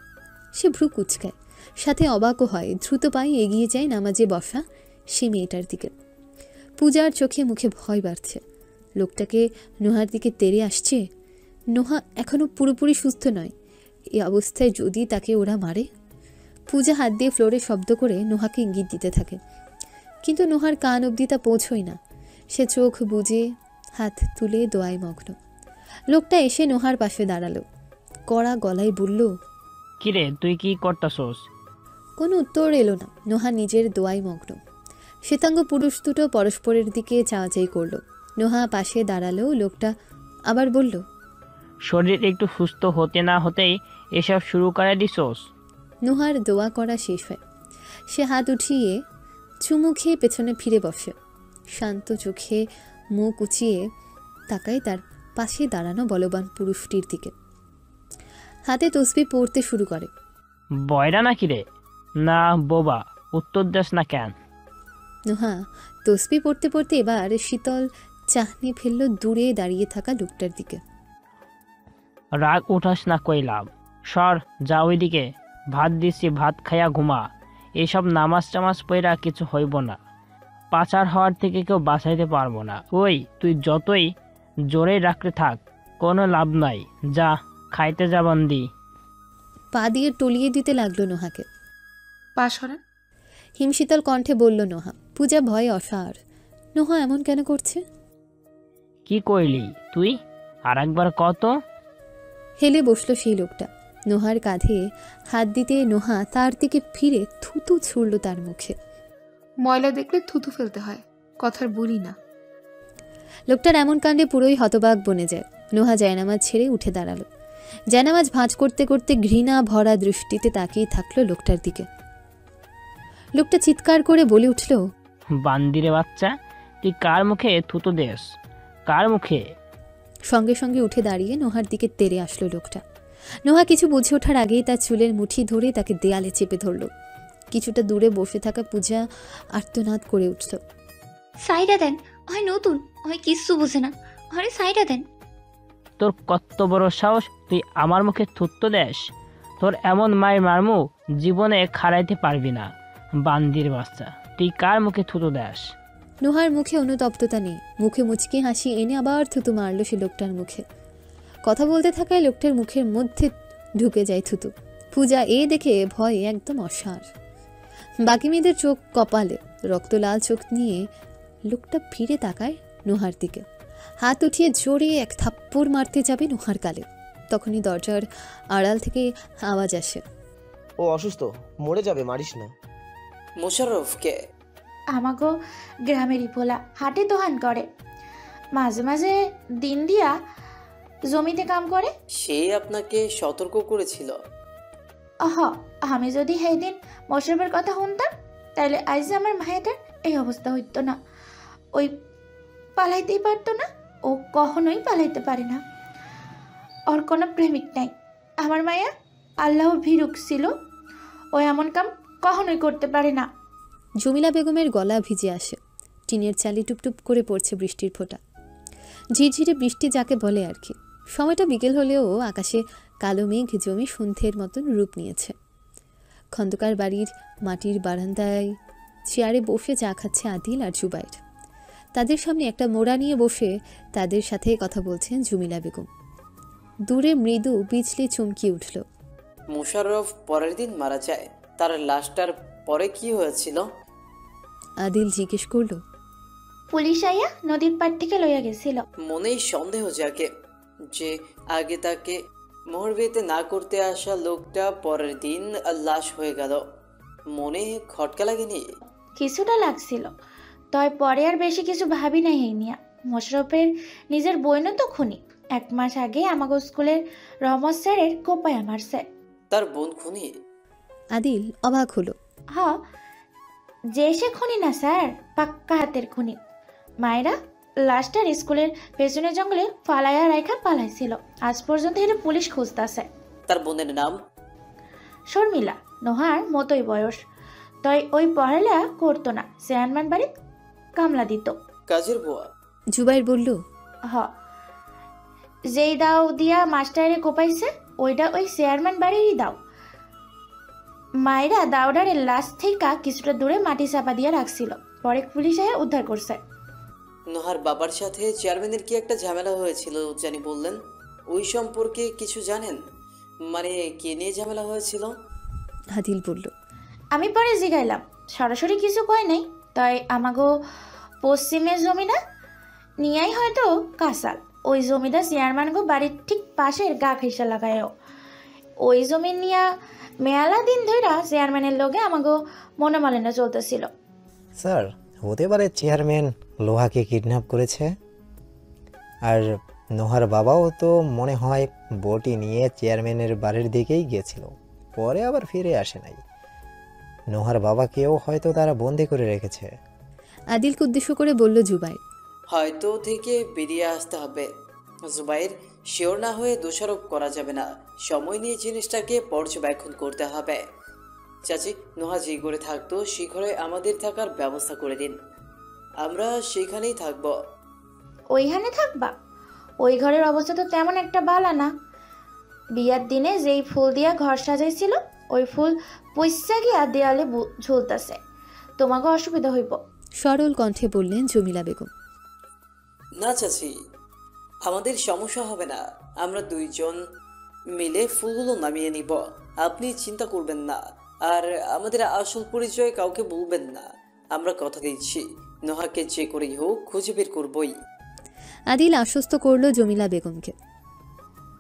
সে ভ্রু কুচকায়, সাথে অবাকও হয়। দ্রুত পায়ে এগিয়ে যায় নামাজে বসা সে মেয়েটার দিকে। পূজার চোখে মুখে ভয় বাড়ছে। লোকটাকে নোহার দিকে তেড়ে আসছে। নোহা এখনও পুরোপুরি সুস্থ নয়। এই অবস্থায় যদি তাকে ওরা মারে? পূজা হাত দিয়ে ফ্লোরে শব্দ করে নোহাকে ইঙ্গিত দিতে থাকে, কিন্তু নোহার কান অবধি তা পৌঁছই না। সে চোখ বুজে হাত তুলে দোয়ায় মগ্ন। লোকটা এসে নোহার পাশে দাঁড়ালো, কড়া গলায় বলল, কিরে তুই কি করতাছস? কোনো উত্তর এলো না। নোহা নিজের দোয়ায় মগ্ন। শ্বেতাঙ্গ পুরুষ দুটো পরস্পরের দিকে চাওয়াচাই করলো। নোহা পাশে দাঁড়ালেও লোকটা আবার বলল, শরীর একটু সুস্থ হতে না হতেই এসব শুরু করে দিছোস। নুহার দোয়া করা শেষ হয়। সে হাত উঠিয়ে চুমু খেয়ে পেছনে ফিরে বসে। শান্ত চোখে মুখ উঁচিয়ে তাকায় তার পাশে দাঁড়ানো বলবান পুরুষটির দিকে। হাতে তসবিহ পড়তে শুরু করে। বয়রা নাকি রে? না বোবা, উত্তর দেশ না কেন? নুহা তসবিহ পড়তে পড়তে এবার শীতল চাহনি ফেলল দূরে দাঁড়িয়ে থাকা লোকটার দিকে। রাগ উঠাস না কইলাম, সর যা ওইদিকে। ভাত দিছি, ভাত খাইয়া ঘুমা। এসব নামাজ টামাজ পইরা কিছু হইব না। পাচার হওয়ার থেকে কেউ বাঁচাইতে পারবো না। ওই তুই যতই জোরে রাখতে থাক, কোনো লাভ নাই। যা খাইতে যা বন্দি। পা দিয়ে টলিয়ে দিতে লাগলো নোহাকে। পা সরান। হিমশীতল কণ্ঠে বলল নোহা। পূজা ভয়ে অসাড়। নোহা এমন কেন করছে? কি কইলি তুই? আর একবার কত? হেলে বসল সেই লোকটা। নোহার কাঁধে হাত দিতে নোহা তার দিকে ফিরে থুতু ছুড়ল তার মুখে। ময়লা দেখলে থুতু ফেলতে হয়, কথার বলি না। লোকটার এমন কাণ্ডে পুরোই হতবাক বনে যায়। নোহা জায়নামাজ ছেড়ে উঠে দাঁড়ালো। জায়নামাজ ভাঁজ করতে করতে ঘৃণা ভরা দৃষ্টিতে তাকিয়ে থাকলো লোকটার দিকে। লোকটা চিৎকার করে বলে উঠল, বান্দিরে বাচ্চা, তুই কার মুখে থুতু দেস? কার মুখে? সঙ্গে সঙ্গে উঠে দাঁড়িয়ে নোহার দিকে তেড়ে আসলো লোকটা। নোহা কিছু বুঝে ওঠার আগেই তার চুলের মুঠি ধরে তাকে দেয়ালে চেপে ধরল। কিছুটা দূরে বসে থাকা পূজা আর্তনাদ করে উঠল। সাইডা দেন, হয় নতুন, হয় কিচ্ছু বুঝে না, আরে সাইডা দেন। তোর কত বড় সাহস, তুই আমার মুখে থুতু দেস? তোর এমন মায়ের মারমু জীবনে খাড়াইতে পারবি না। বান্দির বাচ্চা, তুই কার মুখে থুতু দেস? নোহার মুখে অনুতপ্ততা নেই। মুখে মুচকি হাসি এনে আবার থুতু মারল সে লোকটার মুখে। কথা বলতে থাকায় লোকটার মুখের মধ্যে ঢুকে যায় থুতু। পূজা এ দেখে ভয়ে একদম অসাড়। বাকি মেয়েদের চোখ কপালে, রক্ত লাল চোখ নিয়ে লোকটা ফিরে তাকায় নোহার দিকে। হাত উঠিয়ে জোরে এক থাপ্পড় মারতে যাবে নোহার গালে। তখনই দরজার আড়াল থেকে আওয়াজ আসে, ও অসুস্থ, মরে যাবে, মারিস না। মোশাররফকে? আমাগো গ্রামেরই পোলা, হাটে দোহান করে, মাঝে মাঝে দিন দিয়া জমিতে কাম করে। সে আপনাকে সতর্ক করেছিল? আমি যদি সেই দিন মোশাররফের কথা শুনতাম তাইলে আজ আমার মায়েটার এই অবস্থা হইতো না। ওই পালাইতেই পারতো না, ও কখনোই পালাইতে পারে না। ওর কোনো প্রেমিক নাই। আমার মায়া আল্লাহর ভীরুক ছিল, ও এমন কাম কখনোই করতে পারে না। জমিলা বেগমের গলা ভিজে আসে। টিনের চালি টুপটুপ করে পড়ছে বৃষ্টির ফোঁটা। ঝিরঝিরে বৃষ্টি যাকে বলে আর কি। সময়টা বিকেল হলেও আকাশে কালো মেঘ জমে সন্ধ্যের মতন রূপ নিয়েছে। খন্দকার বাড়ির মাটির বারান্দায় চেয়ারে বসে চা খাচ্ছে আদিল আর জুবাইর। তাদের সামনে একটা মোড়া নিয়ে বসে তাদের সাথে কথা বলছেন জমিলা বেগম। দূরে মৃদু বিজলি চমকিয়ে উঠল। মোশাররফ পরের দিন মারা যায়, তার লাশটার পরে কি হয়েছিল? আদিল জিজ্ঞেস করল। পুলিশ আইয়া নদীর পাড় থেকে লইয়া গেছিল। মনেই সন্দেহ জাগে যে আগে তাকে মোহর বিয়েতে না করতে আসা লোকটা পরের দিন লাশ হয়ে গেল। মনে খটকা লাগেনি? কিছুটা লাগছিল, তয় পরে আর বেশি কিছু ভাবি নাই। এই নিয়া মোশাররফের নিজের বইনও তো খুনি। 1 মাস আগে আমাগো স্কুলের রহমত স্যারের কোপায় মারছে। তার বোন খুনি? আদিল অবাক হলো। যে সে খুনি না স্যার, পাক্কা হাতের খুনি। মায়েরা লাশটার স্কুলের পেছনের জঙ্গলে ফালাইয়া রাইখা পালাইছিল। আজ পর্যন্ত এটা পুলিশ খুঁজতাছে। তার বোনের নাম? শর্মিলা, নোহার মতোই বয়স। তয় ওই পড়ালেখা করতো না, চেয়ারম্যান বাড়ি কামলা দিত। কাজের বুয়া? জুবাইর বলল। যেই দাও দিয়া মাস্টারে কোপাইছে ওইটা ওই চেয়ারম্যান বাড়িরই দাও। মায়েরা দাওডারের লাশ থেকে কিছুটা দূরে মাটি চাপা দিয়ে রাখছিল, পরে পুলিশ আয়া উদ্ধার করছে। নোহার বাবার সাথে চেয়ারম্যানের কি একটা ঝামেলা হয়েছিল জানি বললেন, ওই সম্পর্কে কিছু জানেন? মানে কে নিয়ে ঝামেলা হয়েছিল? আদিল বলল। আমি পরে জিগাইলাম, সরাসরি কিছু কয় নাই। তাই আমাগো পশ্চিমের জমিনা নিয়াই হয়তো কাসাল। ওই জমিটা চেয়ারম্যানগো বাড়ির ঠিক পাশের গা খাইসা লাগায়ও। ওই জমি নিয়া মেলা দিন ধইরা চেয়ারম্যানের লগে আমাগো মনোমালিন্য চলতেছিল। স্যার, হতে পারে চেয়ারম্যান লোহাকে কিডন্যাপ করেছে আর নোহার বাবাও তো মনে হয় বটি নিয়ে চেয়ারম্যানের বাড়ির দিকেই গিয়েছিল, পরে আবার ফিরে আসে নাই। নোহার বাবাকেও হয়তো তারা বন্দি করে রেখেছে। আদিলকে উদ্দেশ্য করে বলল জুবাইর। হয়তো থেকে বেরিয়ে আসতে হবে জুবাইর, শিওর না হয়ে দোষারোপ করা যাবে না। সময় নিয়ে জিনিসটাকে পর্যবেক্ষণ করতে হবে। চাচি, নোহা যে ঘরে থাকতো সেই ঘরে আমাদের থাকার ব্যবস্থা করে দিন, আমরা সেখানেই থাকবো। ওইখানে থাকবা? ওই ঘরের অবস্থা তো তেমন একটা ভালো না। বিয়ার দিনে যেই ফুল দিয়া ঘর সাজাইছিল ওই ফুল পয়সা গিয়া দেয়ালে ঝুলতাছে, তোমাকে অসুবিধা হইব। সরল কণ্ঠে বললেন জমিলা বেগম। না চাচি, আমাদের সমস্যা হবে না, আমরা দুইজন মিলে ফুলগুলো নামিয়ে নিব, আপনি চিন্তা করবেন না। আর আমাদের আসল পরিচয় কাউকে বলবেন না, আমরা কথা দিচ্ছি নোহাকে যে করেই হোক খুঁজে বের করবই। আদিল আশ্বস্ত করলো জমিলা বেগমকে।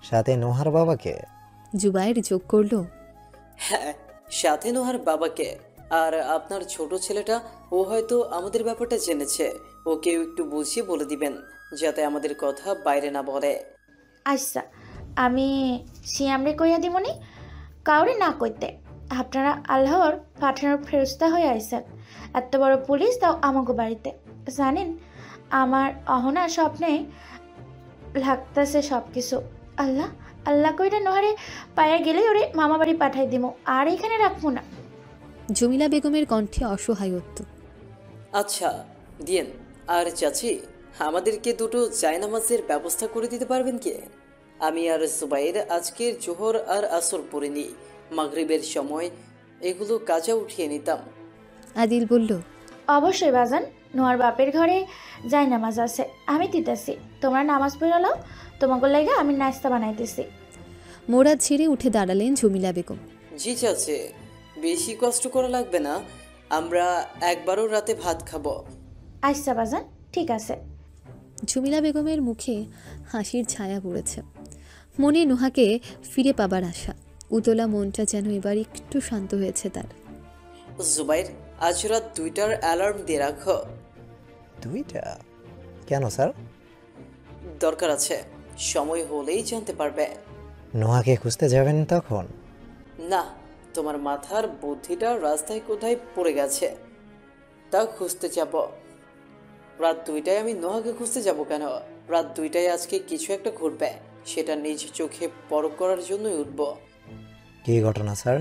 সাথে নোহার বাবাকে? জুবাইর যোগ করলো। হ্যাঁ, সাথে নোহার বাবাকে। আর আপনার ছোট ছেলেটা, ও হয়তো আমাদের ব্যাপারটা জেনেছে, ওকেও একটু বুঝিয়ে বলে দিবেন যাতে আমাদের কথা বাইরে না বলে। আচ্ছা, আমি শিয়ামরে কইয়া দিমনি, কাউরে না কইতে। আপনারা আল্লাহর পাঠানোর ফেরস্তা হয়ে আইসেন, এত বড় পুলিশ তাও আমাকে বাড়িতে। জানেন, আমার অহনা স্বপ্নে লাগতেছে সব কিছু। আল্লাহ আল্লাহ কইরা নোহারে পায়া গেলে ওরে মামা বাড়ি পাঠাই দিব, আর এখানে রাখবো না। জমিলা বেগমের কণ্ঠে অসহায়ত্ব। আচ্ছা দিয়েন। আর চাচি, আমাদেরকে দুটো জায়নামাজের ব্যবস্থা করে দিতে পারবেন কি? আমি আর জুবাইর আজকের জোহর আর আসর পড়িনি, মাগরিবের সময় এগুলো কাজা উঠিয়ে নিতাম। আদিল বলল, অবশ্যই বাজান, নোয়ার বাপের ঘরে যাই নামাজ আছে, আমি দিতেছি, তোমরা নামাজ পড়ে নাও, তোমাকে লাগে আমি নাস্তা বানাইতেছি। মোরাদ ছেড়ে উঠে দাঁড়ালেন জমিলা বেগম। জি চাচি, বেশি কষ্ট করা লাগবে না, আমরা একবারও রাতে ভাত খাবো। আচ্ছা বাজান, ঠিক আছে। জমিলা বেগমের মুখে হাসির ছায়া পড়েছে, মনে নোহাকে ফিরে পাবার আশা। উতলা মনটা যেন এবার একটু শান্ত হয়েছে তার। জুবাইর, আজ রাত 2টার অ্যালার্ম দিয়ে রাখো। 2টা? কেন স্যার? দরকার আছে, সময় হলেই জানতে পারবে। নোহাকে খুঁজতে যাবেন তখন? না, তোমার মাথার বুদ্ধিটা রাস্তায় কোথায় পড়ে গেছে তা খুঁজতে যাব। রাত 2টায় আমি নোহাকে খুঁজতে যাব কেন? রাত 2টায় আজকে কিছু একটা ঘটবে, সেটা নিজ চোখে পরখ করার জন্যই উঠব। কি ঘটনা স্যার?